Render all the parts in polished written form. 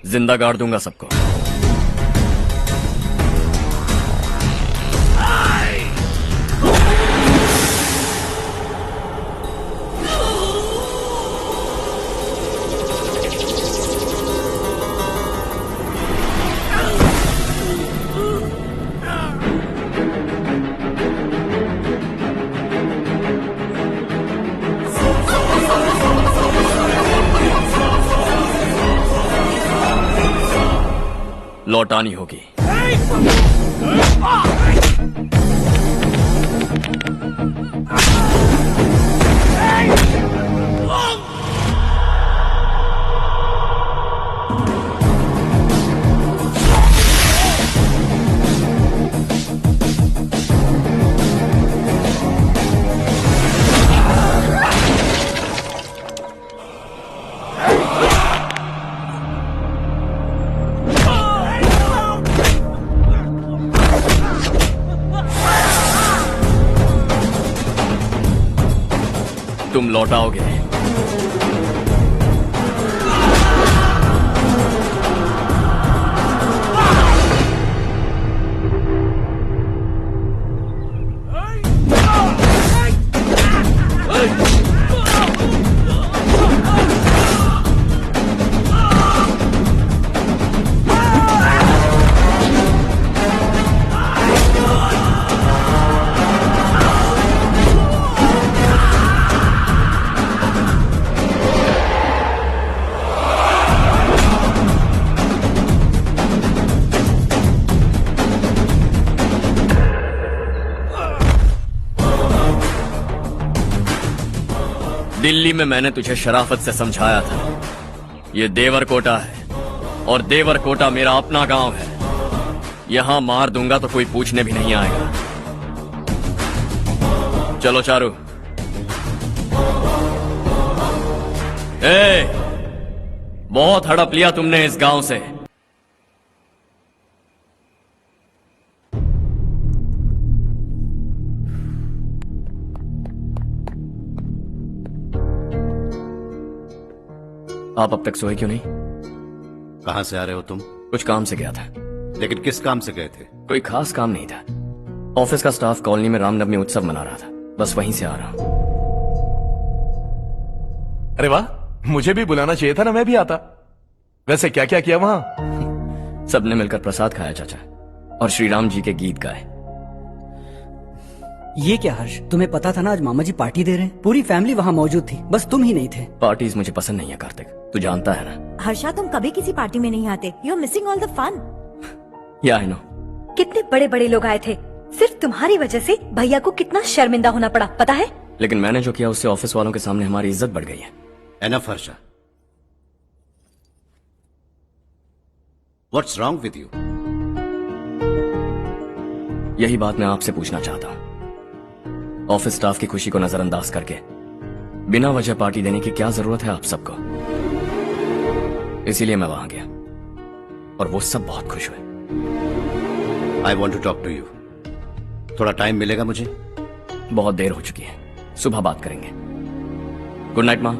जिंदा गाड़ दूंगा सबको। लौटानी होगी। तुम लौटाओगे। दिल्ली में मैंने तुझे शराफत से समझाया था, ये देवरकोटा है और देवरकोटा मेरा अपना गांव है। यहां मार दूंगा तो कोई पूछने भी नहीं आएगा। चलो चारू। बहुत हड़प लिया तुमने इस गांव से। आप अब तक सोए क्यों नहीं? कहां से आ रहे हो तुम? कुछ काम से गया था। लेकिन किस काम से गए थे? कोई खास काम नहीं था। ऑफिस का स्टाफ कॉलोनी में रामनवमी उत्सव मना रहा था, बस वहीं से आ रहा हूं। अरे वाह, मुझे भी बुलाना चाहिए था ना, मैं भी आता। वैसे क्या क्या किया वहां? सबने मिलकर प्रसाद खाया चाचा, और श्री राम जी के गीत गाए। ये क्या हर्ष, तुम्हें पता था ना आज मामा जी पार्टी दे रहे हैं? पूरी फैमिली वहाँ मौजूद थी, बस तुम ही नहीं थे। पार्टीज मुझे पसंद नहीं है कार्तिक, तू जानता है ना। हर्षा, तुम कभी किसी पार्टी में नहीं आते। You are missing all the fun. Yeah I no. कितने बड़े बड़े लोग आए थे, सिर्फ तुम्हारी वजह से भैया को कितना शर्मिंदा होना पड़ा, पता है? लेकिन मैंने जो किया उससे ऑफिस वालों के सामने हमारी इज्जत बढ़ गई है। Enough Harsha, what's wrong with you? यही बात मैं आपसे पूछना चाहता हूँ। ऑफिस स्टाफ की खुशी को नजरअंदाज करके बिना वजह पार्टी देने की क्या जरूरत है आप सबको? इसीलिए मैं वहां गया और वो सब बहुत खुश हुए। I want to talk to you. थोड़ा टाइम मिलेगा मुझे? बहुत देर हो चुकी है, सुबह बात करेंगे। गुड नाइट माँ।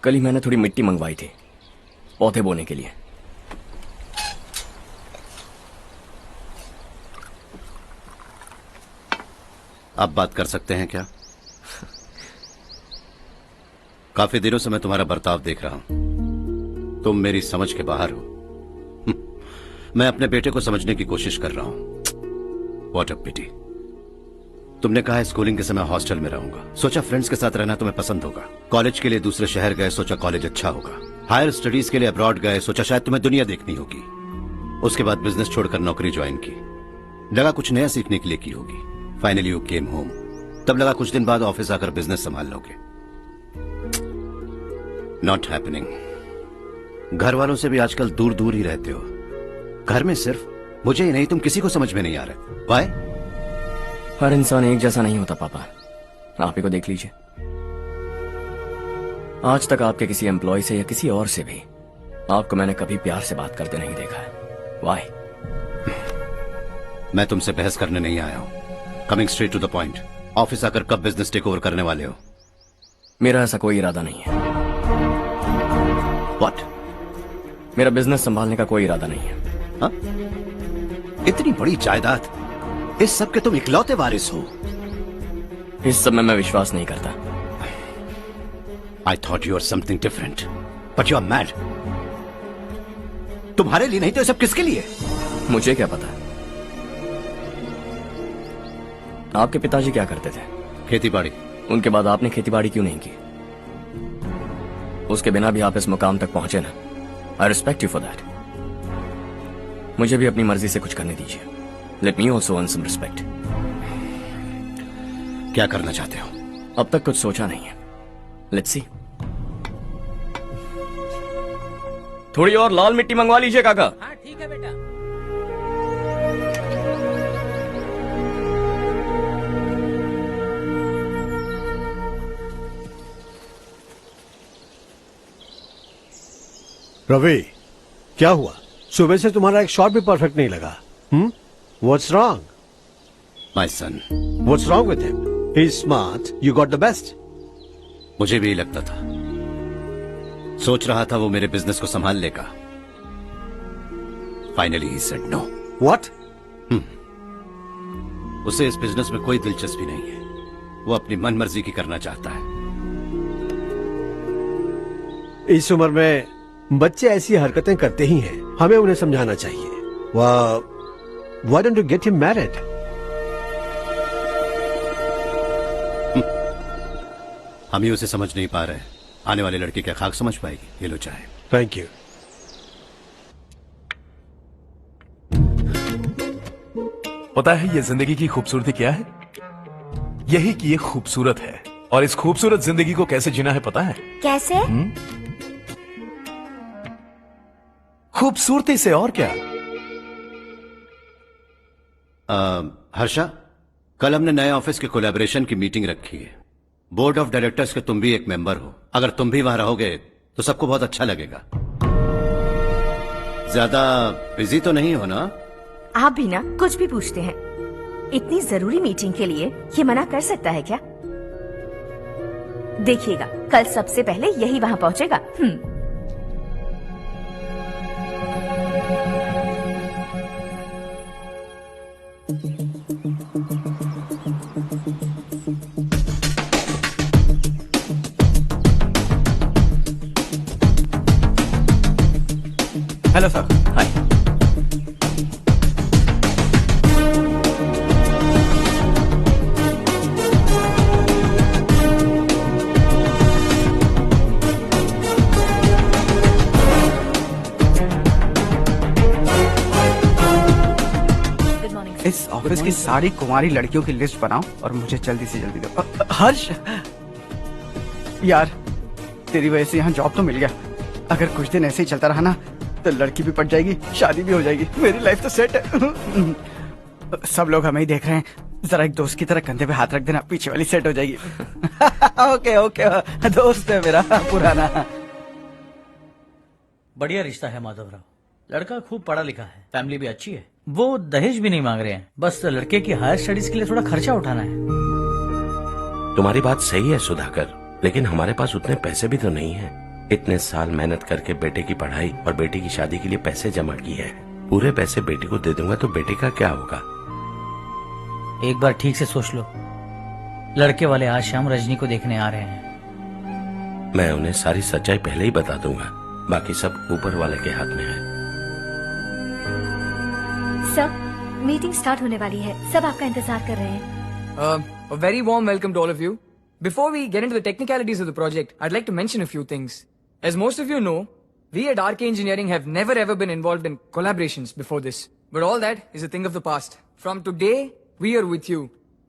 कल ही मैंने थोड़ी मिट्टी मंगवाई थी पौधे बोने के लिए। आप बात कर सकते हैं क्या? काफी दिनों से मैं तुम्हारा बर्ताव देख रहा हूं। तुम मेरी समझ के बाहर हो। मैं अपने बेटे को समझने की कोशिश कर रहा हूं। व्हाट अ पिटी। तुमने कहा स्कूलिंग के समय हॉस्टल में रहूंगा, सोचा फ्रेंड्स के साथ रहना तुम्हें पसंद होगा। कॉलेज के लिए दूसरे शहर गए, सोचा कॉलेज अच्छा होगा। हायर स्टडीज के लिए अब्रॉड गए, सोचा शायद तुम्हें दुनिया देखनी होगी। उसके बाद बिजनेस छोड़कर नौकरी ज्वाइन की, लगा कुछ नया सीखने के लिए की होगी। Finally you came home. तब लगा कुछ दिन बाद ऑफिस आकर बिजनेस संभाल लोगे। Not happening. घर वालों से भी आजकल दूर दूर ही रहते हो। घर में सिर्फ मुझे ही नहीं, तुम किसी को समझ में नहीं आ रहे। वाई? हर इंसान एक जैसा नहीं होता पापा, आप ही को देख लीजिए। आज तक आपके किसी एम्प्लॉय से या किसी और से भी आपको मैंने कभी प्यार से बात करते नहीं देखा है। वाई? मैं तुमसे बहस करने नहीं आया हूं। Coming straight to the point, office आकर कब बिजनेस टेक ओवर करने वाले हो? मेरा ऐसा कोई इरादा नहीं है। व्हाट? मेरा बिजनेस संभालने का कोई इरादा नहीं है। हाँ? इतनी बड़ी जायदाद, इस सब के तुम इकलौते वारिस हो। इस सब में मैं विश्वास नहीं करता। I thought you were something different, but you are mad. तुम्हारे लिए नहीं तो ये सब किसके लिए? मुझे क्या पता। आपके पिताजी क्या करते थे? खेती बाड़ी। उनके बाद आपने खेतीबाड़ी क्यों नहीं की? उसके बिना भी आप इस मुकाम तक पहुंचे ना। I respect you for that. मुझे भी अपनी मर्जी से कुछ करने दीजिए। Let me also earn some respect. क्या करना चाहते हो? अब तक कुछ सोचा नहीं है। Let's see. थोड़ी और लाल मिट्टी मंगवा लीजिए काका। हाँ ठीक है बेटा। रवि, क्या हुआ? सुबह से तुम्हारा एक शॉट भी परफेक्ट नहीं लगा। What's wrong? My son. What's wrong with him? He is smart, you got the best. मुझे भी यही लगता था। सोच रहा था वो मेरे बिजनेस को संभाल लेगा। Finally he said no. What? उसे इस बिजनेस में कोई दिलचस्पी नहीं है। वो अपनी मनमर्जी की करना चाहता है। इस उम्र में बच्चे ऐसी हरकतें करते ही हैं। हमें उन्हें समझाना चाहिए। Why don't you get him married? हम ही उसे समझ नहीं पा रहे। आने वाली लड़की क्या खाक समझ पाएगी? ये लो चाहे। Thank you. पता है ये जिंदगी की खूबसूरती क्या है? यही कि ये खूबसूरत है, और इस खूबसूरत जिंदगी को कैसे जीना है पता है? कैसे? खूबसूरती से। और क्या? हर्षा, कल हमने नए ऑफिस के कोलैबोरेशन की मीटिंग रखी है। बोर्ड ऑफ डायरेक्टर्स के तुम भी एक मेंबर हो। अगर तुम भी वहां रहोगे तो सबको बहुत अच्छा लगेगा। ज्यादा बिजी तो नहीं हो ना? आप भी ना कुछ भी पूछते हैं। इतनी जरूरी मीटिंग के लिए ये मना कर सकता है क्या? देखिएगा, कल सबसे पहले यही वहाँ पहुँचेगा। Hello sir. Hi. Good morning. इस ऑफिस की सारी कुंवारी लड़कियों की लिस्ट बनाओ और मुझे जल्दी से जल्दी दो। हर्ष, यार तेरी वजह से यहाँ जॉब तो मिल गया। अगर कुछ दिन ऐसे ही चलता रहा ना तो लड़की भी पट जाएगी, शादी भी हो जाएगी, मेरी लाइफ तो सेट है। सब लोग हमें ही देख रहे हैं, जरा एक दोस्त की तरह कंधे पे हाथ रख देना, पीछे वाली सेट हो जाएगी। ओके ओके, दोस्त है मेरा पुराना। बढ़िया रिश्ता है माधव राव। लड़का खूब पढ़ा लिखा है, फैमिली भी अच्छी है। वो दहेज भी नहीं मांग रहे हैं, बस लड़के की हायर स्टडीज के लिए थोड़ा खर्चा उठाना है। तुम्हारी बात सही है सुधाकर, लेकिन हमारे पास उतने पैसे भी तो नहीं है। इतने साल मेहनत करके बेटे की पढ़ाई और बेटी की शादी के लिए पैसे जमा किए हैं। पूरे पैसे बेटी को दे दूंगा तो बेटे का क्या होगा? एक बार ठीक से सोच लो। लड़के वाले आज शाम रजनी को देखने आ रहे हैं। मैं उन्हें सारी सच्चाई पहले ही बता दूंगा, बाकी सब ऊपर वाले के हाथ में है। सर, मीटिंग स्टार्ट होने वाली है। सब आपका इंतजार कर रहे हैं। A very warm welcome to all of you. Before we get into the technicalities of the project, I'd like to mention a few things. As most of you know, we at RK Engineering have never ever been involved in collaborations before this. But all that is a thing of the past. From today, we are with you.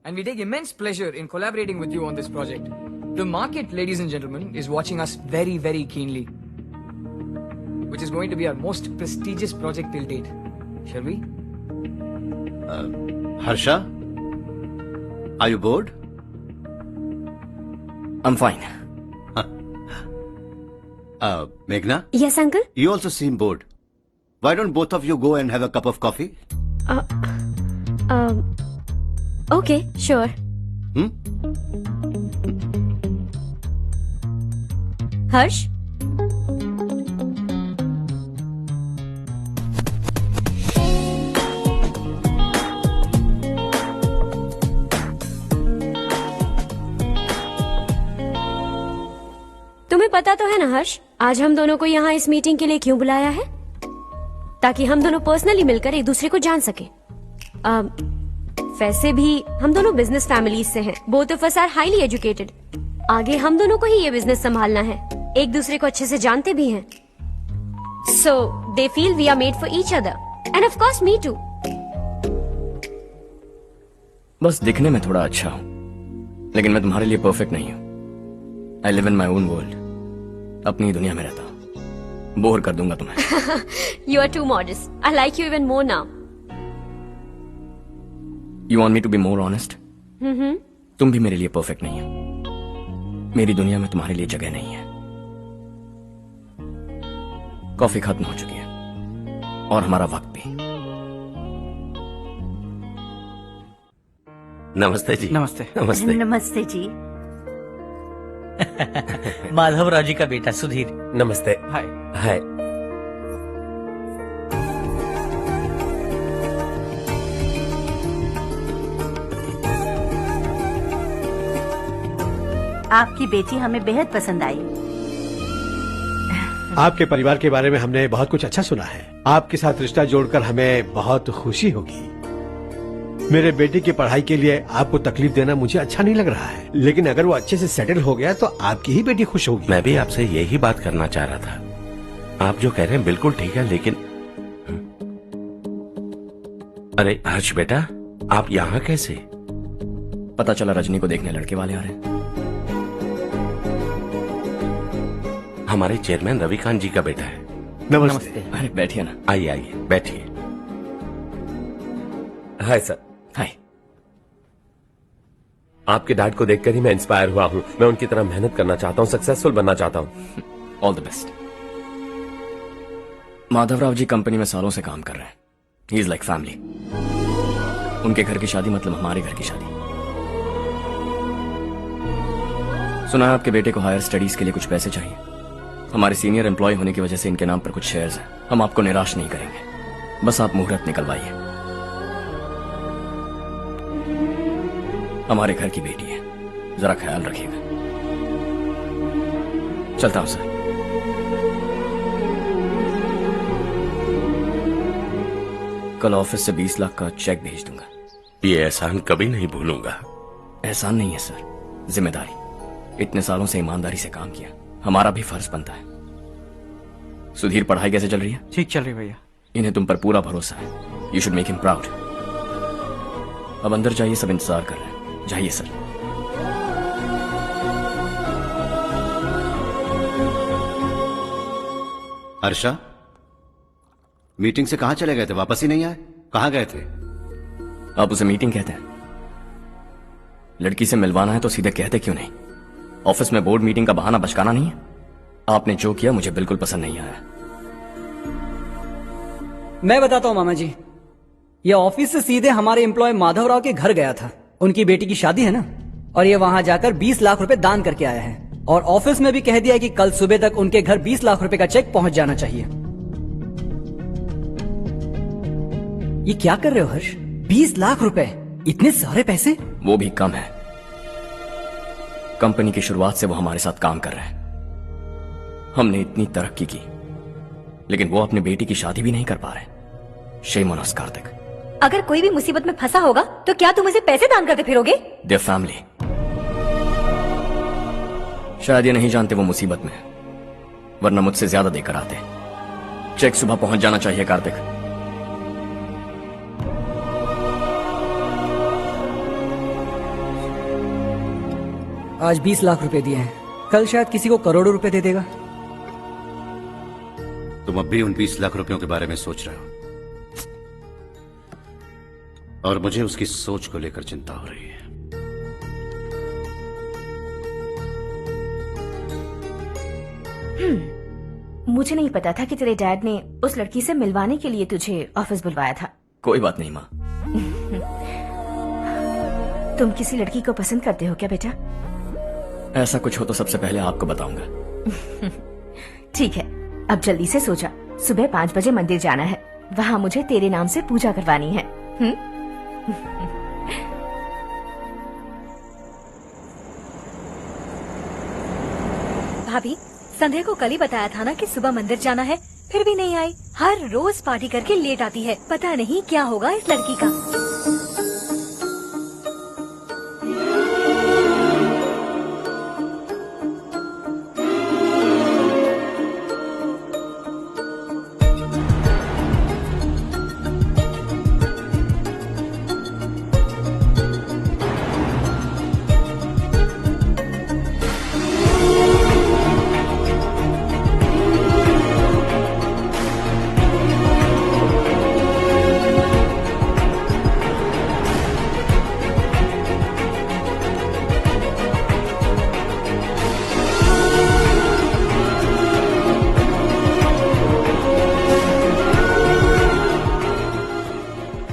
And we take immense pleasure in collaborating with you on this project. The market, ladies and gentlemen, is watching us very, very keenly. Which is going to be our most prestigious project till date. Shall we? Harsha, are you bored? I'm fine. Meghna, yes uncle. you also seem bored. Why don't both of you go and have a cup of coffee? Okay sure. Harsh, तुम्हें पता तो है ना हर्ष, आज हम दोनों को यहाँ इस मीटिंग के लिए क्यों बुलाया है? ताकि हम दोनों पर्सनली मिलकर एक दूसरे को जान सके। वैसे भी हम दोनों बिजनेस फैमिलीज से हैं। Both of us are highly educated. आगे हम दोनों को ही ये बिजनेस संभालना है। एक दूसरे को अच्छे से जानते भी हैं। So they feel we are made for each other and of course me too. बस दिखने में थोड़ा अच्छा हूं, लेकिन मैं तुम्हारे लिए परफेक्ट नहीं हूं। I live in my own world, अपनी ही दुनिया में रहता हूं। बोर कर दूंगा तुम्हें। You are too modest. I like you even more now. You want me to be more honest? तुम भी मेरे लिए परफेक्ट नहीं हो। मेरी दुनिया में तुम्हारे लिए जगह नहीं है। कॉफी खत्म हो चुकी है और हमारा वक्त भी। नमस्ते जी। नमस्ते। नमस्ते। नमस्ते जी। माधवराव जी का बेटा सुधीर। नमस्ते। हाय। हाय। आपकी बेटी हमें बेहद पसंद आई। आपके परिवार के बारे में हमने बहुत कुछ अच्छा सुना है। आपके साथ रिश्ता जोड़कर हमें बहुत खुशी होगी। मेरे बेटे की पढ़ाई के लिए आपको तकलीफ देना मुझे अच्छा नहीं लग रहा है, लेकिन अगर वो अच्छे से सेटल हो गया तो आपकी ही बेटी खुश होगी। मैं भी आपसे यही बात करना चाह रहा था। आप जो कह रहे हैं बिल्कुल ठीक है, लेकिन अरे हर्ष बेटा, आप यहाँ कैसे? पता चला रजनी को देखने लड़के वाले आ रहे हैं। हमारे चेयरमैन रविकांत जी का बेटा है। नमस्ते। अरे बैठिए ना। आइए आइए बैठिए। Hi sir. हाय। आपके डैड को देखकर ही मैं इंस्पायर हुआ हूँ। मैं उनकी तरह मेहनत करना चाहता हूँ, सक्सेसफुल बनना चाहता हूँ। All the best. Madhavrao ji company में सालों से काम कर रहे हैं। He is like family. उनके घर की शादी मतलब हमारे घर की शादी। सुना है आपके बेटे को हायर स्टडीज के लिए कुछ पैसे चाहिए। हमारे सीनियर एम्प्लॉय होने की वजह से इनके नाम पर कुछ शेयर्स हैं। हम आपको निराश नहीं करेंगे, बस आप मुहूर्त निकलवाइए। हमारे घर की बेटी है, जरा ख्याल रखिएगा। चलता हूं सर। कल ऑफिस से 20 लाख का चेक भेज दूंगा। ये एहसान कभी नहीं भूलूंगा। एहसान नहीं है सर, जिम्मेदारी। इतने सालों से ईमानदारी से काम किया, हमारा भी फर्ज बनता है। सुधीर, पढ़ाई कैसे चल रही है? ठीक चल रही भैया। इन्हें तुम पर पूरा भरोसा है। You should make him proud. अब अंदर जाइए, सब इंतजार कर रहे हैं। जाइए सर। हर्षा, मीटिंग से कहां चले गए थे? वापस ही नहीं आए? कहां गए थे? आप उसे मीटिंग कहते हैं? लड़की से मिलवाना है तो सीधे कहते क्यों नहीं? ऑफिस में बोर्ड मीटिंग का बहाना बचकाना नहीं है। आपने जो किया मुझे बिल्कुल पसंद नहीं आया। मैं बताता हूँ मामा जी, ये ऑफिस से सीधे हमारे एम्प्लॉय माधवराव के घर गया था। उनकी बेटी की शादी है ना, और ये वहां जाकर 20 लाख रुपए दान करके आया है। और ऑफिस में भी कह दिया है कि कल सुबह तक उनके घर 20 लाख रुपए का चेक पहुंच जाना चाहिए। ये क्या कर रहे हो हर्ष? 20 लाख रुपए, इतने सारे पैसे? वो भी कम है। कंपनी की शुरुआत से वो हमारे साथ काम कर रहे हैं। हमने इतनी तरक्की की, लेकिन वो अपनी बेटी की शादी भी नहीं कर पा रहे। Shame on us Kartik. अगर कोई भी मुसीबत में फंसा होगा तो क्या तुम उसे पैसे दान करते फिरोगे? Their family. शायद ये नहीं जानते वो मुसीबत में है, वरना मुझसे ज्यादा देकर आते। चेक सुबह पहुंच जाना चाहिए कार्तिक। आज 20 लाख रुपए दिए हैं, कल शायद किसी को करोड़ों रुपए दे देगा। तुम अब भी उन 20 लाख रुपयों के बारे में सोच रहे हो, और मुझे उसकी सोच को लेकर चिंता हो रही है। मुझे नहीं पता था कि तेरे डैड ने उस लड़की से मिलवाने के लिए तुझे ऑफिस बुलवाया था। कोई बात नहीं माँ। तुम किसी लड़की को पसंद करते हो क्या बेटा? ऐसा कुछ हो तो सबसे पहले आपको बताऊंगा। ठीक है, अब जल्दी से सो जा। सुबह 5 बजे मंदिर जाना है, वहाँ मुझे तेरे नाम से पूजा करवानी है। भाभी, संध्या को कल ही बताया था ना कि सुबह मंदिर जाना है, फिर भी नहीं आई। हर रोज पार्टी करके लेट आती है। पता नहीं क्या होगा इस लड़की का।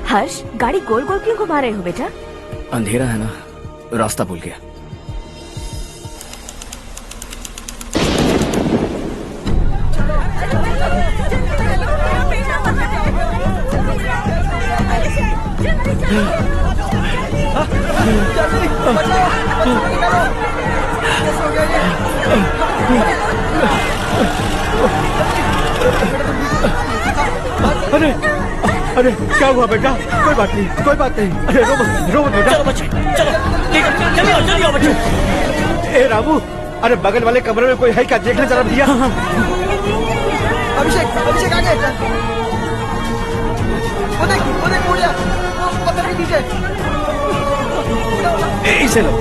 हर्ष, गाड़ी गोल गोल क्यों घुमा रहे हो बेटा? अंधेरा है ना, रास्ता भूल गया। अरे अरे, क्या हुआ बेटा? कोई बात नहीं, कोई बात नहीं। अरे रो मत बेटा। चलो बच्चे, चलो जल्दी आओ बच्चे। ए रामू, अरे बगल वाले कमरे में कोई है क्या? देखने जरा भैया। अभिषेक, अभिषेक आ गए। वो देख मुड़िया, वो पत्थर के नीचे। इसे लो।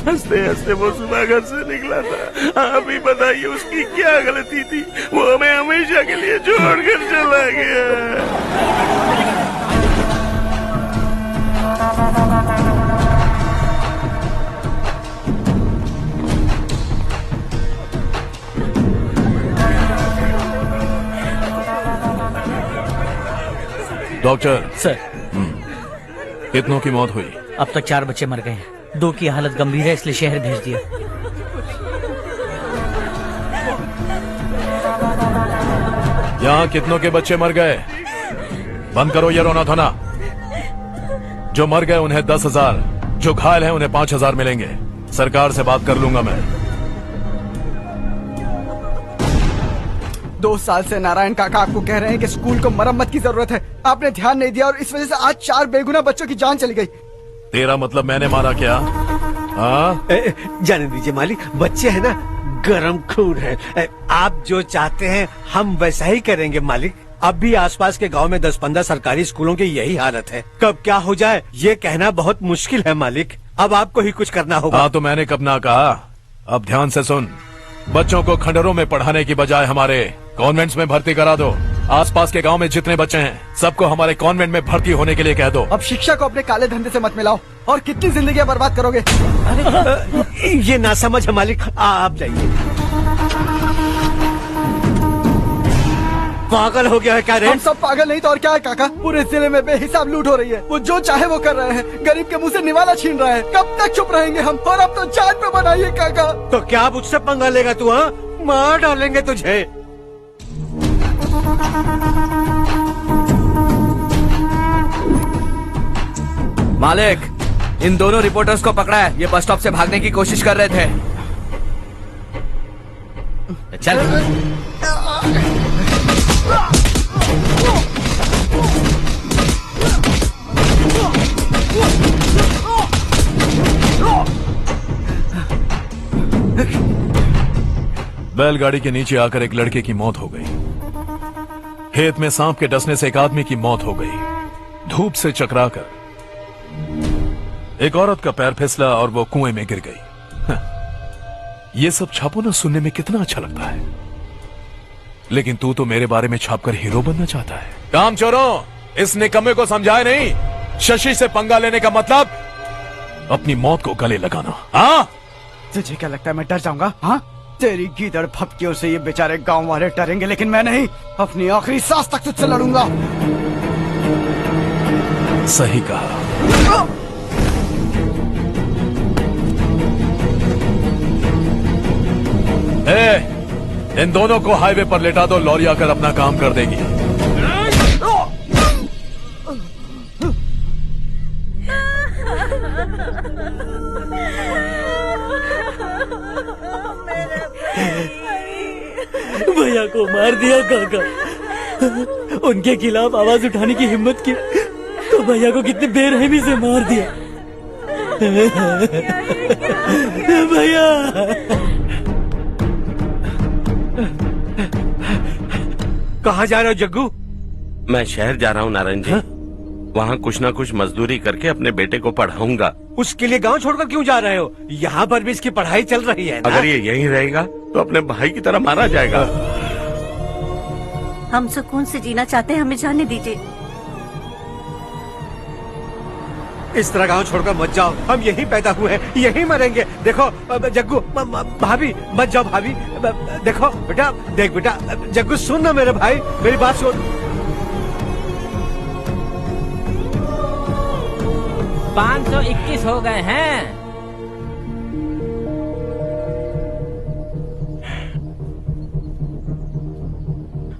हंसते हंसते वो सुबह घर से निकला था। आप ही बताइए उसकी क्या गलती थी? वो हमें हमेशा के लिए छोड़कर चला गया। डॉक्टर सर, कितनों की मौत हुई? अब तक 4 बच्चे मर गए हैं। 2 की हालत गंभीर है, इसलिए शहर भेज दिया। यहाँ कितनों के बच्चे मर गए? बंद करो ये रोना धोना। जो मर गए उन्हें 10,000, जो घायल हैं उन्हें 5,000 मिलेंगे। सरकार से बात कर लूंगा मैं। 2 साल से नारायण काका आपको कह रहे हैं कि स्कूल को मरम्मत की जरूरत है। आपने ध्यान नहीं दिया और इस वजह से आज 4 बेगुनाह बच्चों की जान चली गई। तेरा मतलब मैंने मारा क्या? हाँ, जाने दीजिए मालिक, बच्चे हैं ना, गरम खून है। आप जो चाहते हैं हम वैसा ही करेंगे मालिक। अब भी आसपास के गांव में 10-15 सरकारी स्कूलों की यही हालत है। कब क्या हो जाए ये कहना बहुत मुश्किल है मालिक। अब आपको ही कुछ करना होगा। हाँ तो मैंने कब ना कहा। अब ध्यान से सुन, बच्चों को खंडरों में पढ़ाने की बजाय हमारे कॉन्वेंट्स में भर्ती करा दो। आसपास के गांव में जितने बच्चे हैं सबको हमारे कॉन्वेंट में भर्ती होने के लिए कह दो। अब शिक्षा को अपने काले धंधे से मत मिलाओ। और कितनी जिंदगियां बर्बाद करोगे? ये ना समझ है मालिक, आप जाइए। पागल हो गया है क्या रे? हम सब पागल नहीं तो और क्या है काका। पूरे जिले में बेहिसाब लूट हो रही है। वो जो चाहे वो कर रहे हैं। गरीब के मुंह से निवाला छीन रहा है। कब तक चुप रहेंगे हम? और अब तो जान पे बनाइए काका। तो क्या मुझसे पंगा लेगा तू? हाँ, मार डालेंगे तुझे। मालिक, इन दोनों रिपोर्टर्स को पकड़ा है। ये बस स्टॉप से भागने की कोशिश कर रहे थे। चल। बैलगाड़ी के नीचे आकर एक लड़के की मौत हो गई। खेत में सांप के डसने से एक आदमी की मौत हो गई। धूप से चकराकर एक औरत का पैर फिसला और वो कुएं में गिर गई। ये सब छापो ना, सुनने में कितना अच्छा लगता है। लेकिन तू तो मेरे बारे में छापकर हीरो बनना चाहता है। काम चोरों, इस निकम्मे को समझाए नहीं। शशि से पंगा लेने का मतलब अपनी मौत को गले लगाना। हाँ, तुझे क्या लगता है मैं डर जाऊंगा? हाँ, तेरी गीदड़ फपकियों से ये बेचारे गांव वाले डरेंगे, लेकिन मैं नहीं। अपनी आखिरी सांस तक तुझसे लड़ूंगा। सही कहा। इन दोनों को हाईवे पर लेटा दो, लॉरी आकर अपना काम कर देगी। भैया को मार दिया काका। उनके खिलाफ आवाज उठाने की हिम्मत की तो भैया को कितनी बेरहमी से मार दिया। भैया कहाँ जा रहे हो जग्गू? मैं शहर जा रहा हूँ नारायण जी। वहाँ कुछ ना कुछ मजदूरी करके अपने बेटे को पढ़ाऊंगा। उसके लिए गांव छोड़कर क्यों जा रहे हो? यहाँ पर भी इसकी पढ़ाई चल रही है ना? अगर ये यहीं रहेगा तो अपने भाई की तरह मारा जाएगा। हम सुकून से जीना चाहते हैं, हमें जाने दीजिए। इस तरह गांव छोड़कर मत जाओ, हम यहीं पैदा हुए हैं, यहीं मरेंगे। देखो जग्गू, भाभी मत जाओ भाभी। देखो बेटा, देख बेटा, जग्गू सुन ना मेरे भाई, मेरी बात सुन। 521 हो गए हैं।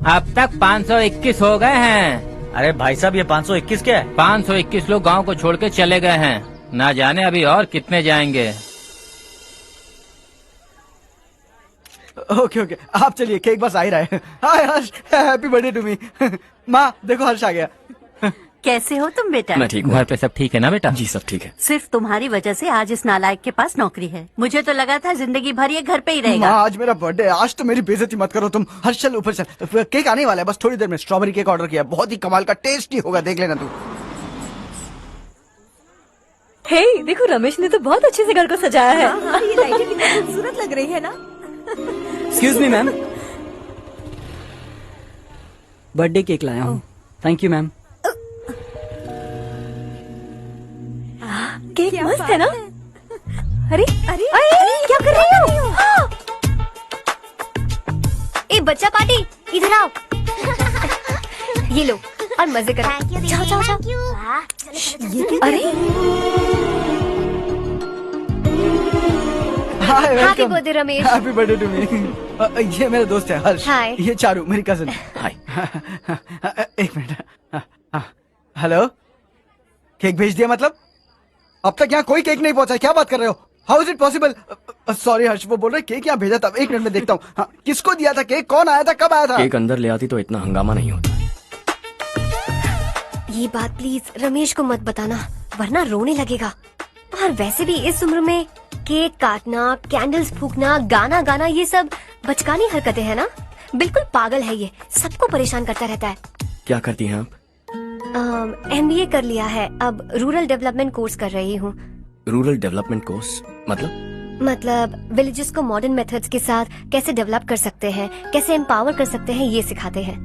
अब तक 521 हो गए हैं। अरे भाई साहब, ये 521 क्या है? 521 लोग गांव को छोड़ के चले गए हैं। ना जाने अभी और कितने जाएंगे। ओके ओके, आप चलिए, केक बस आ ही रहा है। हाय हर्ष, हैप्पी बर्थडे टू मी। माँ देखो, हर्ष आ गया। कैसे हो तुम बेटा? मैं ठीक हूँ। घर पे सब ठीक है ना बेटा? जी सब ठीक है। सिर्फ तुम्हारी वजह से आज इस नालायक के पास नौकरी है। मुझे तो लगा था जिंदगी भर ये घर पे ही रहेगा। माँ आज मेरा बर्थडे है, आज तो मेरी बेइज्जती मत करो तुम। हर्ष चल ऊपर चल, केक आने वाला है बस थोड़ी देर में। स्ट्रॉबेरी केक ऑर्डर किया, बहुत ही कमाल का, टेस्टी होगा, देख लेना तू। हे देखो, रमेश ने तो बहुत अच्छे से घर को सजाया है। हाँ, ये लाइटें कितनी खूबसूरत लग रही है ना। Excuse me ma'am, birthday cake लाया हूँ। Thank you ma'am. केक मस्त है ना? अरे अरे अरे क्या कर रही हो? ए बच्चा पार्टी, इधर आओ। ये लो और मजे करो। जाओ जाओ जाओ। ये क्या? अरे happy birthday Ramesh. Happy birthday to me. ये मेरा दोस्त है हर्ष। हाय। ये चारू मेरी कजिन। हाय। एक मिनट। हेलो, केक भेज दिया मतलब? अब तक यहाँ कोई केक नहीं पहुंचा, क्या बात कर रहे हो? How is it possible? Sorry Harsh, वो बोल रहे केक यहाँ भेजा था। एक मिनट में देखता हूँ। हाँ, किसको दिया था केक? कौन आया था? कब आया था? केक अंदर ले आती तो इतना हंगामा नहीं होता। ये बात प्लीज रमेश को मत बताना, वरना रोने लगेगा। और वैसे भी इस उम्र में केक काटना, कैंडल्स फूकना, गाना गाना, ये सब बचकानी हरकतें हैं ना। बिल्कुल पागल है ये, सबको परेशान करता रहता है। क्या करती हैं आप? MBA कर लिया है, अब रूरल डेवलपमेंट कोर्स कर रही हूँ। रूरल डेवलपमेंट कोर्स मतलब विलेजेस को मॉडर्न मेथड्स के साथ कैसे डेवलप कर सकते हैं, कैसे एम्पावर कर सकते हैं, ये सिखाते हैं।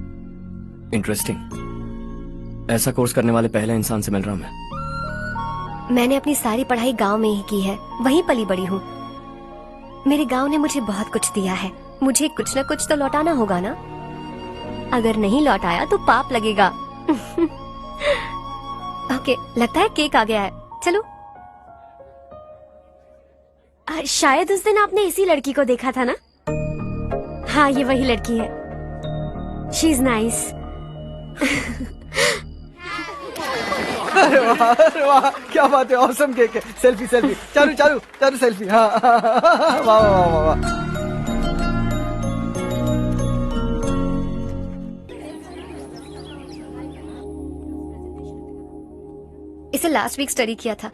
इंटरेस्टिंग। ऐसा कोर्स करने वाले पहले इंसान से मिल रहा हूँ मैं। मैंने अपनी सारी पढ़ाई गांव में ही की है, वहीं पली बड़ी हूँ। मेरे गांव ने मुझे बहुत कुछ दिया है, मुझे कुछ न कुछ तो लौटाना होगा ना। अगर नहीं लौटाया तो पाप लगेगा। ओके, लगता है केक आ गया है, चलो। शायद उस दिन आपने इसी लड़की को देखा था ना? हाँ, ये वही लड़की है। She is nice. अरे वाह, क्या बात है, ऑसम केक है। Selfie selfie, Charu Charu Charu selfie. हाँ वाह वाह वाह वाह। इसे लास्ट वीक स्टडी किया था।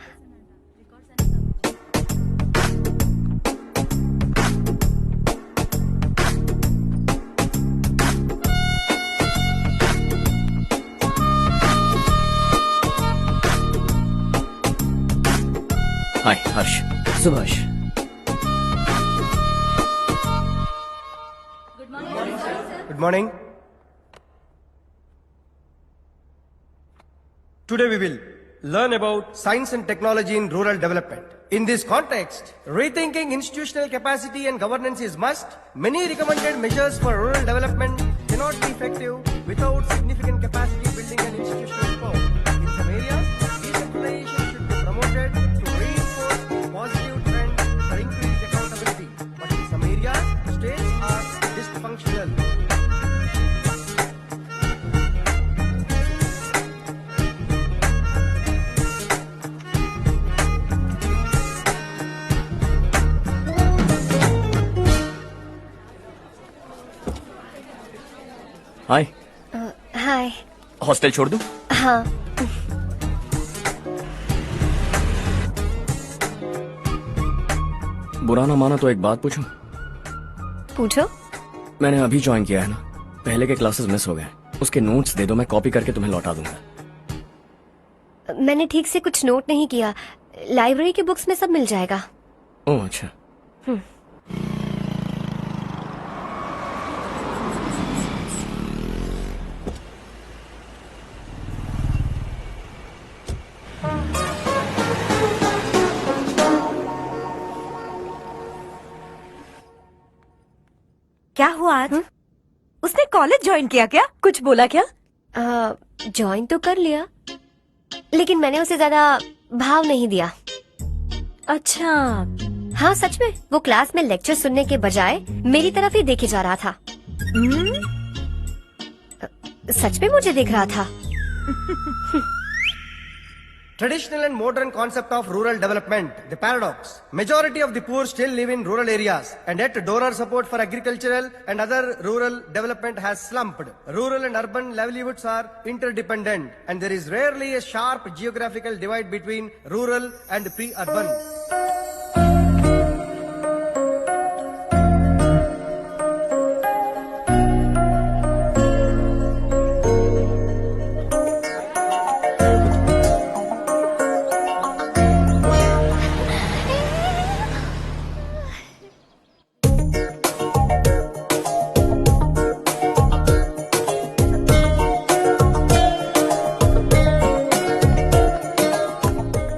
हाय हर्ष। Subhash. Good morning. Today we will learn about science and technology in rural development. In this context, rethinking institutional capacity and governance is must. Many recommended measures for rural development cannot be effective without significant capacity building and institutional support. In some areas, decentralization should be promoted to reinforce positive trend for increased accountability. But in some areas, states are dysfunctional. Hi hi. Hostel छोड़ दूं? हाँ। बुरा ना माना तो एक बात पूछूं? पूछो। मैंने अभी ज्वाइन किया है ना, पहले के क्लासेस मिस हो गए। उसके नोट्स दे दो, मैं कॉपी करके तुम्हें लौटा दूंगा। मैंने ठीक से कुछ नोट नहीं किया, लाइब्रेरी के बुक्स में सब मिल जाएगा। ओह अच्छा। क्या हुआ आज? उसने कॉलेज ज्वाइन किया क्या? कुछ बोला क्या? ज्वाइन तो कर लिया, लेकिन मैंने उसे ज्यादा भाव नहीं दिया। अच्छा। हाँ सच में, वो क्लास में लेक्चर सुनने के बजाय मेरी तरफ ही देखे जा रहा था। सच में मुझे देख रहा था। Traditional and modern concept of rural development, the paradox. Majority of the poor still live in rural areas, and yet donor support for agricultural and other rural development has slumped. Rural and urban livelihoods are interdependent, and there is rarely a sharp geographical divide between rural and pre-urban.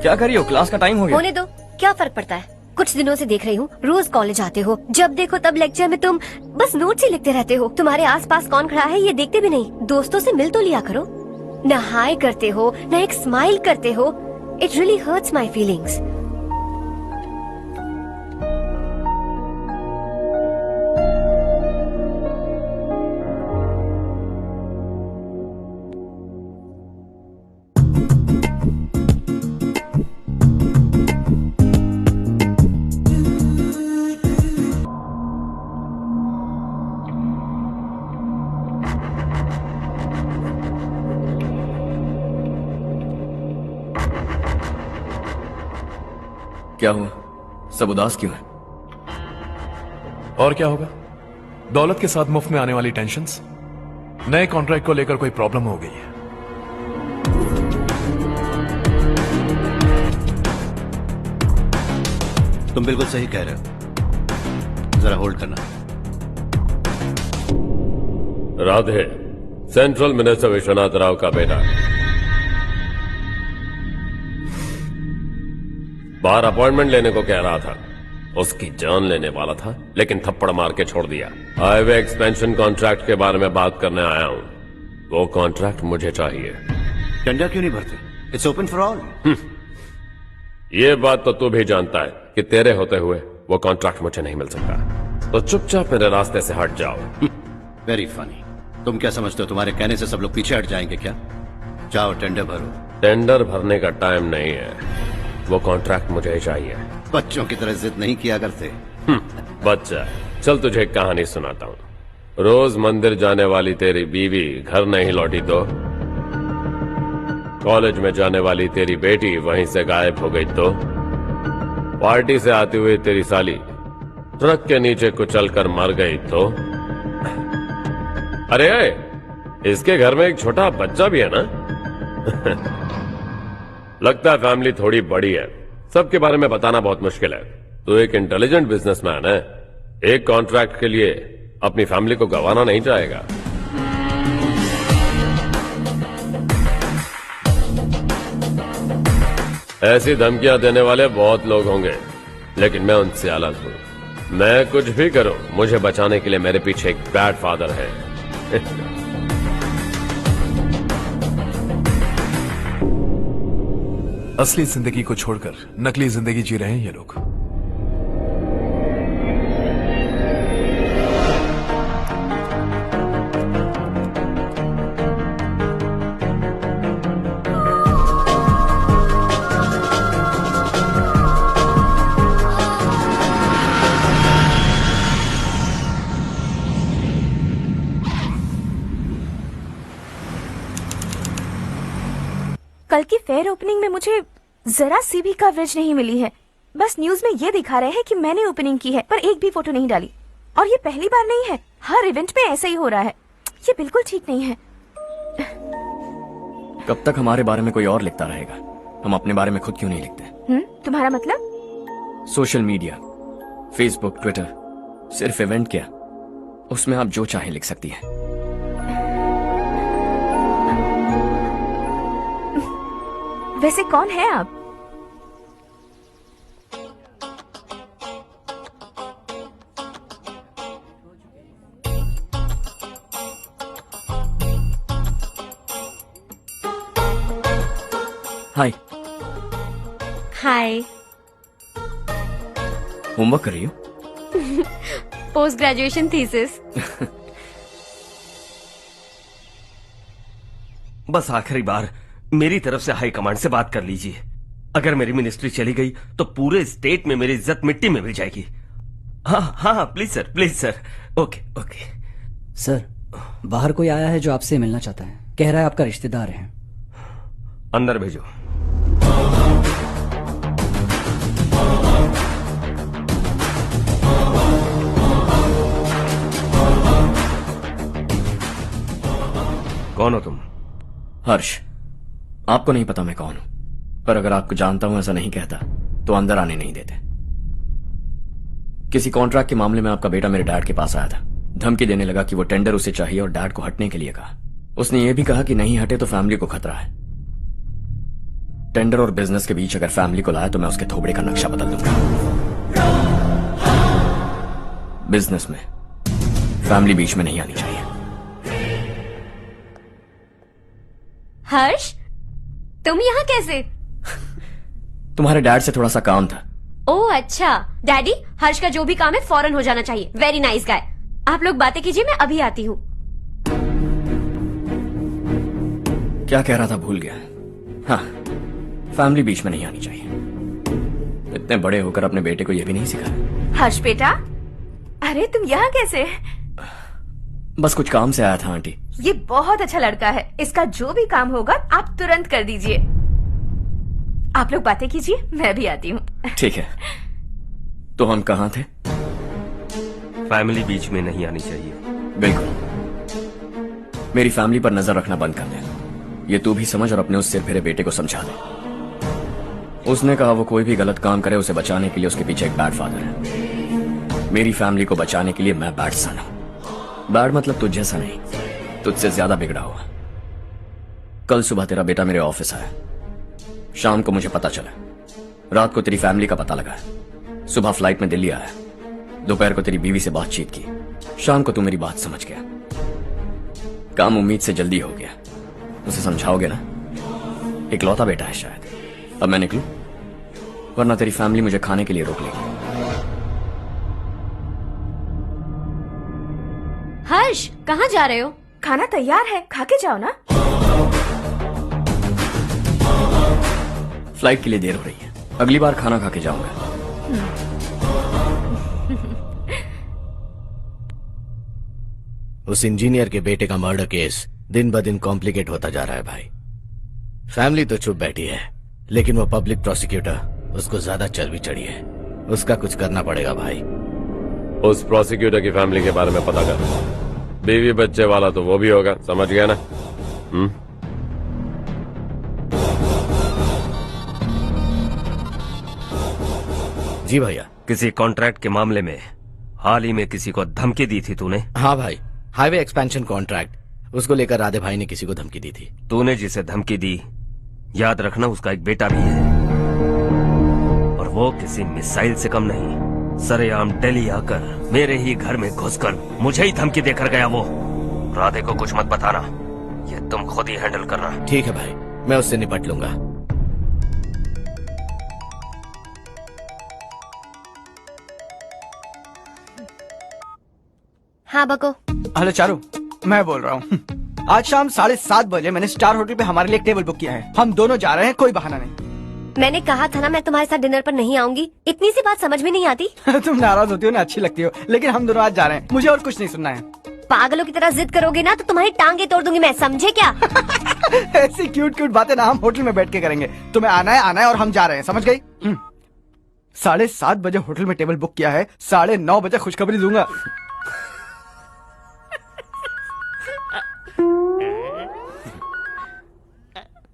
क्या कर रही हो? Class का time हो गया। होने दो, क्या फर्क पड़ता है? कुछ दिनों से देख रही हूँ, रोज कॉलेज आते हो, जब देखो तब लेक्चर में तुम बस नोट्स ही लिखते रहते हो। तुम्हारे आसपास कौन खड़ा है ये देखते भी नहीं। दोस्तों से मिल तो लिया करो। न हाय करते हो, न एक स्माइल करते हो। It really hurts my feelings. क्या हुआ? सब उदास क्यों है? और क्या होगा? दौलत के साथ मुफ्त में आने वाली टेंशन्स। नए कॉन्ट्रैक्ट को लेकर कोई प्रॉब्लम हो गई है। तुम बिल्कुल सही कह रहे हो, जरा होल्ड करना। राधे सेंट्रल मिनिस्टर विश्वनाथ राव का बेटा बाहर अपॉइंटमेंट लेने को कह रहा था। उसकी जान लेने वाला था, लेकिन थप्पड़ मार के छोड़ दिया। हाईवे एक्सपेंशन कॉन्ट्रैक्ट के बारे में बात करने आया हूं। वो कॉन्ट्रैक्ट मुझे चाहिए। टेंडर क्यों नहीं भरते? It's open for all. ये बात तो तू भी जानता है कि तेरे होते हुए वो कॉन्ट्रैक्ट मुझे नहीं मिल सकता। तो चुपचाप मेरे रास्ते से हट जाओ। Very funny. तुम क्या समझते हो तुम्हारे कहने से सब लोग पीछे हट जाएंगे क्या? जाओ टेंडर भरो। टेंडर भरने का टाइम नहीं है, वो कॉन्ट्रैक्ट मुझे ही चाहिए। बच्चों की तरह जिद नहीं किया करते। बच्चा, चल तुझे एक कहानी सुनाता हूँ। रोज मंदिर जाने वाली तेरी बीवी घर नहीं लौटी तो, कॉलेज में जाने वाली तेरी बेटी वहीं से गायब हो गई तो, पार्टी से आती हुई तेरी साली ट्रक के नीचे कुचलकर मर गई तो। अरे इसके घर में एक छोटा बच्चा भी है ना। लगता है फैमिली थोड़ी बड़ी है, सबके बारे में बताना बहुत मुश्किल है। तो एक इंटेलिजेंट बिजनेसमैन है, एक कॉन्ट्रैक्ट के लिए अपनी फैमिली को गंवाना नहीं चाहेगा। ऐसी धमकियां देने वाले बहुत लोग होंगे, लेकिन मैं उनसे अलग हूं। मैं कुछ भी करूं, मुझे बचाने के लिए मेरे पीछे एक बैड फादर है। असली जिंदगी को छोड़कर नकली जिंदगी जी रहे हैं ये लोग। कल की फेयर ओपनिंग में मुझे जरा सी भी कवरेज नहीं मिली है। बस न्यूज में ये दिखा रहे हैं कि मैंने ओपनिंग की है, पर एक भी फोटो नहीं डाली। और ये पहली बार नहीं है, हर इवेंट में ऐसा ही हो रहा है। ये बिल्कुल ठीक नहीं है। कब तक हमारे बारे में कोई और लिखता रहेगा? हम अपने बारे में खुद क्यों नहीं लिखते? तुम्हारा मतलब? सोशल मीडिया, फेसबुक, ट्विटर, सिर्फ इवेंट क्या, उसमें आप जो चाहे लिख सकती हैं। वैसे कौन है आप? हाय। हाय। होमवर्क कर रही हो? Post graduation thesis. बस आखिरी बार मेरी तरफ से हाई कमांड से बात कर लीजिए। अगर मेरी मिनिस्ट्री चली गई तो पूरे स्टेट में मेरी इज्जत मिट्टी में मिल जाएगी। हाँ हाँ please sir, please sir. Okay okay. Sir, बाहर कोई आया है जो आपसे मिलना चाहता है। कह रहा है आपका रिश्तेदार है। अंदर भेजो। कौन हो तुम? हर्ष। आपको नहीं पता मैं कौन हूं, पर अगर आपको जानता हूं ऐसा नहीं कहता तो अंदर आने नहीं देते। किसी कॉन्ट्रैक्ट के मामले में आपका बेटा मेरे डैड के पास आया था। धमकी देने लगा कि वो टेंडर उसे चाहिए और डैड को हटने के लिए कहा। उसने ये भी कहा कि नहीं हटे तो फैमिली को खतरा है। टेंडर और बिजनेस के बीच अगर फैमिली को लाया तो मैं उसके थोबड़े का नक्शा बदल दूंगा। बिजनेस में फैमिली बीच में नहीं आनी चाहिए। हर्ष, तुम यहाँ कैसे? तुम्हारे डैड से थोड़ा सा काम था। ओह अच्छा। डैडी, हर्ष का जो भी काम है फौरन हो जाना चाहिए। Very nice guy. आप लोग बातें कीजिए, मैं अभी आती हूँ। क्या कह रहा था भूल गया। हाँ, फैमिली बीच में नहीं आनी चाहिए। इतने बड़े होकर अपने बेटे को यह भी नहीं सिखाया। हर्ष बेटा, अरे तुम यहाँ कैसे? बस कुछ काम से आया था आंटी। ये बहुत अच्छा लड़का है। इसका जो भी काम होगा आप तुरंत कर दीजिए। आप लोग बातें कीजिए, मैं भी आती हूँ। ठीक है। तो हम कहाँ थे? फैमिली बीच में नहीं आनी चाहिए। बिल्कुल। मेरी फैमिली पर नजर रखना बंद कर दे। ये तू भी समझ और अपने उस सिर फिरे बेटे को समझा दे। उसने कहा वो कोई भी गलत काम करे उसे बचाने के लिए उसके पीछे एक बैड फादर है। मेरी फैमिली को बचाने के लिए मैं बैड सन हूं। बैड मतलब तुझ जैसा नहीं, तुझसे ज्यादा बिगड़ा हुआ। कल सुबह तेरा बेटा मेरे ऑफिस आया। शाम को मुझे पता चला। रात को तेरी फैमिली का पता लगा। सुबह फ्लाइट में दिल्ली आया। दोपहर को तेरी बीवी से बातचीत की। शाम को तू मेरी बात समझ गया। काम उम्मीद से जल्दी हो गया। उसे समझाओगे ना? इकलौता बेटा है शायद। अब मैं निकलूं, वरना तेरी फैमिली मुझे खाने के लिए रोक लेगी। हर्ष, कहाँ जा रहे हो? खाना तैयार है, खा के जाओ ना। फ्लाइट के लिए देर हो रही है। अगली बार खाना खा के जाऊंगा। उस इंजीनियर के बेटे का मर्डर केस दिन ब दिन कॉम्प्लिकेट होता जा रहा है भाई। फैमिली तो चुप बैठी है, लेकिन वो पब्लिक प्रोसिक्यूटर उसको ज्यादा चर्बी चढ़ी है। उसका कुछ करना पड़ेगा भाई। उस प्रोसिक्यूटर की फैमिली के बारे में पता कर। बीवी बच्चे वाला तो वो भी होगा, समझ गया ना? जी भैया। किसी कॉन्ट्रैक्ट के मामले में हाल ही में किसी को धमकी दी थी तूने? हाँ भाई, हाईवे एक्सपेंशन कॉन्ट्रैक्ट, उसको लेकर राधे भाई ने किसी को धमकी दी थी। तूने जिसे धमकी दी, याद रखना उसका एक बेटा भी है। वो किसी मिसाइल से कम नहीं। सरेआम दिल्ली आकर मेरे ही घर में घुसकर मुझे ही धमकी देकर गया वो। राधे को कुछ मत बताना, ये तुम खुद ही हैंडल करना। ठीक है भाई, मैं उससे निपट लूंगा। हाँ बको। हेलो चारू, मैं बोल रहा हूँ। आज शाम 7:30 बजे मैंने स्टार होटल पे हमारे लिए एक टेबल बुक किया है। हम दोनों जा रहे हैं, कोई बहाना नहीं। मैंने कहा था ना मैं तुम्हारे साथ डिनर पर नहीं आऊंगी। इतनी सी बात समझ में नहीं आती। तुम नाराज होती हो ना, अच्छी लगती हो, लेकिन हम दोनों आज जा रहे हैं। मुझे और कुछ नहीं सुनना है। पागलों की तरह जिद करोगे ना तो तुम्हारी टांगे तोड़ दूंगी मैं, समझे क्या? ऐसी क्यूट क्यूट बातें ना हम होटल में बैठ के करेंगे। तुम्हें आना है और हम जा रहे हैं, समझ गई? 7:30 बजे होटल में टेबल बुक किया है, 9:30 बजे खुशखबरी दूंगा।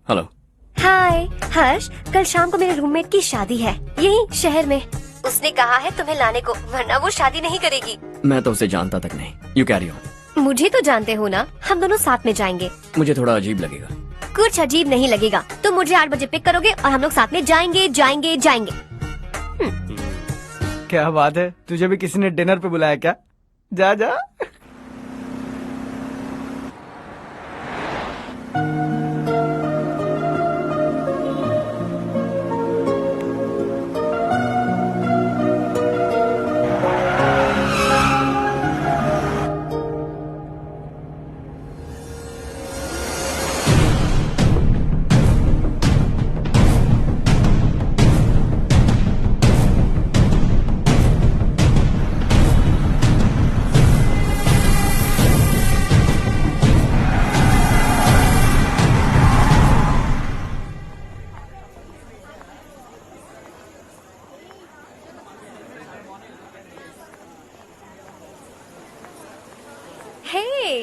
हेलो। हाय हर्ष, कल शाम को मेरे रूममेट की शादी है यही शहर में। उसने कहा है तुम्हें लाने को, वरना वो शादी नहीं करेगी। मैं तो उसे जानता तक नहीं। You carry on. मुझे तो जानते हो ना, हम दोनों साथ में जाएंगे। मुझे थोड़ा अजीब लगेगा। कुछ अजीब नहीं लगेगा। तुम मुझे 8 बजे पिक करोगे और हम लोग साथ में जाएंगे जाएंगे जाएंगे। क्या बात है, तुझे भी किसी ने डिनर पे बुलाया क्या? जा जा।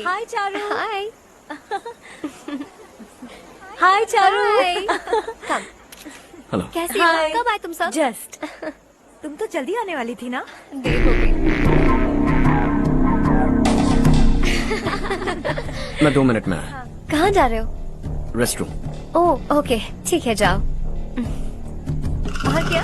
हाय चारू। हाय। हाय चारू। हेलो। कैसी हो? कब आए तुम सब? जस्ट। तुम तो जल्दी आने वाली थी ना? देर हो गई। मैं 2 मिनट में आया। कहाँ जा रहे हो? Rest room. ओह ओके, ठीक है जाओ। और क्या?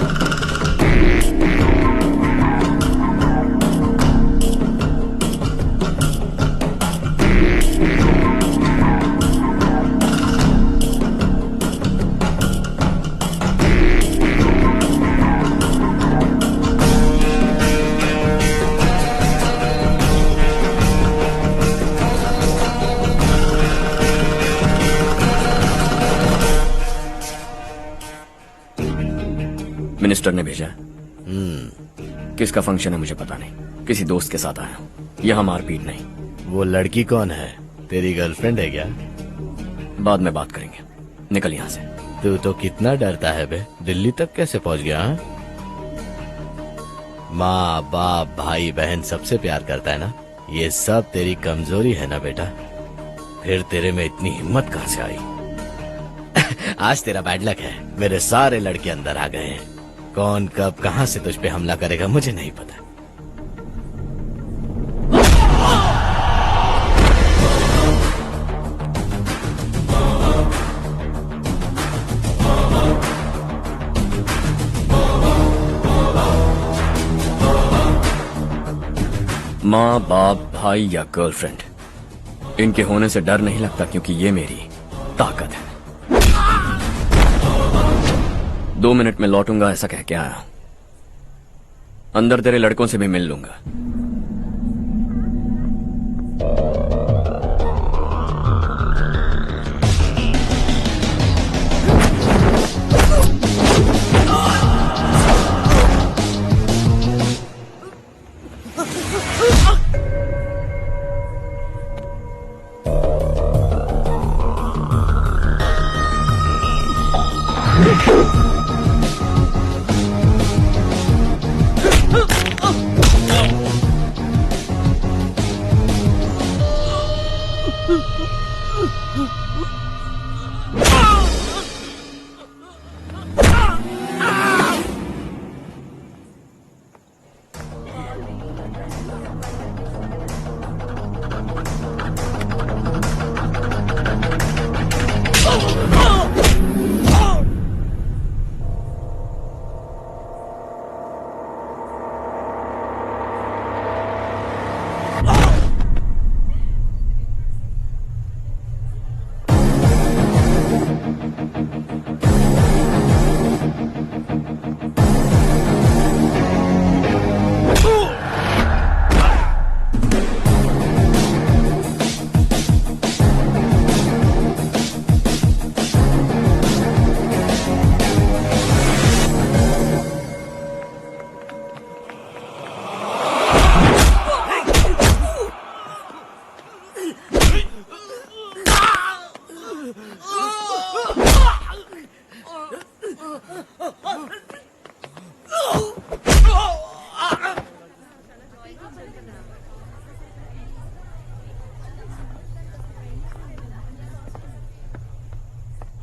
मिनिस्टर ने भेजा। किसका फंक्शन है मुझे पता नहीं, किसी दोस्त के साथ आया हूँ। यहाँ मारपीट नहीं। वो लड़की कौन है? तेरी गर्लफ्रेंड है क्या? बाद में बात करेंगे, निकल यहाँ से। तू तो कितना डरता है बे, दिल्ली तक कैसे पहुँच गया? हाँ? माँ बाप भाई बहन सबसे प्यार करता है ना, ये सब तेरी कमजोरी है ना बेटा। फिर तेरे में इतनी हिम्मत कहाँ से आई? आज तेरा बैड लक है, मेरे सारे लड़के अंदर आ गए हैं। कौन कब कहां से तुझ पे हमला करेगा मुझे नहीं पता। माँ बाप भाई या गर्लफ्रेंड, इनके होने से डर नहीं लगता, क्योंकि ये मेरी ताकत है। 2 मिनट में लौटूंगा ऐसा कह के आया। अंदर तेरे लड़कों से भी मिल लूंगा।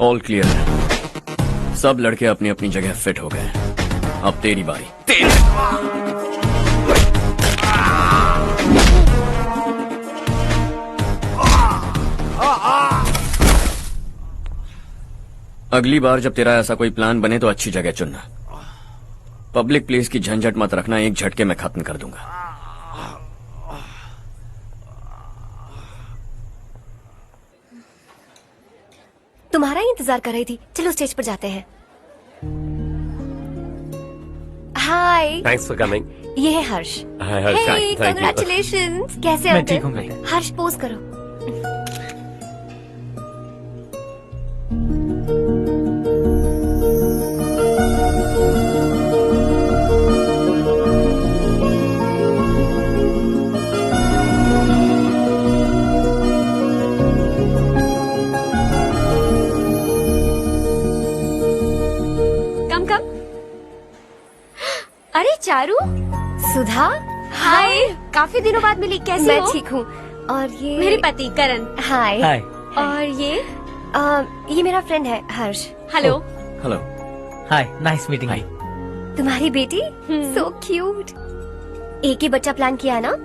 ऑल क्लियर है। सब लड़के अपनी अपनी जगह फिट हो गए। अब तेरी बारी। अगली बार जब तेरा ऐसा कोई प्लान बने तो अच्छी जगह चुनना। पब्लिक प्लेस की झंझट मत रखना, एक झटके में खत्म कर दूंगा। तुम्हारा ही इंतजार कर रही थी। चलो स्टेज पर जाते हैं। हाय, थैंक्स फॉर कमिंग। ये है हर्ष। हाय हर्ष, थैंक यू। कांग्रेचुलेशंस। कैसे हो? मैं ठीक हूँ बेटा। हर्ष पोज करो। अरे चारू, सुधा, हाय। काफी दिनों बाद मिली, कैसी मैं हो? ठीक हूँ। और ये मेरे पति करण। हाय। हाय। और ये मेरा फ्रेंड है हर्ष। हेलो। हेलो। हाय, नाइस मीटिंग। तुम्हारी बेटी सो क्यूट। एक ही बच्चा प्लान किया है ना?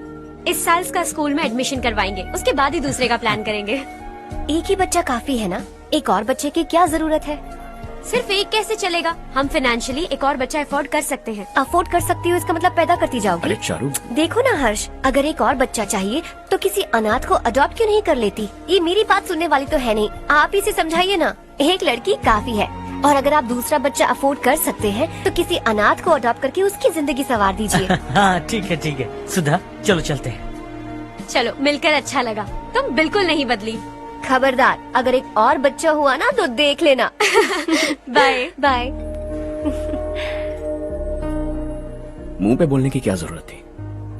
इस साल इसका स्कूल में एडमिशन करवाएंगे, उसके बाद ही दूसरे का प्लान करेंगे। एक ही बच्चा काफी है ना? एक और बच्चे की क्या जरूरत है? सिर्फ एक कैसे चलेगा? हम फाइनेंशियली एक और बच्चा अफोर्ड कर सकते हैं। अफोर्ड कर सकती हो इसका मतलब पैदा करती जाओगी? अरे चारू, देखो ना हर्ष, अगर एक और बच्चा चाहिए तो किसी अनाथ को अडॉप्ट क्यों नहीं कर लेती? ये मेरी बात सुनने वाली तो है नहीं, आप इसे समझाइए ना। एक लड़की काफी है, और अगर आप दूसरा बच्चा अफोर्ड कर सकते हैं तो किसी अनाथ को अडॉप्ट करके उसकी जिंदगी संवार दीजिए। हाँ ठीक है सुधा, चलो चलते हैं। चलो, मिलकर अच्छा लगा। तुम बिल्कुल नहीं बदली। खबरदार, अगर एक और बच्चा हुआ ना तो देख लेना। Bye bye. मुंह पे बोलने की क्या जरूरत थी?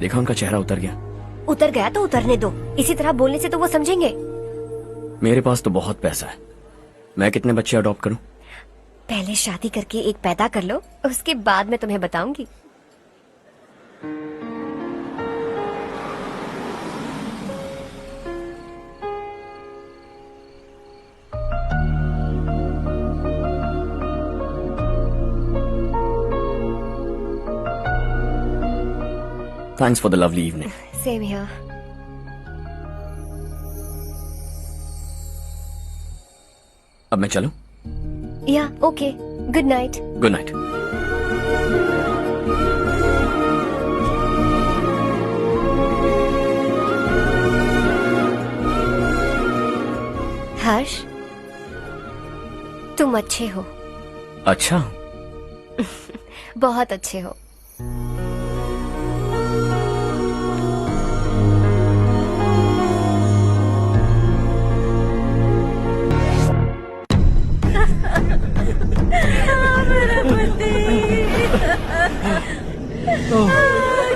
देखा उनका चेहरा उतर गया। उतर गया तो उतरने दो, इसी तरह बोलने से तो वो समझेंगे। मेरे पास तो बहुत पैसा है, मैं कितने बच्चे अडॉप्ट करूं? पहले शादी करके एक पैदा कर लो, उसके बाद मैं तुम्हें बताऊंगी। Thanks for the lovely evening. Same here. अब मैं चलूं? Yeah, okay. Good night. Good night. हर्ष, तुम अच्छे हो। अच्छा। बहुत अच्छे हो।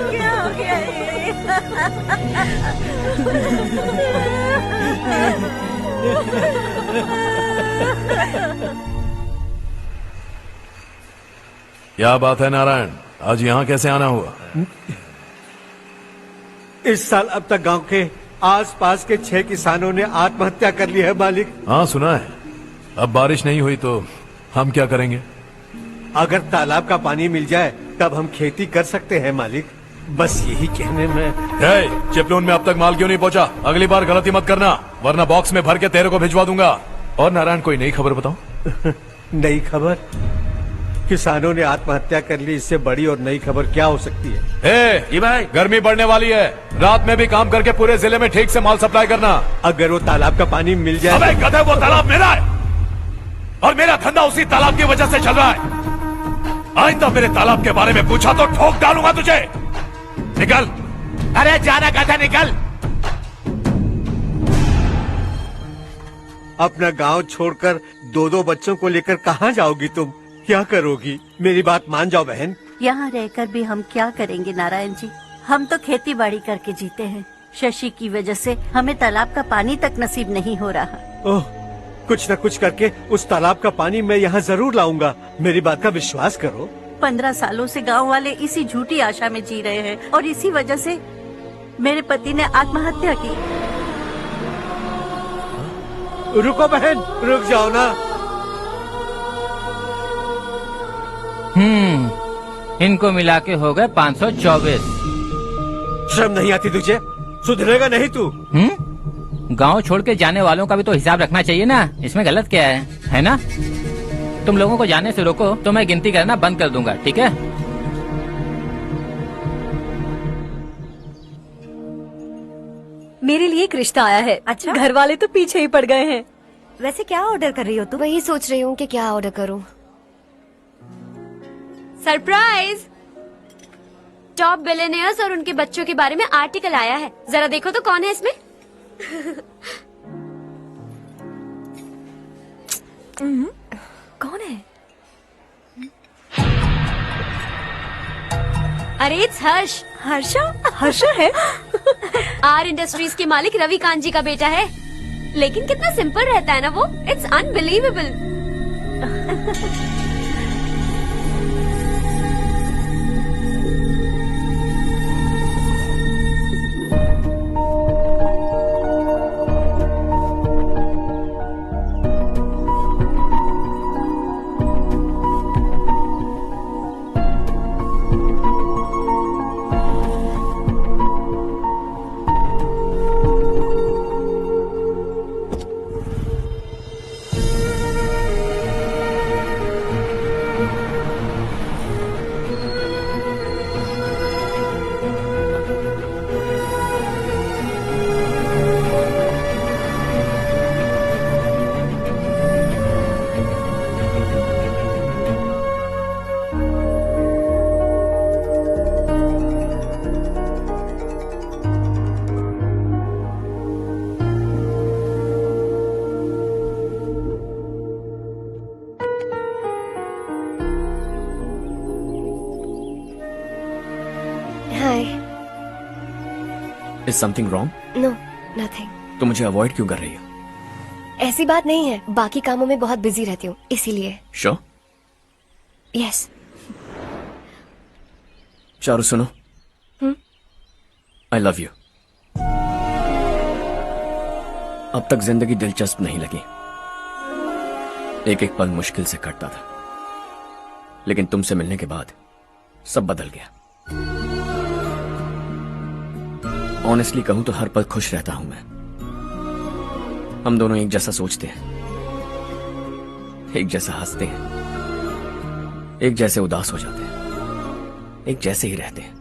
क्या हो गया क्या बात है नारायण, आज यहाँ कैसे आना हुआ? इस साल अब तक गांव के आसपास के 6 किसानों ने आत्महत्या कर ली है मालिक। हाँ सुना है। अब बारिश नहीं हुई तो हम क्या करेंगे? अगर तालाब का पानी मिल जाए तब हम खेती कर सकते हैं मालिक। बस यही कहने में। चिपलून में अब तक माल क्यों नहीं पहुंचा? अगली बार गलती मत करना, वरना बॉक्स में भर के तेरे को भिजवा दूंगा। और नारायण, कोई नई खबर बताओ। नई खबर? किसानों ने आत्महत्या कर ली, इससे बड़ी और नई खबर क्या हो सकती है? जी भाई, गर्मी बढ़ने वाली है, रात में भी काम करके पूरे जिले में ठीक से माल सप्लाई करना। अगर वो तालाब का पानी मिल जाए। अबे गधे, वो तालाब मेरा है और मेरा धंधा उसी तालाब की वजह से चल रहा है। आइंदा मेरे तालाब के बारे में पूछा तो ठोक डालूंगा तुझे। निकल। अरे जाना गधा, निकल। अपना गांव छोड़कर 2-2 बच्चों को लेकर कहाँ जाओगी तुम? क्या करोगी? मेरी बात मान जाओ बहन। यहाँ रहकर भी हम क्या करेंगे नारायण जी? हम तो खेती बाड़ी करके जीते हैं। शशि की वजह से हमें तालाब का पानी तक नसीब नहीं हो रहा। ओह, कुछ न कुछ करके उस तालाब का पानी मैं यहाँ जरूर लाऊंगा। मेरी बात का विश्वास करो। 15 सालों से गांव वाले इसी झूठी आशा में जी रहे हैं और इसी वजह से मेरे पति ने आत्महत्या की। रुको बहन, रुक जाओ ना। इनको मिला के हो गए 524। शर्म नहीं आती तुझे? सुधरेगा नहीं तू? गांव छोड़ के जाने वालों का भी तो हिसाब रखना चाहिए ना। इसमें गलत क्या है ना? तुम लोगों को जाने से रोको तो मैं गिनती करना बंद कर दूंगा, ठीक है? मेरे लिए एक रिश्ता आया है। अच्छा, घर वाले तो पीछे ही पड़ गए हैं। वैसे क्या ऑर्डर कर रही हो तुम? वही सोच रही हूँ कि क्या ऑर्डर करूँ। सरप्राइज! टॉप बिलियनियर्स और उनके बच्चों के बारे में आर्टिकल आया है। जरा देखो तो कौन है इसमें। कौन है? अरे इट्स हर्ष। हर्षा है? आर इंडस्ट्रीज के मालिक रवि कांत जी का बेटा है। लेकिन कितना सिंपल रहता है ना वो। It's unbelievable. Is something wrong? No nothing. तो मुझे अवॉइड क्यों कर रही हो? ऐसी बात नहीं है, बाकी कामों में बहुत बिजी रहती हूँ इसीलिए। श्योर? यस। चारू सुनो, आई लव यू। अब तक जिंदगी दिलचस्प नहीं लगी। एक एक पल मुश्किल से कटता था, लेकिन तुमसे मिलने के बाद सब बदल गया। ऑनेस्टली कहूं तो हर पल खुश रहता हूं मैं। हम दोनों एक जैसा सोचते हैं, एक जैसा हंसते हैं, एक जैसे उदास हो जाते हैं, एक जैसे ही रहते हैं।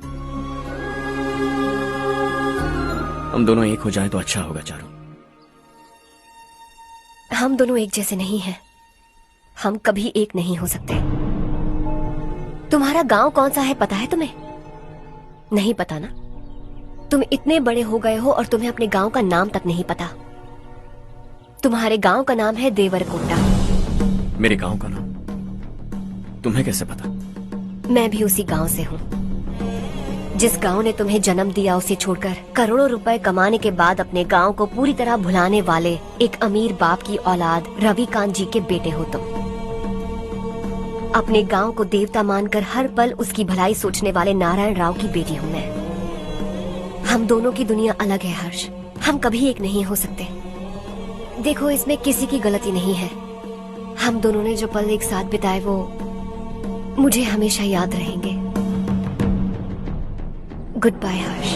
हम दोनों एक हो जाएं तो अच्छा होगा चारू। हम दोनों एक जैसे नहीं हैं। हम कभी एक नहीं हो सकते। तुम्हारा गांव कौन सा है पता है तुम्हें? नहीं पता ना? तुम इतने बड़े हो गए हो और तुम्हें अपने गांव का नाम तक नहीं पता। तुम्हारे गांव का नाम है देवरकोटा। मेरे गांव का नाम तुम्हें कैसे पता? मैं भी उसी गांव से हूँ। जिस गांव ने तुम्हें जन्म दिया उसे छोड़कर करोड़ों रुपए कमाने के बाद अपने गांव को पूरी तरह भुलाने वाले एक अमीर बाप की औलाद रवि कांत जी के बेटे हो तुम। अपने गांव को देवता मानकर हर पल उसकी भलाई सोचने वाले नारायण राव की बेटी हूँ मैं। हम दोनों की दुनिया अलग है हर्ष। हम कभी एक नहीं हो सकते। देखो, इसमें किसी की गलती नहीं है। हम दोनों ने जो पल एक साथ बिताए वो मुझे हमेशा याद रहेंगे। गुड बाय हर्ष।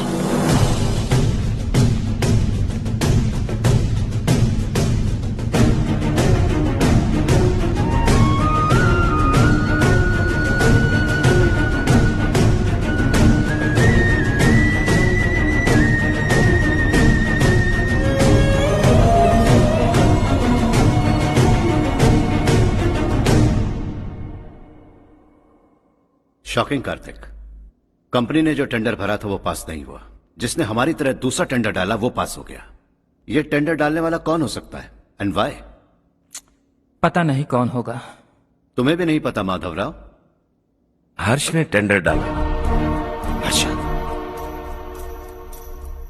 शॉकिंग कार्तिक, कंपनी ने जो टेंडर भरा था वो पास नहीं हुआ। जिसने हमारी तरह दूसरा टेंडर डाला वो पास हो गया। ये टेंडर डालने वाला कौन हो सकता है एंड व्हाई? पता नहीं कौन होगा। तुम्हें भी नहीं पता माधवराव? हर्ष ने टेंडर डाला। अच्छा।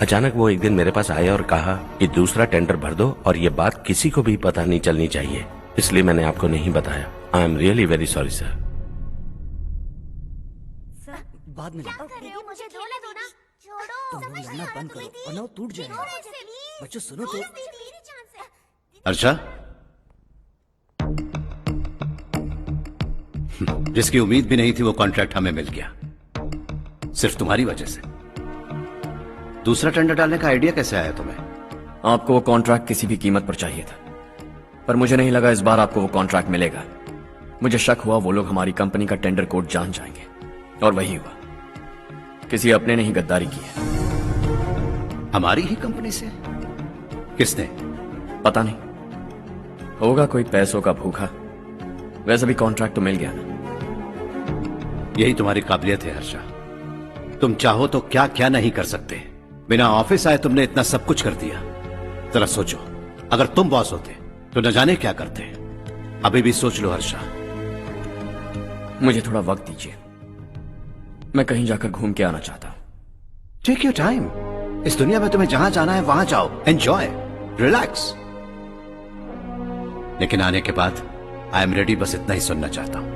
अचानक वो एक दिन मेरे पास आया और कहा कि दूसरा टेंडर भर दो और ये बात किसी को भी पता नहीं चलनी चाहिए, इसलिए मैंने आपको नहीं बताया। I am really very sorry sir. बाद में मुझे धोने दो ना। छोड़ो, तुम लड़ना बंद करो वरना वो टूट जाएगा। बच्चों सुनो तो। अर्षा, जिसकी उम्मीद भी नहीं थी वो कॉन्ट्रैक्ट हमें मिल गया, सिर्फ तुम्हारी वजह से। दूसरा टेंडर डालने का आइडिया कैसे आया तुम्हें? आपको वो कॉन्ट्रैक्ट किसी भी कीमत पर चाहिए था, पर मुझे नहीं लगा इस बार आपको वो कॉन्ट्रैक्ट मिलेगा। मुझे शक हुआ वो लोग हमारी कंपनी का टेंडर कोड जान जाएंगे, और वही हुआ। किसी अपने ने ही गद्दारी की है। हमारी ही कंपनी से? किसने? पता नहीं, होगा कोई पैसों का भूखा। वैसे भी कॉन्ट्रैक्ट तो मिल गया ना। यही तुम्हारी काबिलियत है हर्षा, तुम चाहो तो क्या क्या नहीं कर सकते। बिना ऑफिस आए तुमने इतना सब कुछ कर दिया। जरा सोचो, अगर तुम बॉस होते तो न जाने क्या करते। अभी भी सोच लो हर्षा। मुझे थोड़ा वक्त दीजिए, मैं कहीं जाकर घूम के आना चाहता हूं। Take your time. इस दुनिया में तुम्हें जहां जाना है वहां जाओ, एंजॉय, रिलैक्स। लेकिन आने के बाद आई एम रेडी, बस इतना ही सुनना चाहता हूं।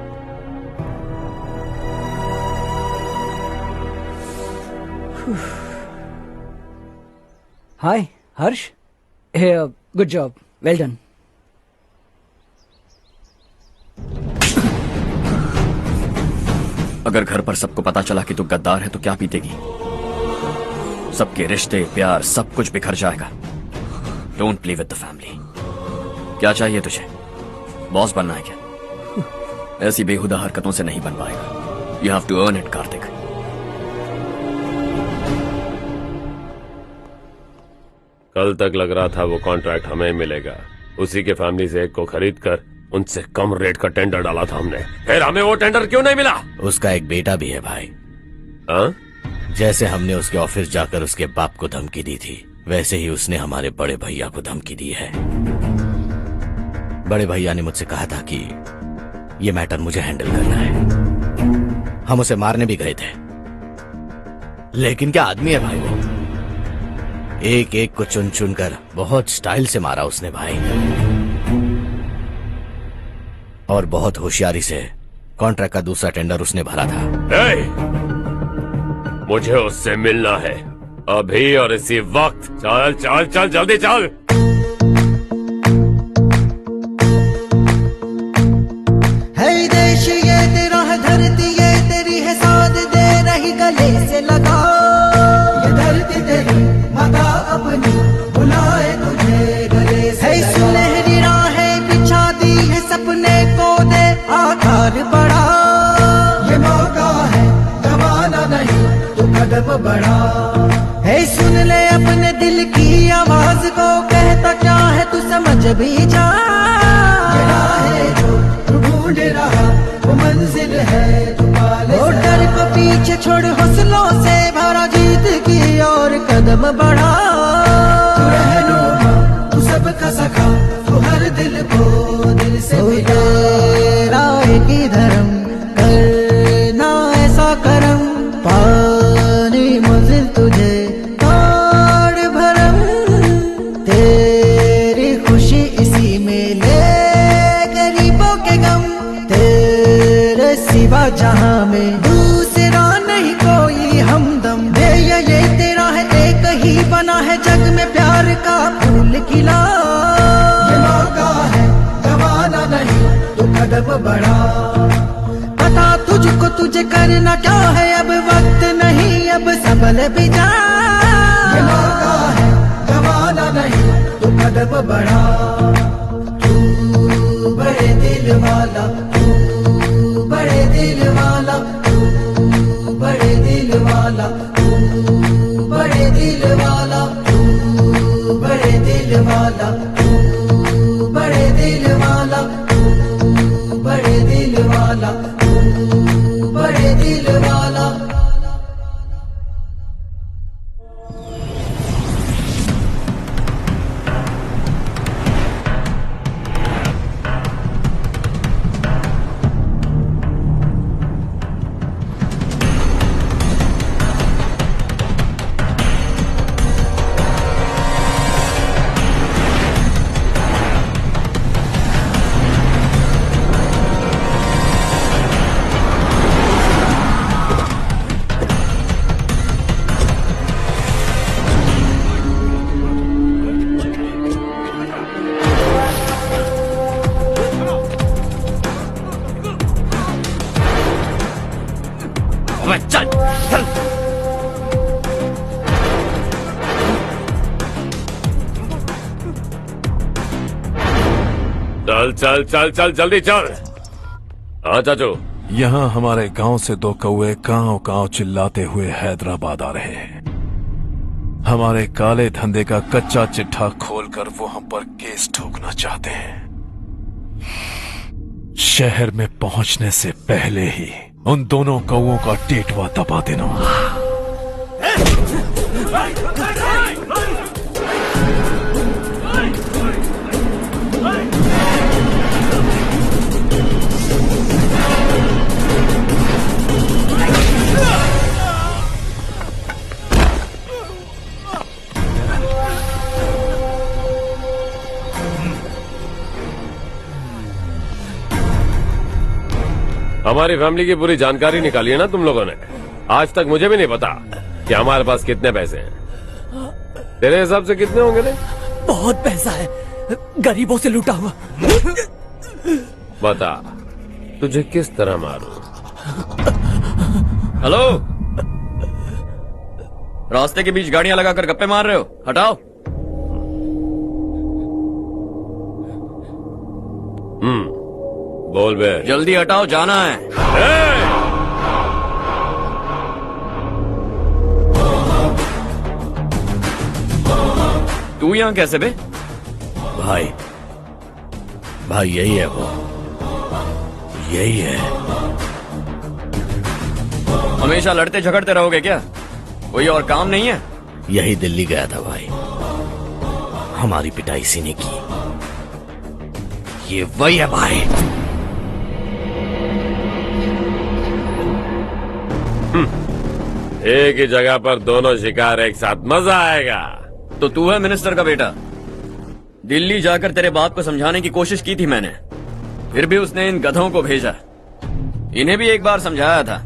हाय हर्ष, गुड जॉब, वेल डन। अगर घर पर सबको पता चला कि तू गद्दार है तो क्या पीतेगी? सबके रिश्ते, प्यार, सब कुछ बिखर जाएगा। Don't play with the family. क्या चाहिए तुझे? बॉस बनना है क्या? ऐसी बेहुदा हरकतों से नहीं बन पाएगा। You have to earn it Kartik. कल तक लग रहा था वो कॉन्ट्रैक्ट हमें मिलेगा, उसी के फैमिली से एक को खरीद कर उनसे कम रेट का टेंडर डाला था हमने, फिर हमें वो टेंडर क्यों नहीं मिला? उसका एक बेटा भी है भाई। जैसे हमने उसके ऑफिस जाकर उसके बाप को धमकी दी थी, वैसे ही उसने हमारे बड़े भैया को धमकी दी है। बड़े भैया ने मुझसे कहा था कि ये मैटर मुझे हैंडल करना है। हम उसे मारने भी गए थे, लेकिन क्या आदमी है भाई वो। एक एक को चुन चुन कर बहुत स्टाइल से मारा उसने भाई, और बहुत होशियारी से कॉन्ट्रैक्ट का दूसरा टेंडर उसने भरा था। मुझे उससे मिलना है अभी और इसी वक्त। चल चल चल, जल्दी चल। है देश ये तेरा है, धरती ये तेरी है, साथ दे रही गले से लगा। ये धरती तेरी माता अपनी बुलाए तुझे गले से। है सुनहरी राहें बिछा दी है, सपने को दे आकार बड़ा। ये मौका है, गवाना नहीं, तू कदम बढ़ा। है सुन ले अपने दिल की आवाज को, कहता क्या है तू समझ भी जा। ये राह जो तू ढूंढ रहा वो मंजिल है, तू पाले। वो डर को पीछे छोड़ हौसलों से भरा, जीत की और कदम बढ़ा। तू रहनुमा, तू सबका सखा, तू हर दिल को दिल से मिला। राह की धर्म करना ऐसा करम, पानी मंजिल तुझे तोड़ भरम। तेरी खुशी इसी में ले, गरीबों के गम तेरे सिवा जहां में दूसरा नहीं कोई हमदम। ये तेरा है, एक ही बना है जग में प्यार का फूल खिला। ये मौका है, गवाना नहीं, तू कदम बढ़ा। पता तुझको तुझे करना क्या है, अब वक्त नहीं, अब संभल भी जा। ये मौका है, गवाना नहीं, तू कदम बढ़ा। तू बड़े दिल वाला, तू बड़े दिल वाला, तू बड़े दिल वाला, तू बड़े दिल वाला, तू बड़े दिल वाला, तू बड़े दिल वाला, तू बड़े दिल वाला, तू बड़े दिल वाला। अबे चल चल। चल चल चल चल जल्दी चल। हाँ चाचू। यहाँ हमारे गांव से 2 कौवे कांव कांव चिल्लाते हुए हैदराबाद आ रहे हैं। हमारे काले धंधे का कच्चा चिट्ठा खोलकर वो हम पर केस ठोकना चाहते हैं। शहर में पहुंचने से पहले ही उन दोनों कौवों का टेटवा दबा देना। हमारी फैमिली की पूरी जानकारी निकाली है ना तुम लोगों ने। आज तक मुझे भी नहीं पता कि हमारे पास कितने पैसे हैं। तेरे हिसाब से कितने होंगे रे? बहुत पैसा है, गरीबों से लूटा हुआ। बता तुझे किस तरह मारूं? हेलो, रास्ते के बीच गाड़ियां लगाकर गप्पे मार रहे हो? हटाओ। बोल बे। जल्दी हटाओ, जाना है। तू यहाँ कैसे बे? भाई भाई यही है वो, यही है। हमेशा लड़ते झगड़ते रहोगे क्या? कोई और काम नहीं है? यही दिल्ली गया था भाई, हमारी पिटाई इसी ने की। ये वही है भाई। एक ही जगह पर दोनों शिकार एक साथ, मजा आएगा। तो तू है मिनिस्टर का बेटा? दिल्ली जाकर तेरे बाप को समझाने की कोशिश की थी मैंने, फिर भी उसने इन गधों को भेजा। इन्हें भी एक बार समझाया था,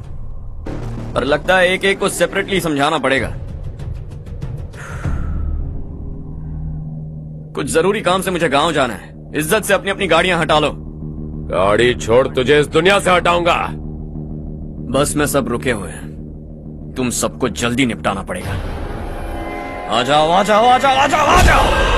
पर लगता है एक एक को सेपरेटली समझाना पड़ेगा। कुछ जरूरी काम से मुझे गांव जाना है। इज्जत से अपनी अपनी गाड़ियां हटा लो। गाड़ी छोड़, तुझे इस दुनिया से हटाऊंगा। बस में सब रुके हुए हैं, तुम सबको जल्दी निपटाना पड़ेगा। आ जाओ आ जाओ आ जाओ आ जाओ आ जाओ।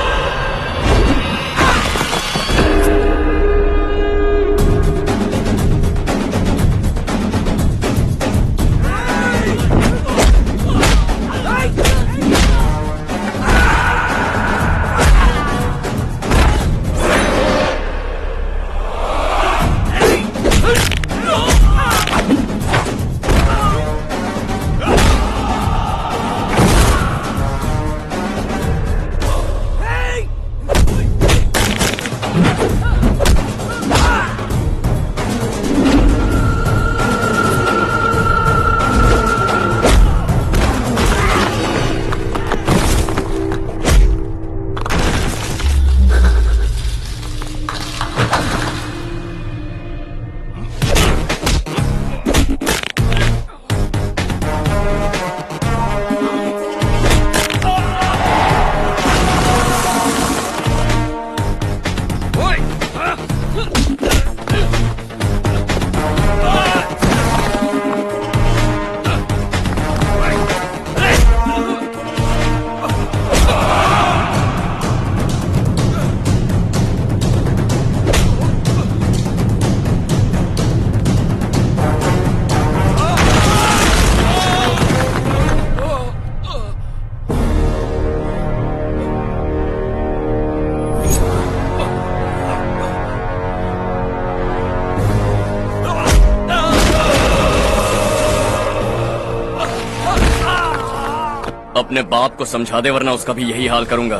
अपने बाप को समझा दे, वरना उसका भी यही हाल करूंगा।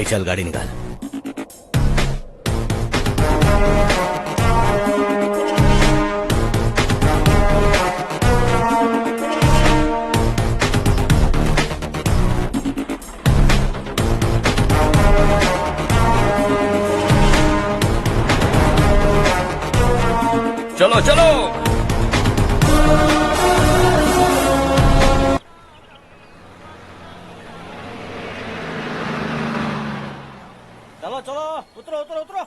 चल गाड़ी निकाल। चलो चलो। चलो चलो, उतरो उतरो उतरो।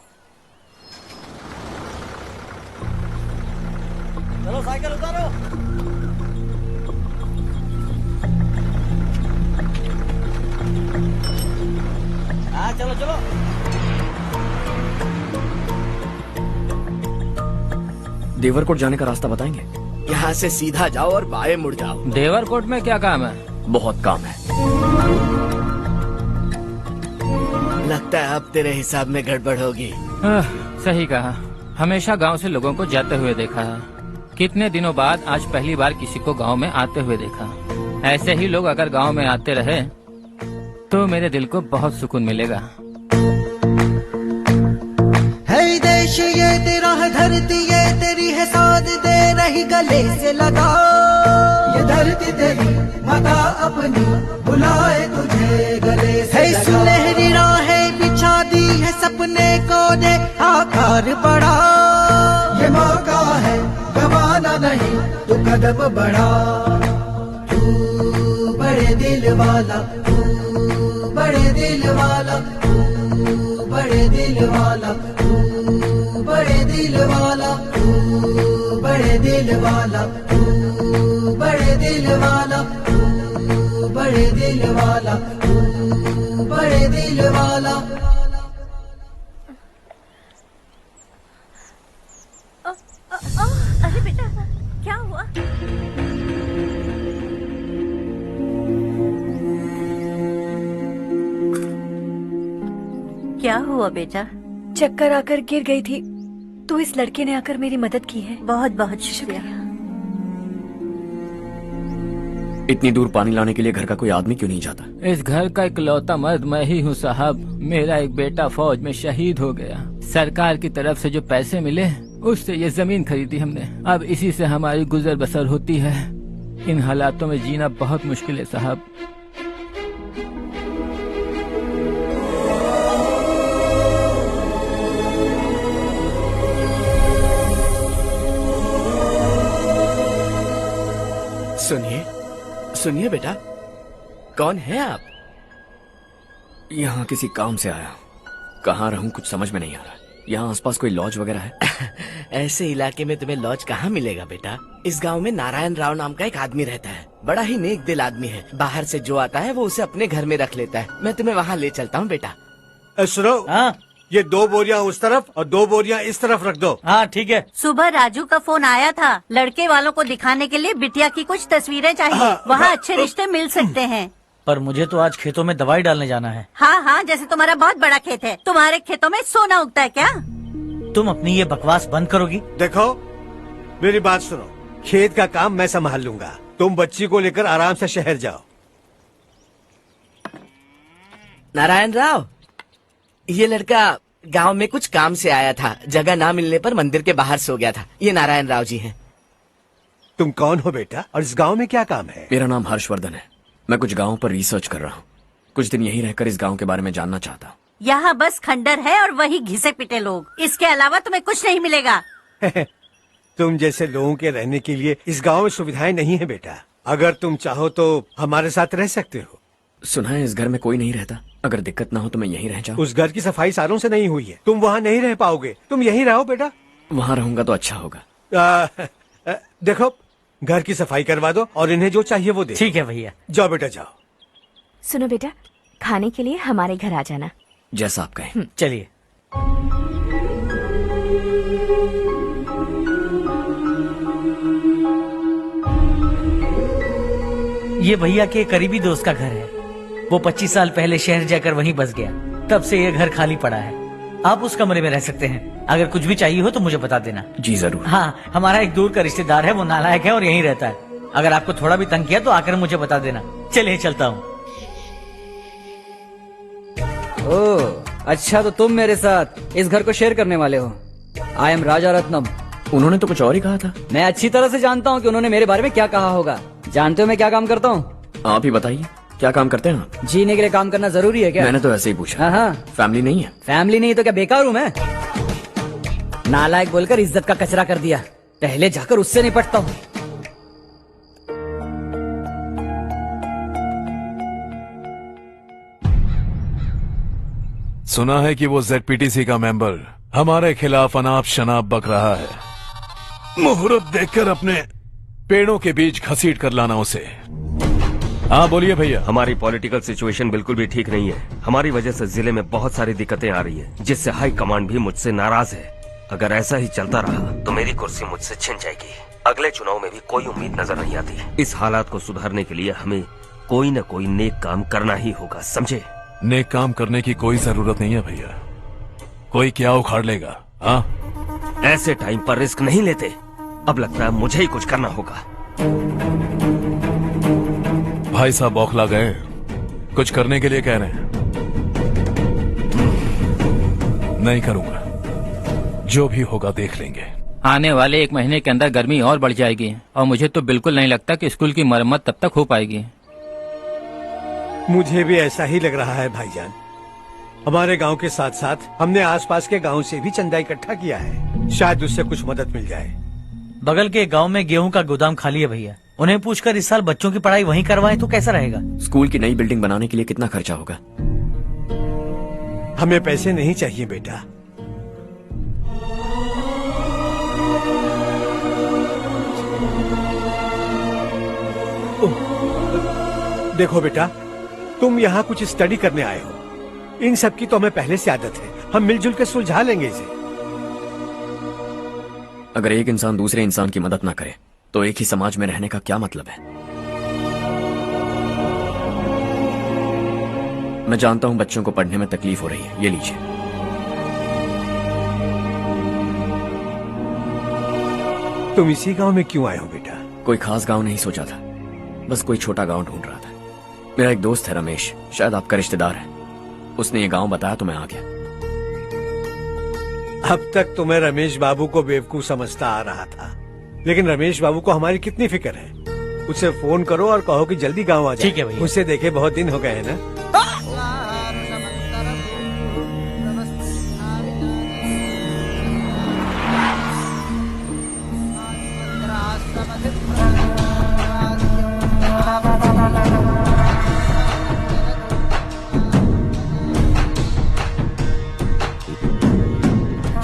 चलो साइकिल उतारो। हाँ चलो चलो। देवरकोट जाने का रास्ता बताएंगे? यहाँ से सीधा जाओ और बाएं मुड़ जाओ। देवरकोट में क्या काम है? बहुत काम है। लगता है अब तेरे हिसाब में गड़बड़ होगी। सही कहा। हमेशा गांव से लोगों को जाते हुए देखा है, कितने दिनों बाद आज पहली बार किसी को गांव में आते हुए देखा। ऐसे ही लोग अगर गांव में आते रहे तो मेरे दिल को बहुत सुकून मिलेगा। है देश ये तेरा है, धरती ये तेरी है, साथ दे रही गले से लगा। ये धरती तेरी माता अपनी बुलाए तुझे गले से लगा। सुनहरी राहें बिछा दी है, सपने को दे आकार बढ़ा। ये मौका है गवाना नहीं, तू कदम बढ़ा। तू बड़े दिल वाला, तू बड़े दिल वाला, तू बड़े दिल वाला, तू बड़े दिल वाला, तू बड़े दिल वाला, तू बड़े दिल वाला, तू बड़े दिल वाला, तू बड़े दिल वाला। अरे बेटा क्या हुआ? क्या हुआ बेटा? चक्कर आकर गिर गई थी तो इस लड़के ने आकर मेरी मदद की है। बहुत बहुत शुक्रिया। इतनी दूर पानी लाने के लिए घर का कोई आदमी क्यों नहीं जाता? इस घर का इकलौता मर्द मैं ही हूँ साहब। मेरा एक बेटा फौज में शहीद हो गया। सरकार की तरफ से जो पैसे मिले उससे ये जमीन खरीदी हमने। अब इसी से हमारी गुजर बसर होती है। इन हालातों में जीना बहुत मुश्किल है साहब। सुनिए सुनिए बेटा, कौन है आप? यहाँ किसी काम से आया। कहाँ रहूं कुछ समझ में नहीं आ रहा। यहाँ आसपास कोई लॉज वगैरह है? ऐसे इलाके में तुम्हें लॉज कहाँ मिलेगा बेटा? इस गांव में नारायण राव नाम का एक आदमी रहता है। बड़ा ही नेक दिल आदमी है। बाहर से जो आता है वो उसे अपने घर में रख लेता है। मैं तुम्हें वहाँ ले चलता हूँ बेटा। सुनो, ये 2 बोरियां उस तरफ और 2 बोरियां इस तरफ रख दो। हाँ ठीक है। सुबह राजू का फोन आया था, लड़के वालों को दिखाने के लिए बिटिया की कुछ तस्वीरें चाहिए। वहाँ अच्छे रिश्ते मिल सकते हैं। पर मुझे तो आज खेतों में दवाई डालने जाना है। हाँ हाँ, जैसे तुम्हारा बहुत बड़ा खेत है। तुम्हारे खेतों में सोना उगता है क्या? तुम अपनी ये बकवास बंद करोगी? देखो मेरी बात सुनो, खेत का काम मैं संभाल लूंगा। तुम बच्ची को लेकर आराम से शहर जाओ। नारायण राव, ये लड़का गांव में कुछ काम से आया था। जगह ना मिलने पर मंदिर के बाहर सो गया था। ये नारायण राव जी हैं। तुम कौन हो बेटा और इस गांव में क्या काम है? मेरा नाम हर्षवर्धन है। मैं कुछ गांवों पर रिसर्च कर रहा हूँ। कुछ दिन यहीं रहकर इस गांव के बारे में जानना चाहता हूँ। यहाँ बस खंडर है और वही घिसे पिटे लोग। इसके अलावा तुम्हें कुछ नहीं मिलेगा। तुम जैसे लोगों के रहने के लिए इस गांव में सुविधाएं नहीं है बेटा। अगर तुम चाहो तो हमारे साथ रह सकते हो। सुना है इस घर में कोई नहीं रहता। अगर दिक्कत ना हो तो मैं यहीं रह जाऊँ। उस घर की सफाई सालों से नहीं हुई है। तुम वहाँ नहीं रह पाओगे। तुम यहीं रहो बेटा। वहाँ रहूंगा तो अच्छा होगा। देखो, घर की सफाई करवा दो और इन्हें जो चाहिए वो दे। ठीक है भैया। जाओ बेटा जाओ। सुनो बेटा, खाने के लिए हमारे घर आ जाना। जैसा आप कहें। चलिए। ये भैया के करीबी दोस्त का घर है। वो 25 साल पहले शहर जाकर वहीं बस गया। तब से ये घर खाली पड़ा है। आप उस कमरे में रह सकते हैं। अगर कुछ भी चाहिए हो तो मुझे बता देना। जी जरूर। हाँ, हमारा एक दूर का रिश्तेदार है, वो नालायक है और यहीं रहता है। अगर आपको थोड़ा भी तंग किया तो आकर मुझे बता देना। चलिए चलता हूँ। ओह अच्छा, तो तुम मेरे साथ इस घर को शेयर करने वाले हो। आई एम राजा रत्नम। उन्होंने तो कुछ और ही कहा था। मैं अच्छी तरह से जानता हूँ कि उन्होंने मेरे बारे में क्या कहा होगा। जानते हो मैं क्या काम करता हूँ? आप ही बताइए, क्या काम करते हैं आप? जीने के लिए काम करना जरूरी है क्या? मैंने तो ऐसे ही पूछा। हाँ। फैमिली नहीं है? फैमिली नहीं तो क्या बेकार हूँ मैं? नालायक बोलकर इज्जत का कचरा कर दिया। पहले जाकर उससे निपटता हूँ। सुना है कि वो ZPTC का मेंबर हमारे खिलाफ अनाप शनाप बक रहा है। मुहूर्त देखकर अपने पेड़ों के बीच घसीट कर लाना उसे। हाँ बोलिए भैया। हमारी पॉलिटिकल सिचुएशन बिल्कुल भी ठीक नहीं है। हमारी वजह से जिले में बहुत सारी दिक्कतें आ रही है, जिससे हाई कमांड भी मुझसे नाराज है। अगर ऐसा ही चलता रहा तो मेरी कुर्सी मुझसे छिन जाएगी। अगले चुनाव में भी कोई उम्मीद नजर नहीं आती। इस हालात को सुधारने के लिए हमें कोई न कोई नेक काम करना ही होगा, समझे? नेक काम करने की कोई जरूरत नहीं है भैया, कोई क्या उखाड़ लेगा। हाँ, ऐसे टाइम पर रिस्क नहीं लेते। अब लगता है मुझे ही कुछ करना होगा। भाई साहब बौखला गए, कुछ करने के लिए कह रहे हैं। नहीं करूंगा, जो भी होगा देख लेंगे। आने वाले 1 महीने के अंदर गर्मी और बढ़ जाएगी और मुझे तो बिल्कुल नहीं लगता कि स्कूल की मरम्मत तब तक हो पाएगी। मुझे भी ऐसा ही लग रहा है भाईजान। हमारे गांव के साथ साथ हमने आसपास के गांव से भी चंदा इकट्ठा किया है, शायद उससे कुछ मदद मिल जाए। बगल के गांव में गेहूं का गोदाम खाली है भैया, उन्हें पूछकर इस साल बच्चों की पढ़ाई वहीं करवाएं तो कैसा रहेगा? स्कूल की नई बिल्डिंग बनाने के लिए कितना खर्चा होगा? हमें पैसे नहीं चाहिए बेटा। देखो बेटा, तुम यहाँ कुछ स्टडी करने आए हो, इन सब की तो हमें पहले से आदत है। हम मिलजुल के सुलझा लेंगे इसे। अगर एक इंसान दूसरे इंसान की मदद ना करे तो एक ही समाज में रहने का क्या मतलब है? मैं जानता हूं बच्चों को पढ़ने में तकलीफ हो रही है, ये लीजिए। तुम इसी गांव में क्यों आए हो बेटा? कोई खास गांव नहीं सोचा था, बस कोई छोटा गांव ढूंढ रहा था। मेरा एक दोस्त है रमेश, शायद आपका रिश्तेदार है, उसने ये गांव बताया तो मैं आ गया। अब तक तो मैं रमेश बाबू को बेवकूफ समझता आ रहा था, लेकिन रमेश बाबू को हमारी कितनी फिक्र है। उसे फोन करो और कहो कि जल्दी गांव आ जाए। ठीक है भैया। उससे देखे बहुत दिन हो गए हैं ना।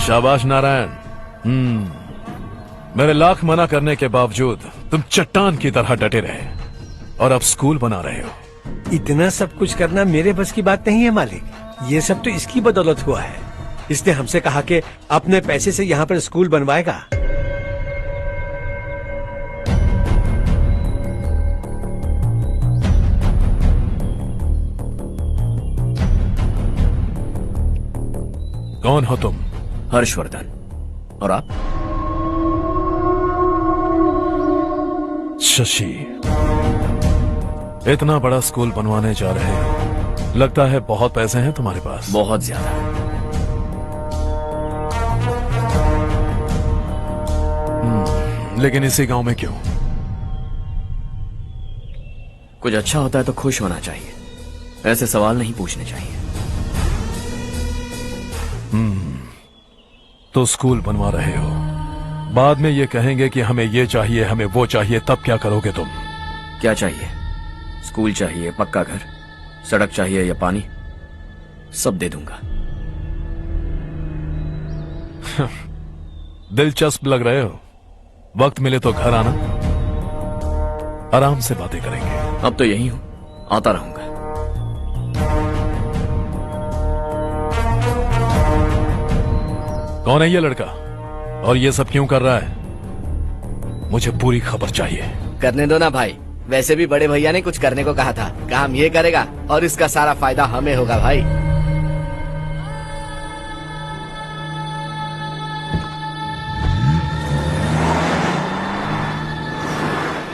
शाबाश नारायण। मेरे लाख मना करने के बावजूद तुम चट्टान की तरह डटे रहे और अब स्कूल बना रहे हो। इतना सब कुछ करना मेरे बस की बात नहीं है मालिक, ये सब तो इसकी बदौलत हुआ है। इसने हमसे कहा कि अपने पैसे से यहाँ पर स्कूल बनवाएगा। कौन हो तुम? हर्षवर्धन। और आप? शशि। इतना बड़ा स्कूल बनवाने जा रहे हो, लगता है बहुत पैसे हैं तुम्हारे पास। बहुत ज्यादा। लेकिन इसी गांव में क्यों? कुछ अच्छा होता है तो खुश होना चाहिए, ऐसे सवाल नहीं पूछने चाहिए। तो स्कूल बनवा रहे हो, बाद में ये कहेंगे कि हमें ये चाहिए, हमें वो चाहिए, तब क्या करोगे तुम? क्या चाहिए? स्कूल चाहिए, पक्का घर, सड़क चाहिए या पानी, सब दे दूंगा। दिलचस्प लग रहे हो। वक्त मिले तो घर आना, आराम से बातें करेंगे। अब तो यही हूं, आता रहूंगा। कौन है ये लड़का और ये सब क्यों कर रहा है? मुझे पूरी खबर चाहिए। करने दो ना भाई, वैसे भी बड़े भैया ने कुछ करने को कहा था, काम ये करेगा और इसका सारा फायदा हमें होगा भाई।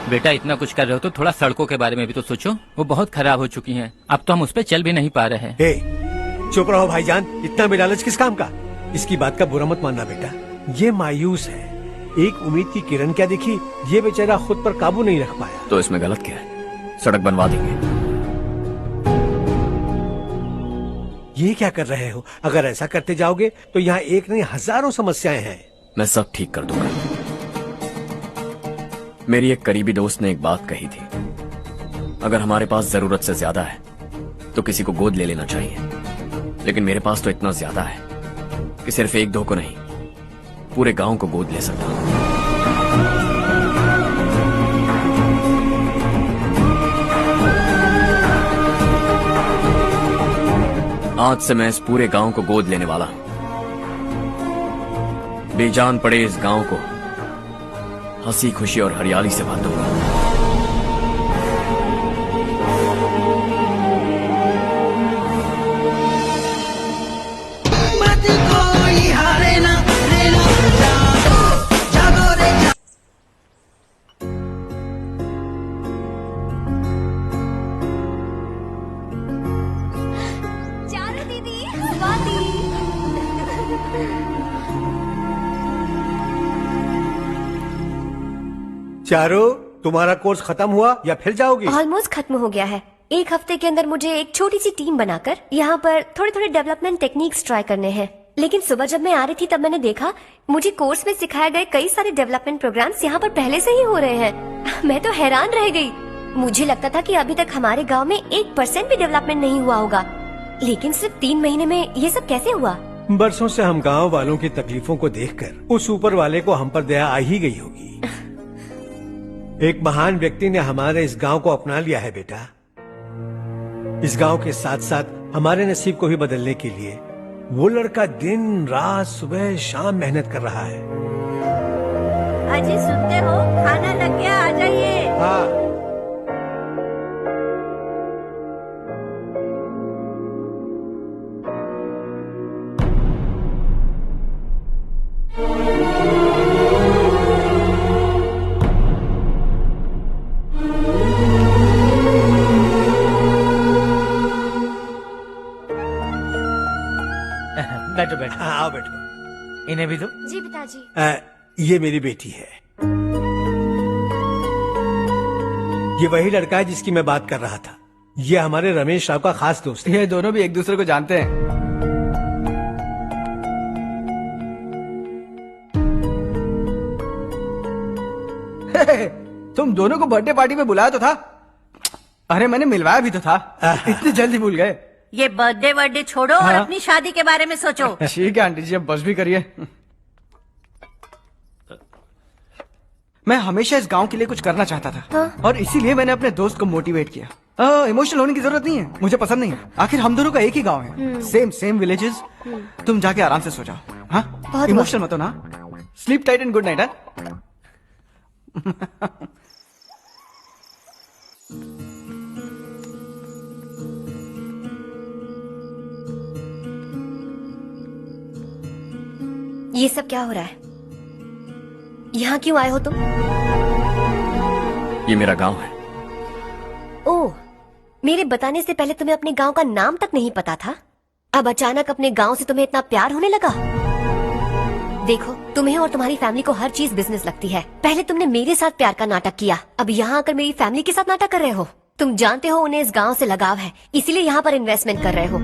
बेटा इतना कुछ कर रहे हो तो थोड़ा सड़कों के बारे में भी तो सोचो, वो बहुत खराब हो चुकी हैं। अब तो हम उस पर चल भी नहीं पा रहे हैं। चुप रहो भाईजान, इतना बेलालच किस काम का? इसकी बात का बुरा मत मानना बेटा, ये मायूस है। एक उम्मीद की किरण क्या दिखी, ये बेचारा खुद पर काबू नहीं रख पाया। तो इसमें गलत क्या है? सड़क बनवा देंगे। ये क्या कर रहे हो? अगर ऐसा करते जाओगे तो यहाँ एक नहीं हजारों समस्याएं हैं। मैं सब ठीक कर दूंगा। मेरी एक करीबी दोस्त ने एक बात कही थी, अगर हमारे पास जरूरत से ज्यादा है तो किसी को गोद ले लेना चाहिए, लेकिन मेरे पास तो इतना ज्यादा है कि सिर्फ 1-2 को नहीं, पूरे गांव को गोद ले सकता हूं। आज से मैं इस पूरे गांव को गोद लेने वाला हूं। बेजान पड़े इस गांव को हंसी खुशी और हरियाली से भर दूंगा। मत कोई हारे ना, रे ना, जागो, जागो रे जागो। चारू दीदी, स्वाति। चारू, तुम्हारा कोर्स खत्म हुआ या फिर जाओगी? ऑलमोस्ट खत्म हो गया है। एक हफ्ते के अंदर मुझे एक छोटी सी टीम बनाकर यहाँ पर थोड़े थोड़े डेवलपमेंट टेक्निक्स ट्राई करने हैं। लेकिन सुबह जब मैं आ रही थी तब मैंने देखा मुझे कोर्स में सिखाए गए कई सारे डेवलपमेंट प्रोग्राम्स यहाँ पर पहले से ही हो रहे हैं। मैं तो हैरान रह गई। मुझे लगता था कि अभी तक हमारे गांव में 1% भी डेवलपमेंट नहीं हुआ होगा, लेकिन सिर्फ 3 महीने में ये सब कैसे हुआ? बरसों से हम गांव वालों की तकलीफों को देखकर उस ऊपर वाले को हम पर दया आ ही गई होगी। एक महान व्यक्ति ने हमारे इस गांव को अपना लिया है बेटा। इस गांव के साथ साथ हमारे नसीब को भी बदलने के लिए वो लड़का दिन रात सुबह शाम मेहनत कर रहा है। अजी सुनते हो, खाना लग गया, आ जाइए। हाँ। बैठो बैठो। हाँ, आओ बैठो। इन्हें भी दो। जी पिताजी। ये मेरी बेटी है। ये वही लड़का है जिसकी मैं बात कर रहा था। ये हमारे रमेश राव का खास दोस्त है। ये दोनों भी एक दूसरे को जानते हैं। तुम दोनों को बर्थडे पार्टी में बुलाया तो था। अरे मैंने मिलवाया भी तो था। इतनी जल्दी भूल गए। ये बर्थडे वर्डे छोड़ो और हाँ। अपनी शादी के बारे में सोचो। ठीक है आंटी जी, अब बस भी करिए। मैं हमेशा इस गांव के लिए कुछ करना चाहता था। हाँ। और इसीलिए मैंने अपने दोस्त को मोटिवेट किया। इमोशनल होने की जरूरत नहीं है, मुझे पसंद नहीं है। आखिर हम दोनों का एक ही गांव है, सेम विलेजेस। तुम जाके आराम से सो जाओ। हाँ, इमोशनल मत हो ना। Sleep tight and good night. ये सब क्या हो रहा है? यहाँ क्यों आए हो तुम? ये मेरा गांव है। ओह, मेरे बताने से पहले तुम्हें अपने गांव का नाम तक नहीं पता था? अब अचानक अपने गांव से तुम्हें इतना प्यार होने लगा? देखो, तुम्हें और तुम्हारी फैमिली को हर चीज बिजनेस लगती है। पहले तुमने मेरे साथ प्यार का नाटक किया, अब यहाँ आकर मेरी फैमिली के साथ नाटक कर रहे हो। तुम जानते हो उन्हें इस गांव से लगाव है, इसीलिए यहाँ पर इन्वेस्टमेंट कर रहे हो।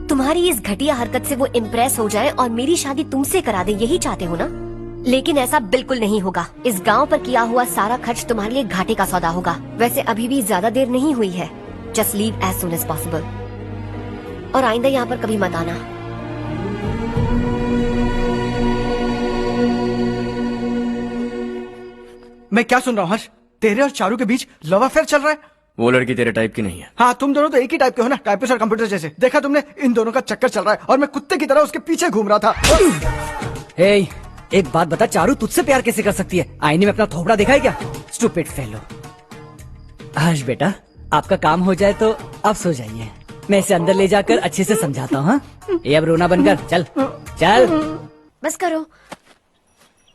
तुम्हारी इस घटिया हरकत से वो इम्प्रेस हो जाए और मेरी शादी तुमसे करा दे, यही चाहते हो ना? लेकिन ऐसा बिल्कुल नहीं होगा। इस गांव पर किया हुआ सारा खर्च तुम्हारे लिए घाटे का सौदा होगा। वैसे अभी भी ज्यादा देर नहीं हुई है। Just leave as soon as possible. और आइंदा यहाँ पर कभी मत आना। मैं क्या सुन रहा हूँ हर्ष? तेरे और चारू के बीच लव अफेयर चल रहा है? वो लड़की तेरे टाइप की नहीं है। हाँ, तुम दोनों तो एक ही टाइप के हो ना, टाइपिस्ट और कंप्यूटर जैसे। देखा तुमने, इन दोनों का चक्कर चल रहा है और मैं कुत्ते की तरह उसके पीछे घूम रहा था। हे, एक बात बता, चारू तुझसे प्यार कैसे कर सकती है? आईने में अपना थोपड़ा देखा है क्या? Stupid fellow. हर्ष बेटा, आपका काम हो जाए तो आप सो जाइए। मैं इसे अंदर ले जाकर अच्छे से समझाता हूँ। हाँ? ये अब रोना बनकर चल चल। बस करो।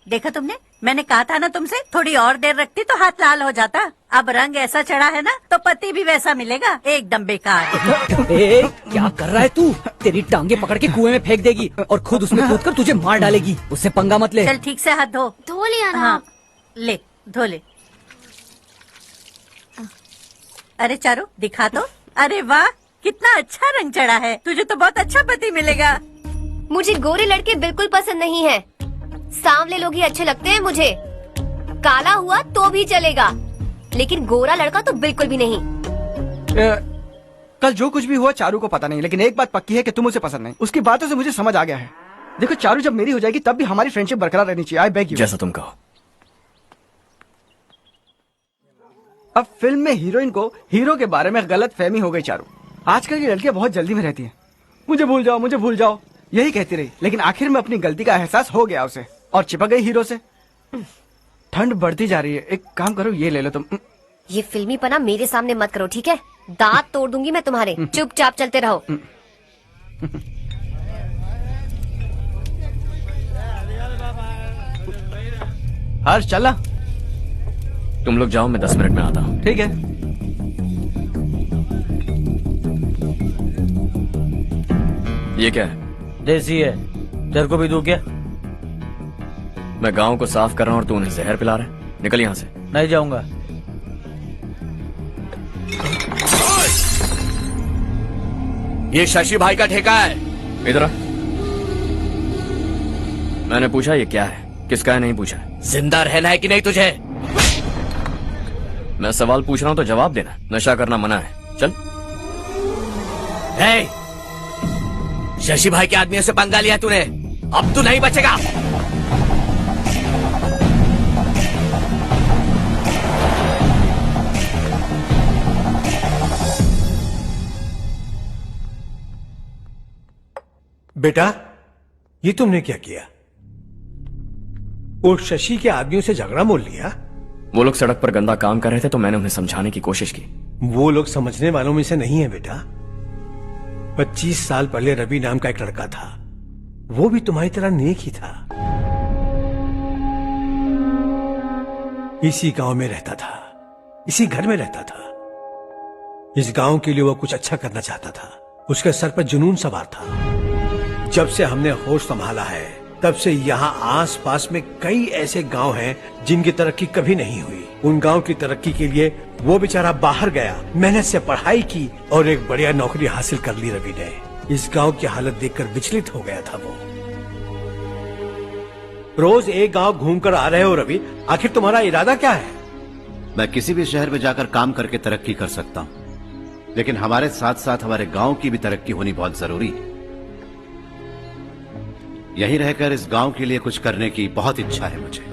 देखा तुमने, मैंने कहा था ना तुमसे, थोड़ी और देर रखती तो हाथ लाल हो जाता। अब रंग ऐसा चढ़ा है ना तो पति भी वैसा मिलेगा। एकदम बेकार। ए, क्या कर रहा है तू? तेरी टांगे पकड़ के कुएं में फेंक देगी और खुद उसमें कूदकर तुझे मार डालेगी। उससे पंगा मत ले। चल ठीक से हाथ धो। धो लिया ना। हाँ, ले धो ले। अरे चारू दिखा तो। अरे वाह, कितना अच्छा रंग चढ़ा है। तुझे तो बहुत अच्छा पति मिलेगा। मुझे गोरे लड़के बिल्कुल पसंद नहीं है। सांवले लोग ही अच्छे लगते हैं मुझे। काला हुआ तो भी चलेगा, लेकिन गोरा लड़का तो बिल्कुल भी नहीं। कल जो कुछ भी हुआ चारू को पता नहीं, लेकिन एक बात पक्की है कि तुम उसे पसंद नहीं। उसकी बातों से मुझे समझ आ गया है। देखो, चारू जब मेरी हो जाएगी तब भी हमारी फ्रेंडशिप बरकरार रहनी चाहिए। I beg you. जैसा तुम कहो। अब फिल्म में हीरोइन को हीरो के बारे में गलत फहमी हो गई चारू। आजकल की लड़कियां बहुत जल्दी में रहती हैं। मुझे भूल जाओ यही कहती रही, लेकिन आखिर में अपनी गलती का एहसास हो गया उसे और चिपक गई हीरो से। ठंड बढ़ती जा रही है, एक काम करो ये ले लो तुम। ये फिल्मी पना मेरे सामने मत करो, ठीक है? दांत तोड़ दूंगी मैं तुम्हारे। चुपचाप चलते रहो। हर्ष चला। तुम लोग जाओ, मैं 10 मिनट में आता हूँ। ठीक है। ये क्या है? देसी है, तेरे को भी दूं क्या? मैं गांव को साफ कर रहा हूँ और तू उन्हें जहर पिला रहा है। निकल यहाँ से। नहीं जाऊंगा। ये शशि भाई का ठेका है। इधर आ। मैंने पूछा ये क्या है, किसका है नहीं पूछा। जिंदा रहना है कि नहीं तुझे? मैं सवाल पूछ रहा हूँ तो जवाब देना। नशा करना मना है। चल। हे, शशि भाई के आदमियों से पंगा लिया तूने, अब तू नहीं बचेगा। बेटा, ये तुमने क्या किया? वो शशि के आदमियों से झगड़ा मोल लिया? वो लोग सड़क पर गंदा काम कर रहे थे तो मैंने उन्हें समझाने की कोशिश की। वो लोग समझने वालों में से नहीं है बेटा। 25 साल पहले रवि नाम का एक लड़का था, वो भी तुम्हारी तरह नेक ही था। इसी गांव में रहता था, इसी घर में रहता था। इस गांव के लिए वो कुछ अच्छा करना चाहता था। उसके सर पर जुनून सवार था। जब से हमने होश संभाला है तब से यहाँ आस पास में कई ऐसे गांव हैं जिनकी तरक्की कभी नहीं हुई। उन गांव की तरक्की के लिए वो बेचारा बाहर गया, मेहनत से पढ़ाई की और एक बढ़िया नौकरी हासिल कर ली रवि ने। इस गांव की हालत देखकर विचलित हो गया था वो। रोज एक गांव घूमकर आ रहे हो रवि, आखिर तुम्हारा इरादा क्या है? मैं किसी भी शहर में जाकर काम करके तरक्की कर सकता हूँ, लेकिन हमारे साथ साथ हमारे गांव की भी तरक्की होनी बहुत जरूरी है। यहीं रहकर इस गांव के लिए कुछ करने की बहुत इच्छा है मुझे।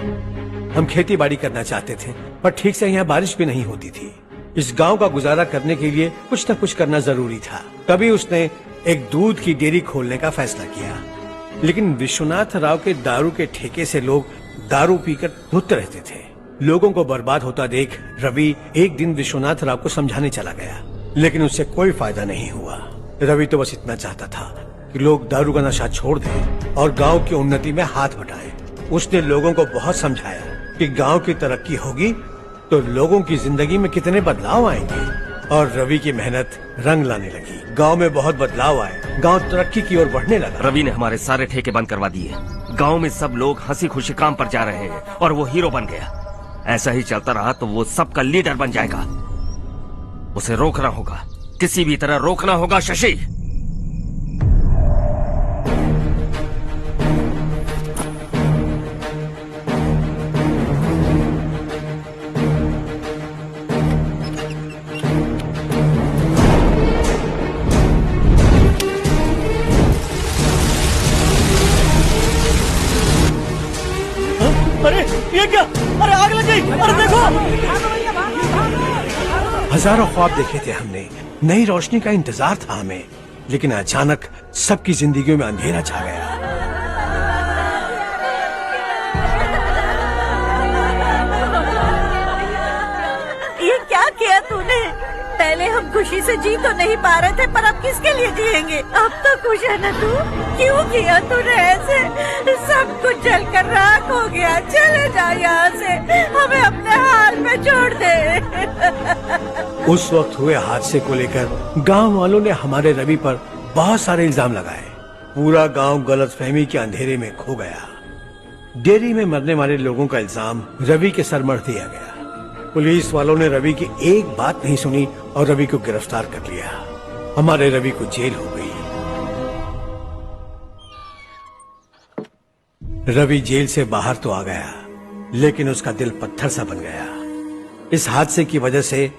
हम खेती बाड़ी करना चाहते थे, पर ठीक से यहाँ बारिश भी नहीं होती थी। इस गांव का गुजारा करने के लिए कुछ न कुछ करना जरूरी था। तभी उसने एक दूध की डेयरी खोलने का फैसला किया। लेकिन विश्वनाथ राव के दारू के ठेके से लोग दारू पीकर धुत रहते थे। लोगों को बर्बाद होता देख रवि एक दिन विश्वनाथ राव को समझाने चला गया, लेकिन उससे कोई फायदा नहीं हुआ। रवि तो बस इतना चाहता था कि लोग दारू का नशा छोड़ दें और गांव की उन्नति में हाथ बटाएं। उसने लोगों को बहुत समझाया कि गांव की तरक्की होगी तो लोगों की जिंदगी में कितने बदलाव आएंगे, और रवि की मेहनत रंग लाने लगी। गांव में बहुत बदलाव आए, गांव तरक्की की ओर बढ़ने लगा। रवि ने हमारे सारे ठेके बंद करवा दिए। गांव में सब लोग हंसी खुशी काम पर जा रहे हैं और वो हीरो बन गया। ऐसा ही चलता रहा तो वो सबका लीडर बन जाएगा। उसे रोकना होगा, किसी भी तरह रोकना होगा शशि। अरे ये क्या? अरे आग लग गई! अरे देखो! हजारों ख्वाब देखे थे हमने, नई रोशनी का इंतजार था हमें, लेकिन अचानक सबकी जिंदगियों में अंधेरा छा गया। ये क्या किया तूने? पहले हम खुशी से जी तो नहीं पा रहे थे, पर अब किसके लिए जिएंगे? अब तो खुश है ना तू? क्यों किया तूने ऐसे? सब कुछ जलकर राख हो गया। चले जा यहाँ से, हमें अपने हाल में छोड़ दे। उस वक्त हुए हादसे को लेकर गांव वालों ने हमारे रवि पर बहुत सारे इल्जाम लगाए। पूरा गांव गलतफहमी के अंधेरे में खो गया। डेयरी में मरने वाले लोगों का इल्जाम रवि के सर मढ़ दिया गया। पुलिस वालों ने रवि की एक बात नहीं सुनी और रवि को गिरफ्तार कर लिया। हमारे रवि को जेल हो गई। रवि जेल से बाहर तो आ गया, लेकिन उसका दिल पत्थर सा बन गया। इस हादसे की वजह से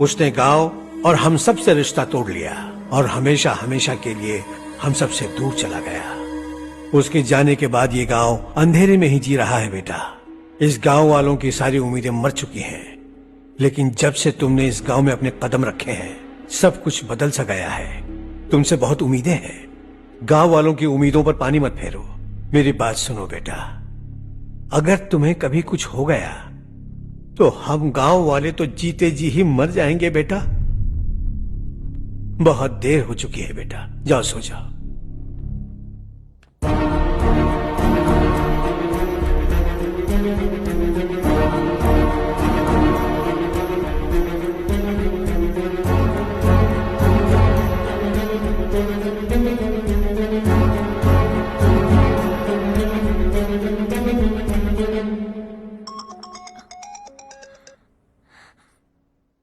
उसने गांव और हम सब से रिश्ता तोड़ लिया और हमेशा हमेशा के लिए हम सब से दूर चला गया। उसके जाने के बाद ये गांव अंधेरे में ही जी रहा है बेटा। इस गांव वालों की सारी उम्मीदें मर चुकी हैं, लेकिन जब से तुमने इस गांव में अपने कदम रखे हैं सब कुछ बदल सा गया है। तुमसे बहुत उम्मीदें हैं। गांव वालों की उम्मीदों पर पानी मत फेरो। मेरी बात सुनो बेटा, अगर तुम्हें कभी कुछ हो गया तो हम गांव वाले तो जीते जी ही मर जाएंगे बेटा। बहुत देर हो चुकी है बेटा, जाओ सो जाओ।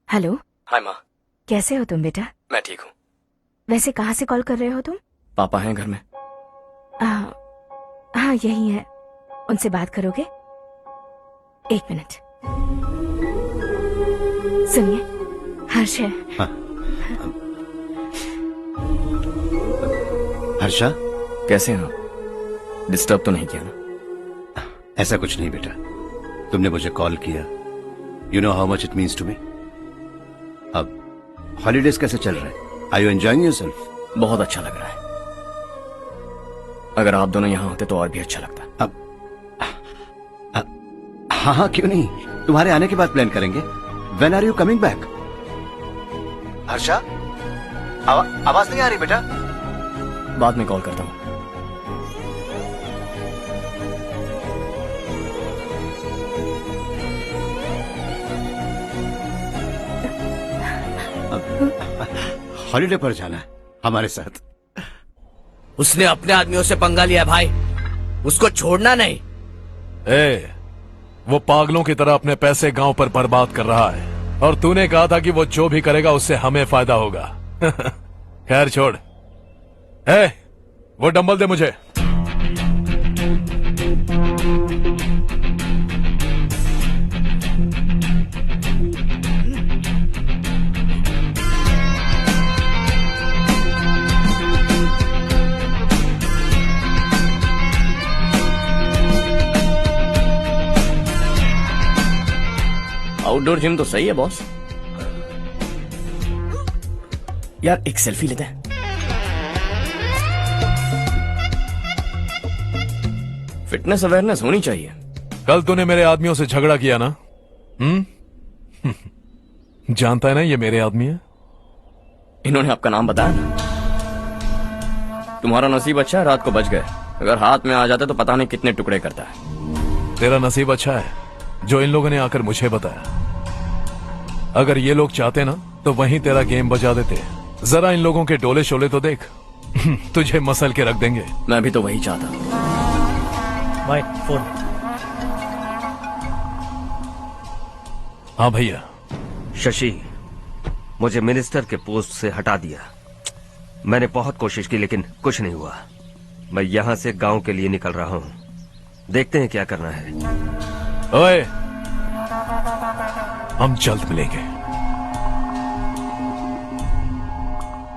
हेलो। हाय माँ। कैसे हो तुम बेटा? मैं ठीक हूँ। वैसे कहाँ से कॉल कर रहे हो तुम? पापा हैं घर में। हाँ यही है। उनसे बात करोगे? एक मिनट सुनिए, हर्ष है। हाँ। हर्षा, कैसे हैं आप? डिस्टर्ब तो नहीं किया ना? ऐसा कुछ नहीं बेटा, तुमने मुझे कॉल किया। You know how much it means to me. अब हॉलीडेज कैसे चल रहे हैं? Are you enjoying yourself? बहुत अच्छा लग रहा है। अगर आप दोनों यहाँ होते तो और भी अच्छा लगता। हाँ हाँ क्यों नहीं, तुम्हारे आने के बाद प्लान करेंगे। When are you coming back? Harsha, आवाज नहीं आ रही बेटा। बाद में कॉल करता हूँ। हॉलीडे पर जाना है हमारे साथ। उसने अपने आदमियों से पंगा लिया भाई, उसको छोड़ना नहीं। वो पागलों की तरह अपने पैसे गांव पर बर्बाद कर रहा है और तूने कहा था कि वो जो भी करेगा उससे हमें फायदा होगा। खैर छोड़। वो डंबल दे मुझे। आउटडोर जिम तो सही है बॉस। यार एक सेल्फी लेते हैं। फिटनेस अवेयरनेस होनी चाहिए। कल तूने मेरे आदमियों से झगड़ा किया ना? जानता है ना ये मेरे आदमी है। इन्होंने आपका नाम बताया ना? तुम्हारा नसीब अच्छा है रात को बच गए, अगर हाथ में आ जाते तो पता नहीं कितने टुकड़े करता है। तेरा नसीब अच्छा है जो इन लोगों ने आकर मुझे बताया। अगर ये लोग चाहते ना तो वहीं तेरा गेम बजा देते। जरा इन लोगों के डोले शोले तो देख। तुझे मसल के रख देंगे। मैं भी तो वही चाहता। भाई फोन। हाँ भैया। शशि, मुझे मिनिस्टर के पोस्ट से हटा दिया। मैंने बहुत कोशिश की लेकिन कुछ नहीं हुआ। मैं यहां से गांव के लिए निकल रहा हूं। देखते हैं क्या करना है। ओए, हम जल्द मिलेंगे।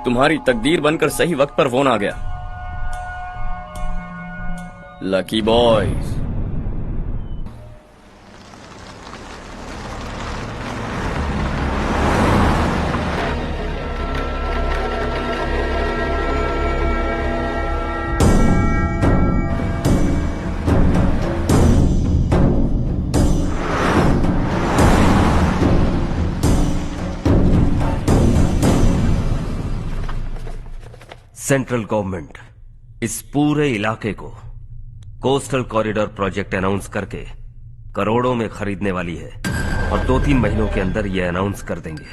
तुम्हारी तकदीर बनकर सही वक्त पर फोन आ गया। Lucky boys. सेंट्रल गवर्नमेंट इस पूरे इलाके को कोस्टल कॉरिडोर प्रोजेक्ट अनाउंस करके करोड़ों में खरीदने वाली है और 2-3 महीनों के अंदर ये अनाउंस कर देंगे।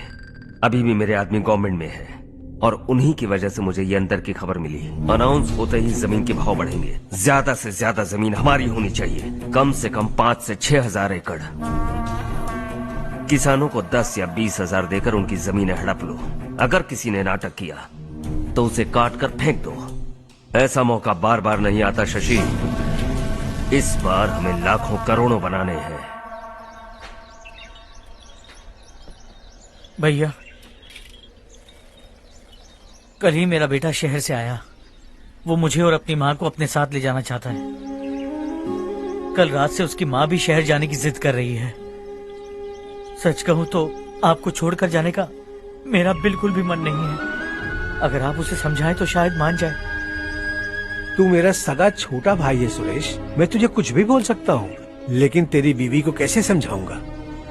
अभी भी मेरे आदमी गवर्नमेंट में है और उन्हीं की वजह से मुझे ये अंदर की खबर मिली। अनाउंस होते ही जमीन के भाव बढ़ेंगे। ज्यादा से ज्यादा जमीन हमारी होनी चाहिए, कम से कम 5 से 6 हजार एकड़। किसानों को 10 या 20 हजार देकर उनकी जमीनें हड़प लो। अगर किसी ने नाटक किया तो उसे काट कर फेंक दो। ऐसा मौका बार बार नहीं आता शशि। इस बार हमें लाखों करोड़ों बनाने हैं। भैया, कल ही मेरा बेटा शहर से आया। वो मुझे और अपनी माँ को अपने साथ ले जाना चाहता है। कल रात से उसकी माँ भी शहर जाने की जिद कर रही है। सच कहूँ तो आपको छोड़कर जाने का मेरा बिल्कुल भी मन नहीं है। अगर आप उसे समझाएं तो शायद मान जाए। तू मेरा सगा छोटा भाई है सुरेश, मैं तुझे कुछ भी बोल सकता हूँ, लेकिन तेरी बीवी को कैसे समझाऊंगा?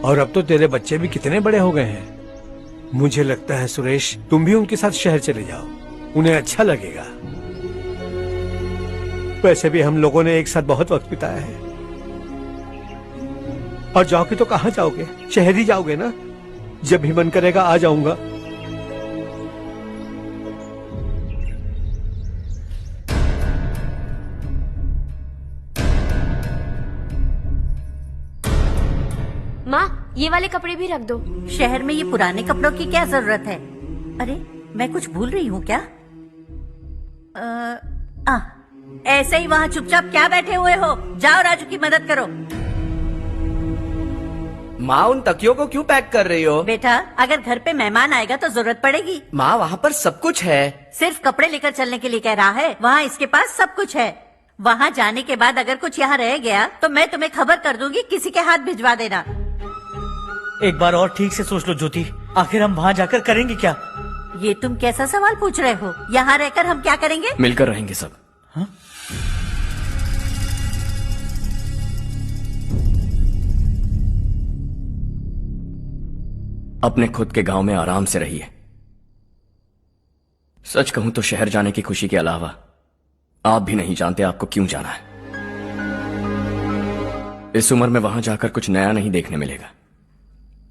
और अब तो तेरे बच्चे भी कितने बड़े हो गए हैं। मुझे लगता है सुरेश, तुम भी उनके साथ शहर चले जाओ, उन्हें अच्छा लगेगा। वैसे भी हम लोगों ने एक साथ बहुत वक्त बिताया है। और जाओगे तो कहाँ जाओगे? शहर ही जाओगे ना? जब भी मन करेगा आ जाऊंगा। माँ, ये वाले कपड़े भी रख दो। शहर में ये पुराने कपड़ों की क्या जरूरत है? अरे मैं कुछ भूल रही हूँ क्या? ऐसे ही वहाँ चुपचाप क्या बैठे हुए हो? जाओ राजू की मदद करो। माँ, उन तकियों को क्यों पैक कर रही हो? बेटा, अगर घर पे मेहमान आएगा तो जरूरत पड़ेगी। माँ, वहाँ पर सब कुछ है। सिर्फ कपड़े लेकर चलने के लिए कह रहा है? वहाँ इसके पास सब कुछ है। वहाँ जाने के बाद अगर कुछ यहाँ रह गया तो मैं तुम्हें खबर कर दूंगी, किसी के हाथ भिजवा देना। एक बार और ठीक से सोच लो ज्योति, आखिर हम वहाँ जाकर करेंगे क्या? ये तुम कैसा सवाल पूछ रहे हो? यहाँ रहकर हम क्या करेंगे? मिलकर रहेंगे सब। हाँ? अपने खुद के गांव में आराम से रहिए। सच कहूं तो शहर जाने की खुशी के अलावा आप भी नहीं जानते आपको क्यों जाना है। इस उम्र में वहां जाकर कुछ नया नहीं देखने मिलेगा।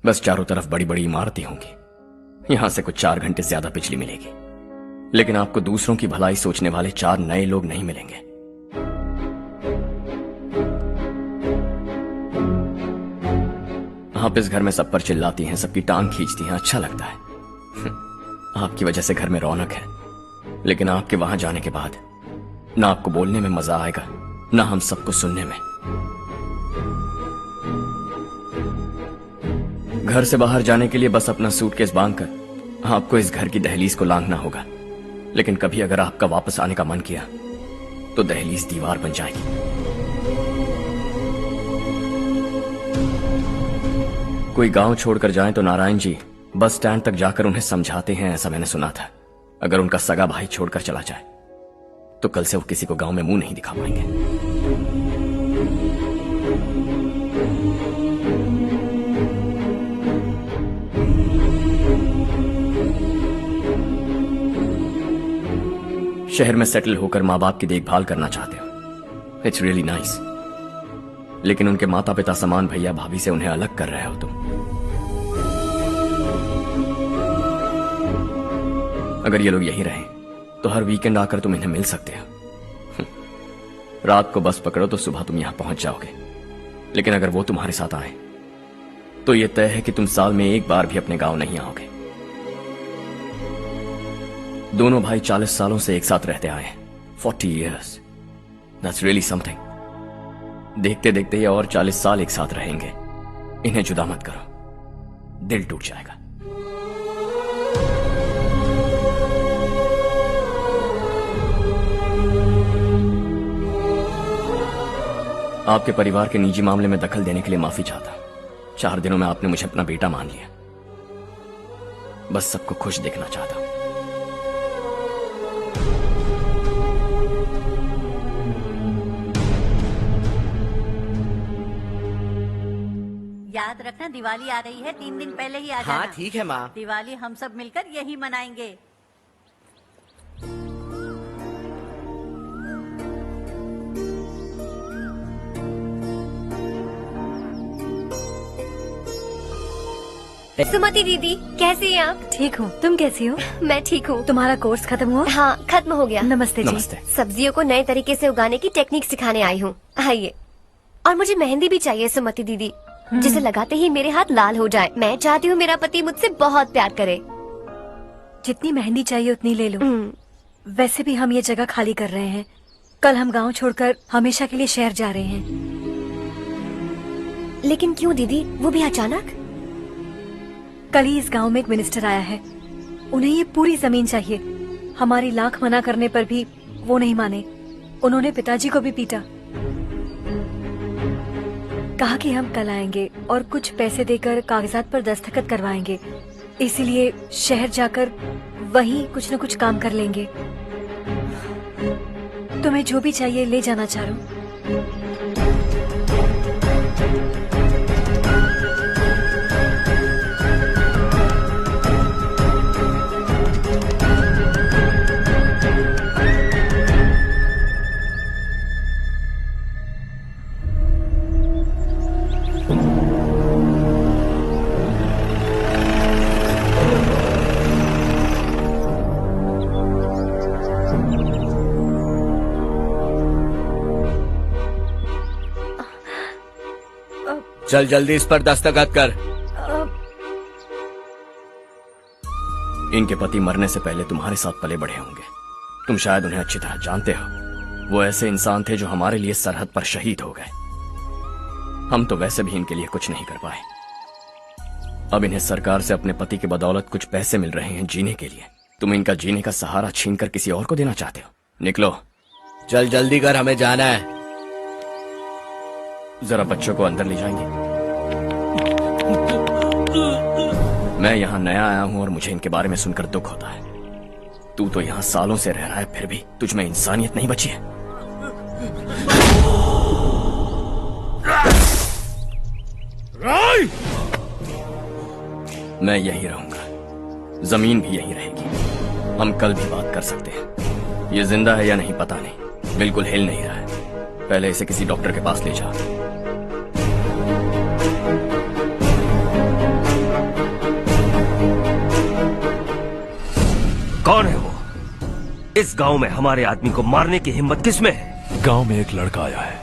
बस चारों तरफ बड़ी बड़ी इमारतें होंगी, यहां से कुछ 4 घंटे ज्यादा बिजली मिलेगी, लेकिन आपको दूसरों की भलाई सोचने वाले 4 नए लोग नहीं मिलेंगे। आप इस घर में सब पर चिल्लाती हैं, सबकी टांग खींचती हैं, अच्छा लगता है। आपकी वजह से घर में रौनक है, लेकिन आपके वहां जाने के बाद ना आपको बोलने में मजा आएगा, ना हम सबको सुनने में। घर से बाहर जाने के लिए बस अपना सूटकेस बांधकर आपको इस घर की दहलीज को लांघना होगा, लेकिन कभी अगर आपका वापस आने का मन किया तो दहलीज दीवार बन जाएगी। कोई गांव छोड़कर जाए तो नारायण जी बस स्टैंड तक जाकर उन्हें समझाते हैं, ऐसा मैंने सुना था। अगर उनका सगा भाई छोड़कर चला जाए तो कल से वो किसी को गांव में मुंह नहीं दिखा पाएंगे। शहर में सेटल होकर माँ बाप की देखभाल करना चाहते हो, इट्स रियली नाइस, लेकिन उनके माता पिता समान भैया भाभी से उन्हें अलग कर रहे हो तुम। अगर ये लोग यहीं रहें तो हर वीकेंड आकर तुम इन्हें मिल सकते हो। रात को बस पकड़ो तो सुबह तुम यहां पहुंच जाओगे, लेकिन अगर वो तुम्हारे साथ आए तो यह तय है कि तुम साल में एक बार भी अपने गांव नहीं आओगे। दोनों भाई 40 सालों से एक साथ रहते आए हैं, 40 years, that's really something। देखते देखते ये और 40 साल एक साथ रहेंगे। इन्हें जुदा मत करो, दिल टूट जाएगा। आपके परिवार के निजी मामले में दखल देने के लिए माफी चाहता हूं। 4 दिनों में आपने मुझे अपना बेटा मान लिया। बस सबको खुश देखना चाहता हूं। याद रखना, दिवाली आ रही है, 3 दिन पहले ही आ जाना। हाँ ठीक है माँ। दिवाली हम सब मिलकर यही मनाएंगे। सुमति दीदी, कैसी हैं आप? ठीक हूँ, तुम कैसी हो? मैं ठीक हूँ। तुम्हारा कोर्स खत्म हुआ? हाँ, खत्म हो गया। नमस्ते जी। नमस्ते। सब्जियों को नए तरीके से उगाने की टेक्निक सिखाने आई हूँ। आइए। और मुझे मेहंदी भी चाहिए सुमति दीदी, जिसे लगाते ही मेरे हाथ लाल हो जाए। मैं चाहती हूँ मेरा पति मुझसे बहुत प्यार करे। जितनी मेहंदी चाहिए उतनी ले लो। वैसे भी हम ये जगह खाली कर रहे हैं। कल हम गांव छोड़कर हमेशा के लिए शहर जा रहे हैं। लेकिन क्यों दीदी, वो भी अचानक? कल ही इस गांव में एक मिनिस्टर आया है, उन्हें ये पूरी जमीन चाहिए। हमारी लाख मना करने पर भी वो नहीं माने। उन्होंने पिताजी को भी पीटा। कहा कि हम कल आएंगे और कुछ पैसे देकर कागजात पर दस्तखत करवाएंगे, इसीलिए शहर जाकर वहीं कुछ न कुछ काम कर लेंगे। तुम्हें जो भी चाहिए ले जाना चारू। चल जल्दी इस पर दस्तखत कर। इनके पति मरने से पहले तुम्हारे साथ पले बढ़े होंगे। तुम शायद उन्हें अच्छी तरह जानते हो। वो ऐसे इंसान थे जो हमारे लिए सरहद पर शहीद हो गए। हम तो वैसे भी इनके लिए कुछ नहीं कर पाए। अब इन्हें सरकार से अपने पति की बदौलत कुछ पैसे मिल रहे हैं जीने के लिए। तुम इनका जीने का सहारा छीनकर किसी और को देना चाहते हो? निकलो। चल जल्दी कर, हमें जाना है। जरा बच्चों को अंदर ले जाएंगे? मैं यहाँ नया आया हूँ और मुझे इनके बारे में सुनकर दुख होता है। तू तो यहाँ सालों से रह रहा है, फिर भी तुझ में इंसानियत नहीं बची है। मैं यही रहूंगा, जमीन भी यही रहेगी। हम कल भी बात कर सकते हैं। ये जिंदा है या नहीं पता नहीं, बिल्कुल हिल नहीं रहा है। पहले इसे किसी डॉक्टर के पास ले जा। कौन है वो? इस गांव में हमारे आदमी को मारने की हिम्मत किसमें है? गांव में एक लड़का आया है,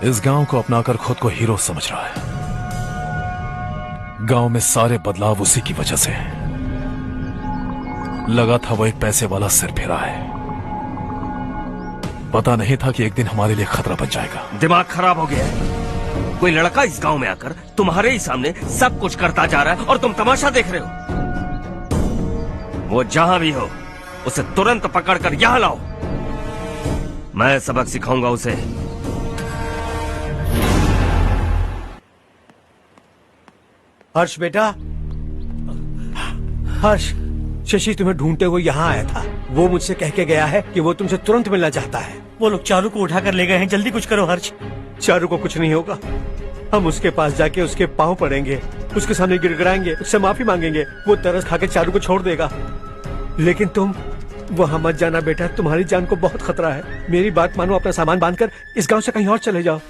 इस गांव को अपनाकर खुद को हीरो समझ रहा है। गांव में सारे बदलाव उसी की वजह से हैं। लगा था वो एक पैसे वाला सिर फेरा है। पता नहीं था कि एक दिन हमारे लिए खतरा बन जाएगा। दिमाग खराब हो गया है। कोई लड़का इस गांव में आकर तुम्हारे ही सामने सब कुछ करता जा रहा है और तुम तमाशा देख रहे हो। वो जहां भी हो उसे तुरंत पकड़कर यहां लाओ। मैं सबक सिखाऊंगा उसे। हर्ष बेटा, हर्ष, शशि तुम्हें ढूंढते हुए यहाँ आया था। वो मुझसे कह के गया है कि वो तुमसे तुरंत मिलना चाहता है। वो लोग चारू को उठाकर ले गए हैं, जल्दी कुछ करो हर्ष। चारू को कुछ नहीं होगा। हम उसके पास जाके उसके पांव पड़ेंगे, उसके सामने गिड़गिड़ाएंगे, उससे माफी मांगेंगे। वो तरस खा के चारू को छोड़ देगा। लेकिन तुम वहां मत जाना बेटा, तुम्हारी जान को बहुत खतरा है। मेरी बात मानो, अपना सामान बांधकर इस गांव से कहीं और चले जाओ।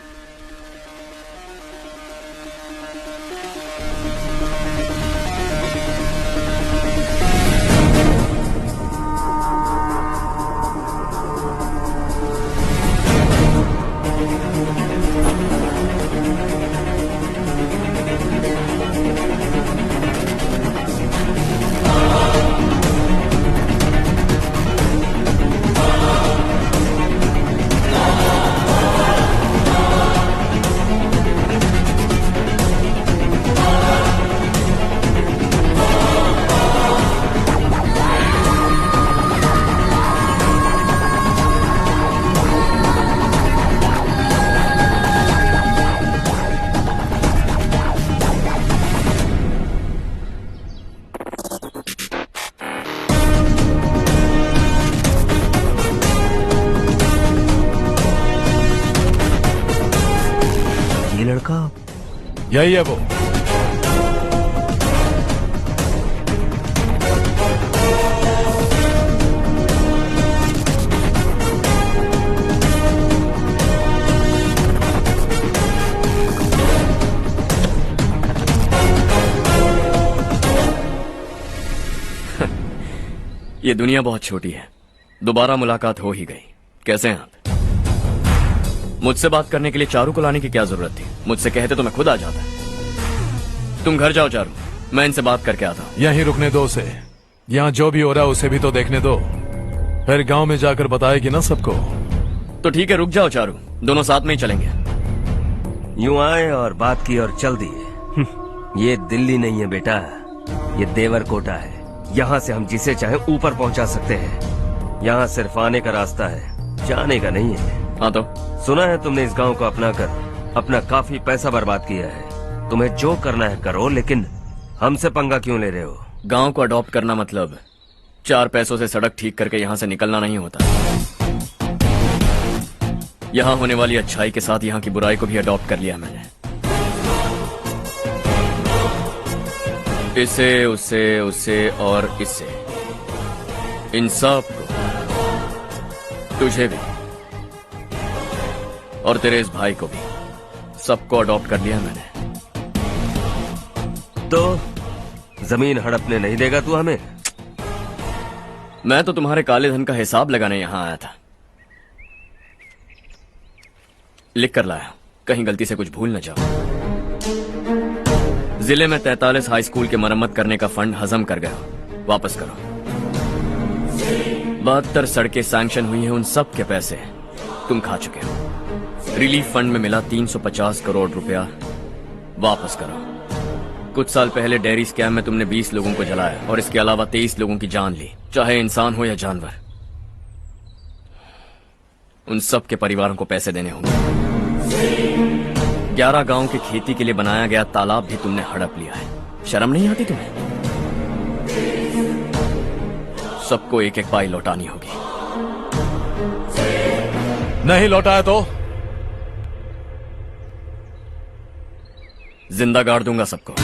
यही है वो। ये दुनिया बहुत छोटी है। दोबारा मुलाकात हो ही गई। कैसे हैं आप? मुझसे बात करने के लिए चारू को लाने की क्या जरूरत थी? मुझसे कहते तो मैं खुद आ जाता। तुम घर जाओ चारू, मैं इनसे बात करके आता हूँ। यहीं रुकने दो उसे। यहाँ जो भी हो रहा है उसे भी तो देखने दो, फिर गांव में जाकर बताएगी ना सबको। तो ठीक है, रुक जाओ चारू, दोनों साथ में ही चलेंगे। यूं आए और बात की और चल दिए। ये दिल्ली नहीं है बेटा, ये देवरकोटा है। यहाँ से हम जिसे चाहे ऊपर पहुँचा सकते हैं। यहाँ सिर्फ आने का रास्ता है, जाने का नहीं है। हाँ तो सुना है तुमने इस गांव को अपनाकर अपना काफी पैसा बर्बाद किया है। तुम्हें जो करना है करो, लेकिन हमसे पंगा क्यों ले रहे हो? गांव को अडॉप्ट करना मतलब 4 पैसों से सड़क ठीक करके यहाँ से निकलना नहीं होता। यहाँ होने वाली अच्छाई के साथ यहाँ की बुराई को भी अडॉप्ट कर लिया मैंने। इसे, उसे और इससे, इन सब को, तुझे भी और तेरे इस भाई को भी, सबको अडॉप्ट कर लिया मैंने। तो जमीन हड़पने नहीं देगा तू हमें? मैं तो तुम्हारे काले धन का हिसाब लगाने यहां आया था। लिख कर लाया, कहीं गलती से कुछ भूल न जाओ। जिले में 43 हाई स्कूल के मरम्मत करने का फंड हजम कर गया, वापस करो। 72 सड़कें सैंक्शन हुई हैं, उन सब के पैसे तुम खा चुके हो। रिलीफ फंड में मिला 350 करोड़ रुपया, वापस करो। कुछ साल पहले डेयरी स्कैम में तुमने 20 लोगों को जलाया और इसके अलावा 23 लोगों की जान ली, चाहे इंसान हो या जानवर। उन सब के परिवारों को पैसे देने होंगे। 11 गांव के खेती के लिए बनाया गया तालाब भी तुमने हड़प लिया है। शर्म नहीं आती तुम्हें? सबको एक एक पाई लौटानी होगी। नहीं लौटाया तो जिंदा गाड़ दूंगा सबको।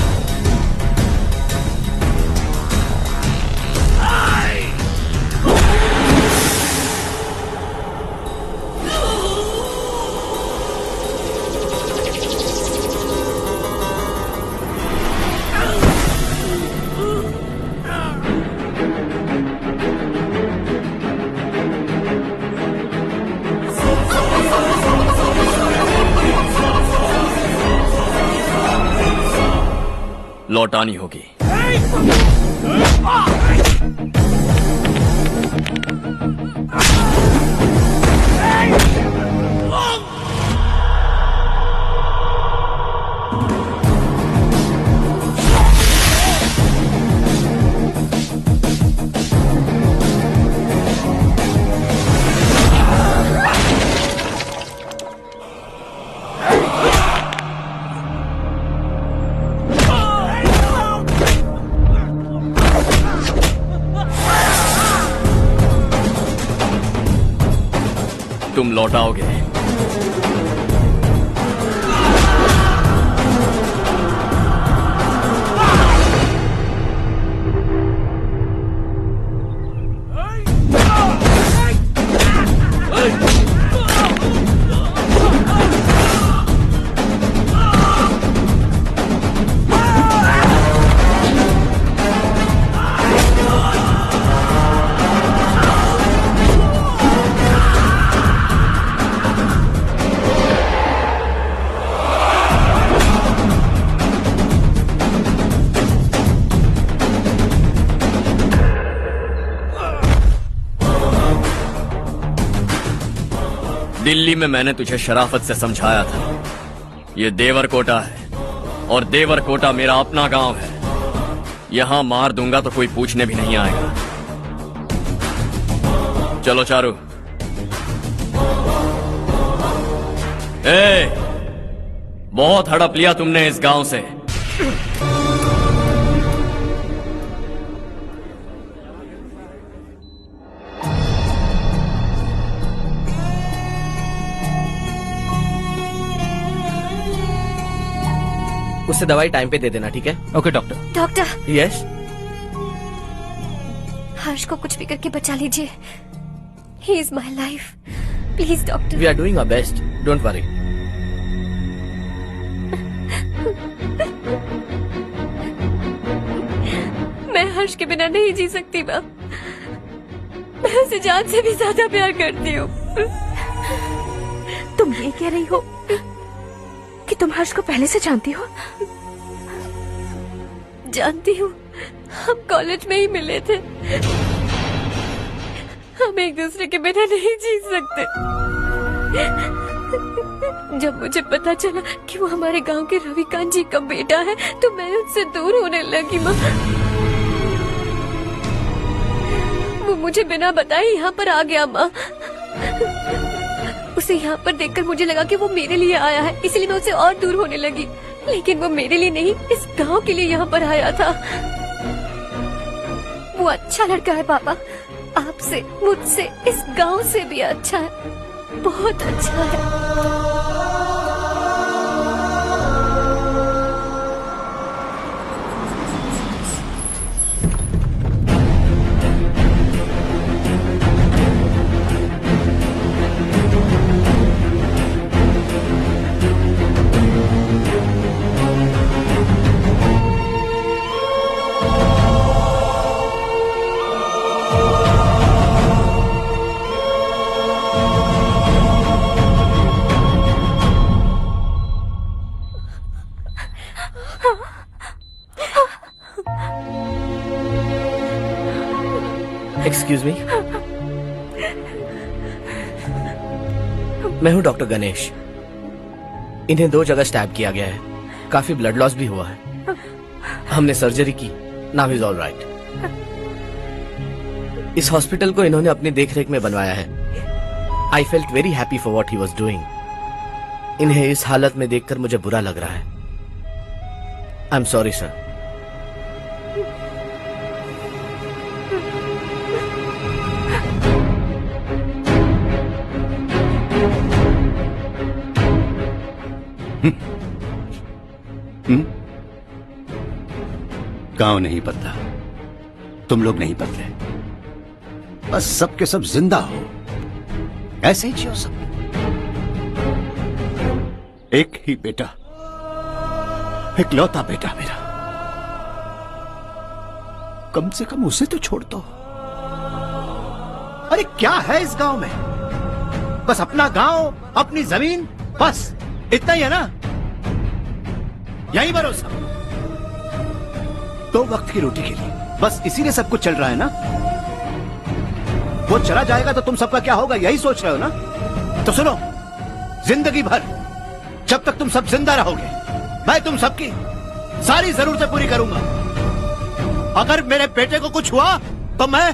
लौटानी होगी। तुम लौटाओगे। दिल्ली में मैंने तुझे शराफत से समझाया था, ये देवर कोटा है और देवर कोटा मेरा अपना गांव है। यहां मार दूंगा तो कोई पूछने भी नहीं आएगा। चलो चारू। बहुत हड़प लिया तुमने इस गांव से। उससे दवाई टाइम पे दे देना, ठीक है? Okay doctor. Doctor. Yes. Harsh को कुछ भी करके बचा लीजिए। He is my life. Please doctor. We are doing our best, don't worry. मैं हर्ष के बिना नहीं जी सकती माँ। मैं उसे जान से भी ज्यादा प्यार करती हूँ। तुम ये कह रही हो कि तुम हर्ष को पहले से जानती हो? जानती हूँ, हम कॉलेज में ही मिले थे। हम एक दूसरे के बिना नहीं जी सकते। जब मुझे पता चला कि वो हमारे गांव के रविकांत जी का बेटा है तो मैं उनसे दूर होने लगी माँ। वो मुझे बिना बताए यहाँ पर आ गया माँ। उसे यहाँ पर देखकर मुझे लगा कि वो मेरे लिए आया है, इसलिए मैं उससे और दूर होने लगी। लेकिन वो मेरे लिए नहीं, इस गांव के लिए यहाँ पर आया था। वो अच्छा लड़का है पापा, आपसे, मुझसे, इस गांव से भी अच्छा है, बहुत अच्छा है। एक्सक्यूज मी, मैं हूं डॉक्टर गणेश। इन्हें 2 जगह स्टैब किया गया है, काफी ब्लड लॉस भी हुआ है। हमने सर्जरी की, नाउ इज ऑल राइट। इस हॉस्पिटल को इन्होंने अपनी देखरेख में बनवाया है। I felt very happy for what he was doing. इन्हें इस हालत में देखकर मुझे बुरा लग रहा है। I am sorry sir. गांव नहीं बदला, तुम लोग नहीं बदले, बस सब के सब जिंदा हो, ऐसे ही जियो सब। एक ही बेटा, इकलौता बेटा मेरा, कम से कम उसे तो छोड़ दो। अरे क्या है इस गांव में? बस अपना गांव, अपनी जमीन, बस इतना ही है ना? यही भरोसा, 2 वक्त की रोटी के लिए, बस इसीलिए सब कुछ चल रहा है ना? वो चला जाएगा तो तुम सबका क्या होगा, यही सोच रहे हो ना? तो सुनो, जिंदगी भर जब तक तुम सब जिंदा रहोगे, मैं तुम सबकी सारी जरूरतें पूरी करूंगा। अगर मेरे बेटे को कुछ हुआ तो मैं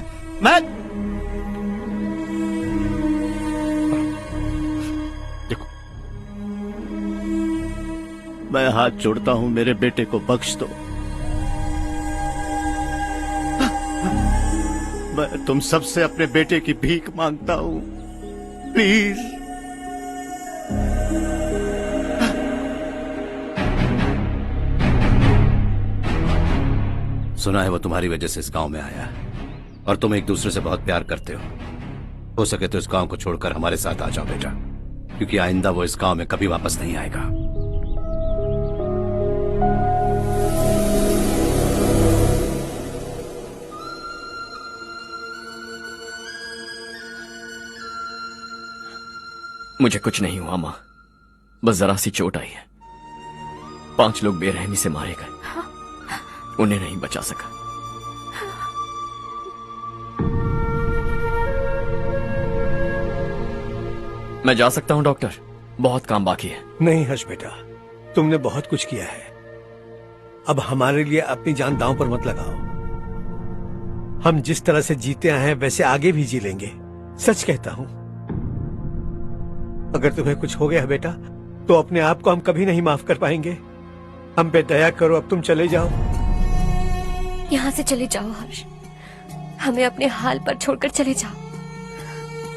देखो, मैं हाथ जोड़ता हूं, मेरे बेटे को बख्श दो। मैं तुम सबसे अपने बेटे की भीख मांगता हूं, प्लीज। सुना है वो तुम्हारी वजह से इस गांव में आया और तुम एक दूसरे से बहुत प्यार करते हो सके तो इस गांव को छोड़कर हमारे साथ आ जाओ बेटा, क्योंकि आइंदा वो इस गांव में कभी वापस नहीं आएगा। मुझे कुछ नहीं हुआ माँ, बस जरा सी चोट आई है। 5 लोग बेरहमी से मारे गए, उन्हें नहीं बचा सका। मैं जा सकता हूं डॉक्टर, बहुत काम बाकी है। नहीं हर्ष बेटा, तुमने बहुत कुछ किया है, अब हमारे लिए अपनी जान दांव पर मत लगाओ। हम जिस तरह से जीते आए हैं वैसे आगे भी जी लेंगे, सच कहता हूं। अगर तुम्हें कुछ हो गया बेटा तो अपने आप को हम कभी नहीं माफ कर पाएंगे। हम पे दया करो, अब तुम चले जाओ। यहाँ से चले जाओ हर्ष, हमें अपने हाल पर छोड़कर चले जाओ,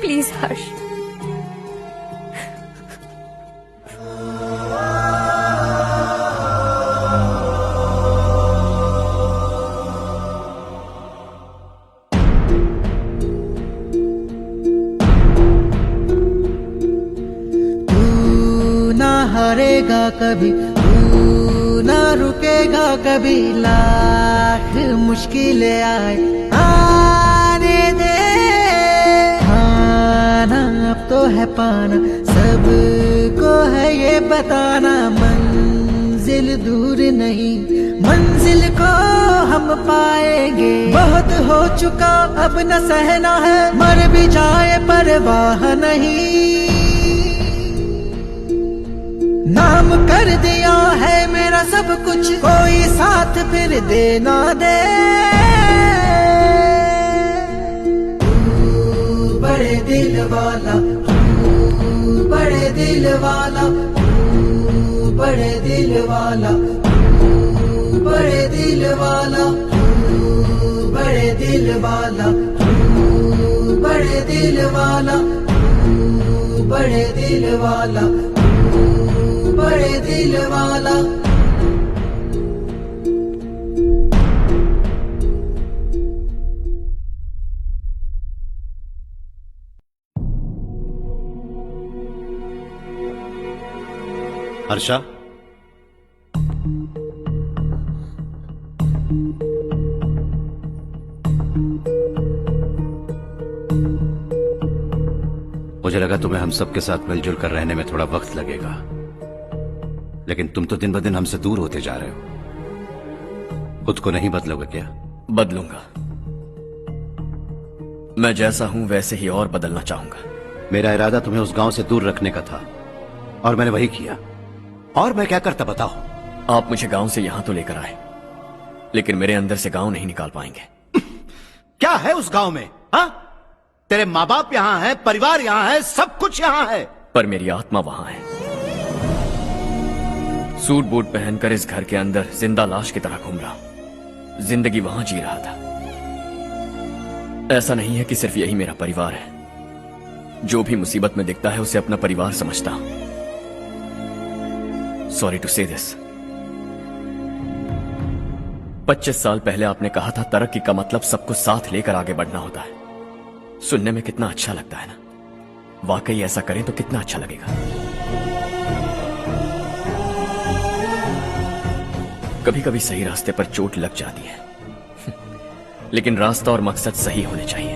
प्लीज हर्ष। हारेगा कभी, तू ना रुकेगा कभी, लाख मुश्किलें आने दे। खाना अब तो है पाना, सबको है ये बताना, मंजिल दूर नहीं, मंजिल को हम पाएंगे। बहुत हो चुका अब न सहना है, मर भी जाए परवाह नहीं। नाम कर दिया है मेरा सब कुछ, कोई साथ फिर देना दे। तू बड़े दिल वाला, तू बड़े दिल वाला, बड़े दिल वाला, बड़े दिल वाला, बड़े दिल वाला, बड़े दिल वाला, बड़े दिल वाला, बड़े दिल वाला। हर्षा, मुझे लगा तुम्हें हम सबके साथ मिलजुल कर रहने में थोड़ा वक्त लगेगा, लेकिन तुम तो दिन ब दिन हमसे दूर होते जा रहे हो। खुद को नहीं बदलोगे क्या? बदलूंगा। मैं जैसा हूं वैसे ही और बदलना चाहूंगा। मेरा इरादा तुम्हें उस गांव से दूर रखने का था और मैंने वही किया। और मैं क्या करता बताओ? आप मुझे गांव से यहां तो लेकर आए, लेकिन मेरे अंदर से गांव नहीं निकाल पाएंगे। क्या है उस गांव में? हाँ, तेरे माँ बाप यहां है, परिवार यहां है, सब कुछ यहां है, पर मेरी आत्मा वहां है। सूट बूट पहनकर इस घर के अंदर जिंदा लाश की तरह घूम रहा हूं। जिंदगी वहां जी रहा था। ऐसा नहीं है कि सिर्फ यही मेरा परिवार है। जो भी मुसीबत में दिखता है उसे अपना परिवार समझता हूं। सॉरी टू से दिस। 25 साल पहले आपने कहा था तरक्की का मतलब सबको साथ लेकर आगे बढ़ना होता है। सुनने में कितना अच्छा लगता है ना? वाकई ऐसा करें तो कितना अच्छा लगेगा। कभी कभी सही रास्ते पर चोट लग जाती है, लेकिन रास्ता और मकसद सही होने चाहिए।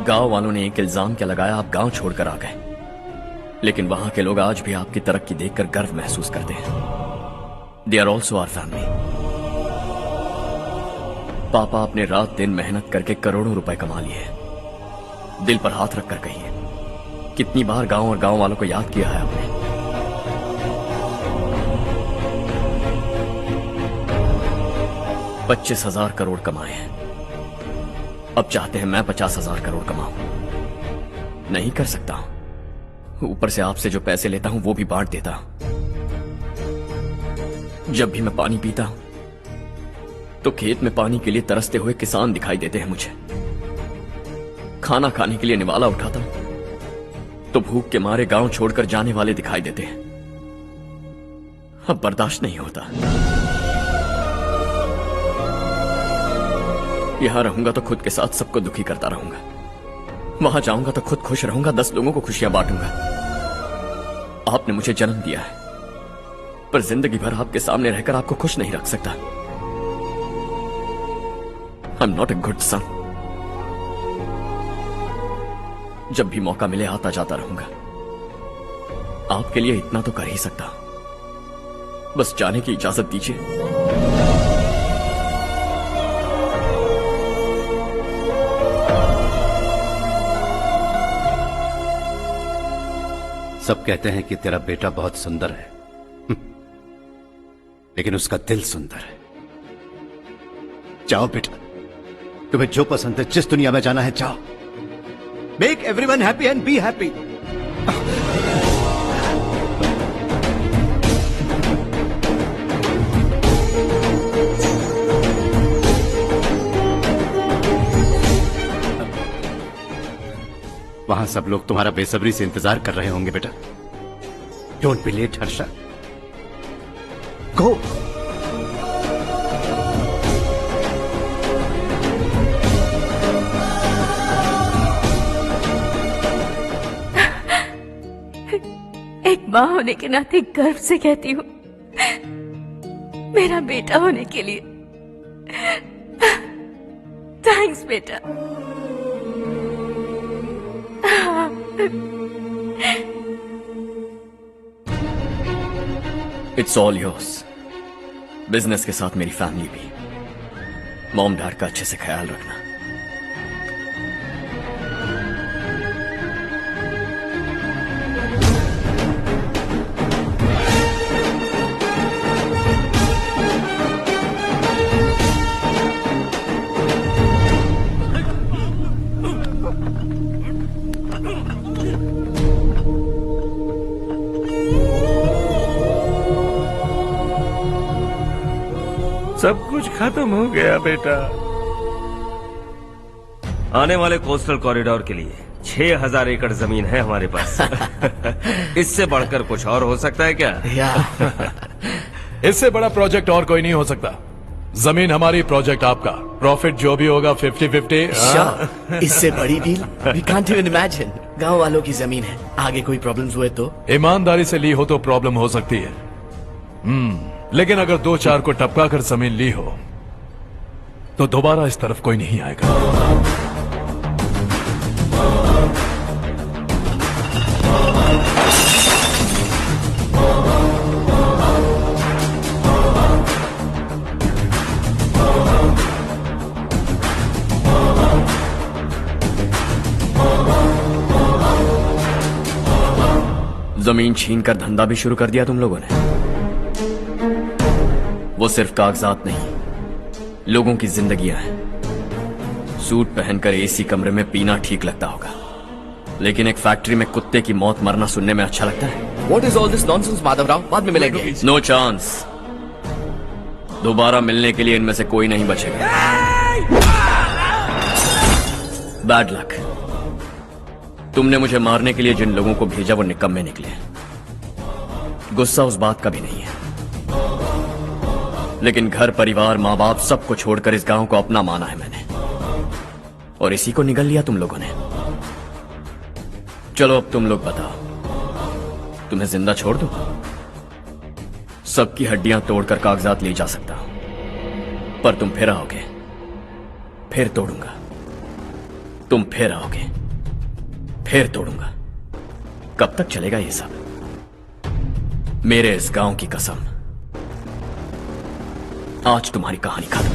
गांव वालों ने एक इल्जाम क्या लगाया, आप गांव छोड़कर आ गए, लेकिन वहां के लोग आज भी आपकी तरक्की देखकर गर्व महसूस करते हैं। They are also our family. पापा आपने रात दिन मेहनत करके करोड़ों रुपए कमा लिए। दिल पर हाथ रखकर कहिए, कितनी बार गांव और गांव वालों को याद किया है आपने? $25,000 करोड़ कमाए हैं। अब चाहते हैं मैं 50,000 करोड़ कमाऊं। नहीं कर सकता हूं। ऊपर से आपसे जो पैसे लेता हूं वो भी बांट देता हूं। जब भी मैं पानी पीता हूं तो खेत में पानी के लिए तरसते हुए किसान दिखाई देते हैं मुझे। खाना खाने के लिए निवाला उठाता हूं तो भूख के मारे गांव छोड़कर जाने वाले दिखाई देते हैं। अब बर्दाश्त नहीं होता। यहां रहूंगा तो खुद के साथ सबको दुखी करता रहूंगा। वहां जाऊंगा तो खुद खुश रहूंगा, 10 लोगों को खुशियां बांटूंगा। आपने मुझे जन्म दिया है, पर जिंदगी भर आपके सामने रहकर आपको खुश नहीं रख सकता। I am not a good son. जब भी मौका मिले आता जाता रहूंगा। आपके लिए इतना तो कर ही सकता हूं। बस जाने की इजाजत दीजिए। सब कहते हैं कि तेरा बेटा बहुत सुंदर है, लेकिन उसका दिल सुंदर है। जाओ बेटा, तुम्हें जो पसंद है, जिस दुनिया में जाना है जाओ। Make everyone happy and be happy. वहां सब लोग तुम्हारा बेसब्री से इंतजार कर रहे होंगे बेटा। डोंट बी लेट हर्षा, गो। एक माँ होने के नाते गर्व से कहती हूँ, मेरा बेटा होने के लिए थैंक्स बेटा। It's all yours. बिजनेस के साथ मेरी फैमिली भी। मॉम डैड का अच्छे से ख्याल रखना। सब कुछ खत्म हो गया बेटा। आने वाले कोस्टल कॉरिडोर के लिए 6000 एकड़ जमीन है हमारे पास। इससे बढ़कर कुछ और हो सकता है क्या? इससे बड़ा प्रोजेक्ट और कोई नहीं हो सकता। जमीन हमारी, प्रोजेक्ट आपका, प्रॉफिट जो भी होगा 50-50। इससे बड़ी deal we can't even imagine. गांव वालों की जमीन है, आगे कोई प्रॉब्लम्स हुए तो? ईमानदारी से ली हो तो प्रॉब्लम हो सकती है, लेकिन अगर 2-4 को टपका कर जमीन ली हो तो दोबारा इस तरफ कोई नहीं आएगा। जमीन छीन कर धंधा भी शुरू कर दिया तुम लोगों ने। वो सिर्फ कागजात नहीं, लोगों की जिंदगियां हैं। सूट पहनकर एसी कमरे में पीना ठीक लगता होगा, लेकिन एक फैक्ट्री में कुत्ते की मौत मरना सुनने में अच्छा लगता है। What is all this nonsense, Madhavrao? बाद में मिलेंगे। No chance. दोबारा मिलने के लिए इनमें से कोई नहीं बचेगा। Bad luck. तुमने मुझे मारने के लिए जिन लोगों को भेजा वो निकम्मे निकले। गुस्सा उस बात का भी नहीं है, लेकिन घर परिवार माँ बाप सबको छोड़कर इस गांव को अपना माना है मैंने, और इसी को निगल लिया तुम लोगों ने। चलो अब तुम लोग बताओ, तुम्हें जिंदा छोड़ दूं? सबकी हड्डियां तोड़कर कागजात ले जा सकता हूं, पर तुम फिर आओगे, फिर तोड़ूंगा। तुम फिर आओगे, फिर तोड़ूंगा। कब तक चलेगा ये सब? मेरे इस गांव की कसम, आज तुम्हारी कहानी खत्म।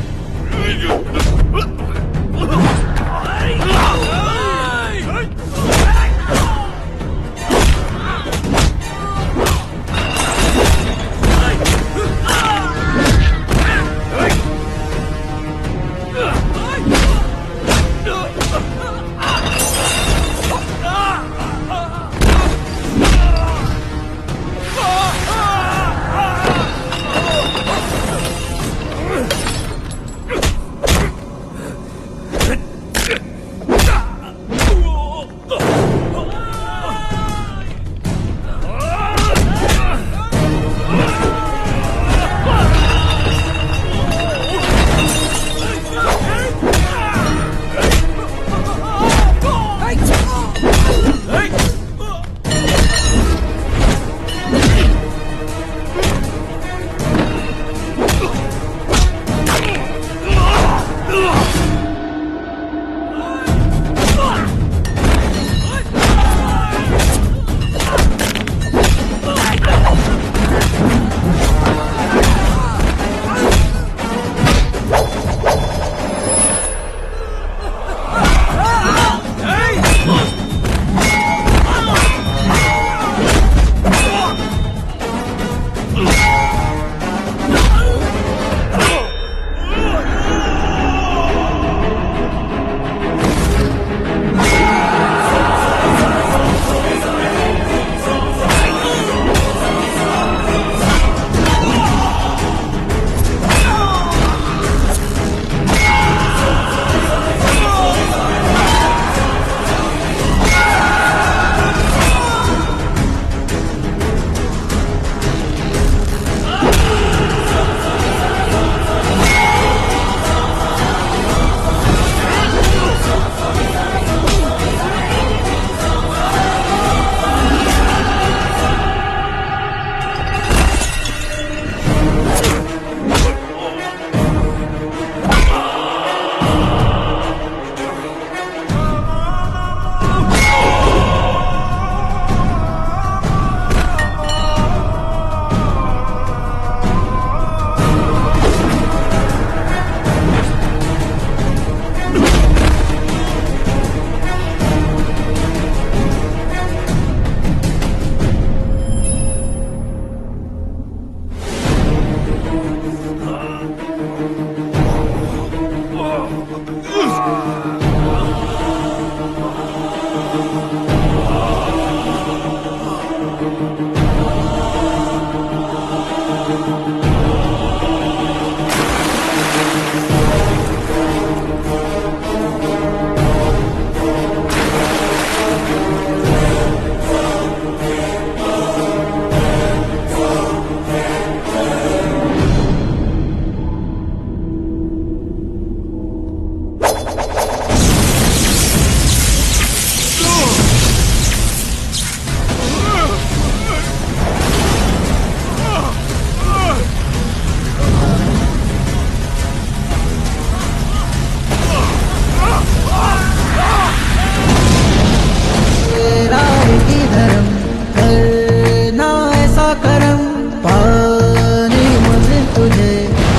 तेरा एक ही धर्म करना ऐसा करम पानी मुझे तुझे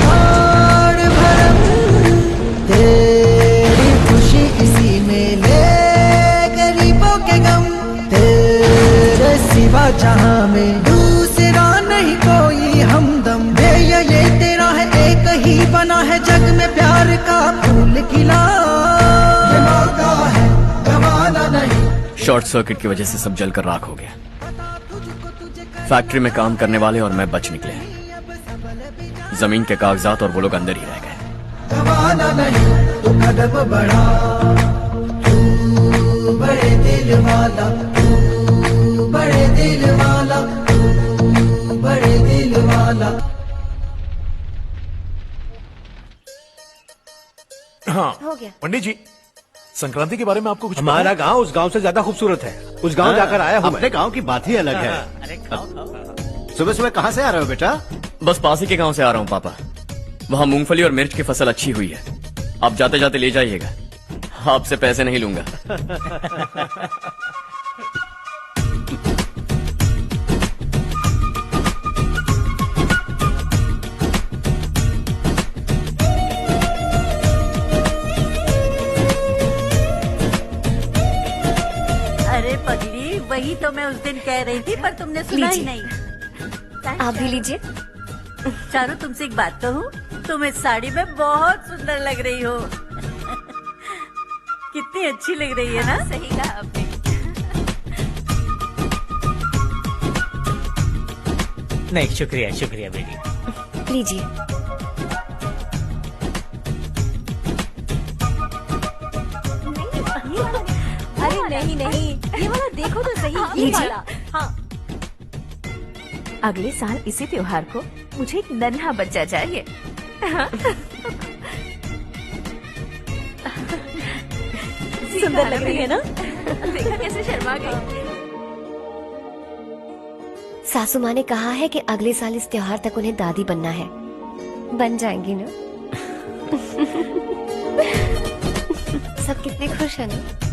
और भरम तेरी खुशी इसी में ले गरीबों के गम तेरे सिवा जहां में दूसरा नहीं कोई हमदम ये तेरा है एक ही बना है जग में प्यार का फूल खिला ये मौका है गवाना नहीं। शॉर्ट सर्किट की वजह से सब जलकर राख हो गया। फैक्ट्री में काम करने वाले और मैं बच निकले। जमीन के कागजात और वो लोग अंदर ही रह गए। गवाना नहीं तू कदम बढ़ा तू बड़े दिल वाला तू बड़े दिल वाला तू बड़े दिल वाला। हाँ हो गया। पंडित जी, संक्रांति के बारे में आपको कुछ पता हमारा है? गांव उस गांव से ज्यादा खूबसूरत है। उस गांव जाकर आया हूँ मैं। अपने गांव की बात ही अलग है। सुबह सुबह कहाँ से आ रहे हो बेटा? बस पास ही के गांव से आ रहा हूँ पापा। वहाँ मूंगफली और मिर्च की फसल अच्छी हुई है। आप जाते जाते ले जाइएगा। आपसे पैसे नहीं लूंगा। अरे पगली, वही तो मैं उस दिन कह रही थी पर तुमने सुना ही लीजिए। नहीं। आप भी लीजिए। चारू, तुमसे एक बात कहूँ, तुम इस साड़ी में बहुत सुंदर लग रही हो। कितनी अच्छी लग रही है ना? सही कहा आपने। नहीं, शुक्रिया शुक्रिया बेटी। लीजिए। अरे नहीं नहीं, ये वाला देखो तो सही, ये लीजिए। वाला। हाँ अगले साल इसी त्योहार को मुझे एक नन्हा बच्चा चाहिए। सुंदर लग रही है ना? देखा कैसे शर्मा गई। सासू माँ ने कहा है कि अगले साल इस त्योहार तक उन्हें दादी बनना है। बन जाएंगी ना? सब कितने खुश हैं ना?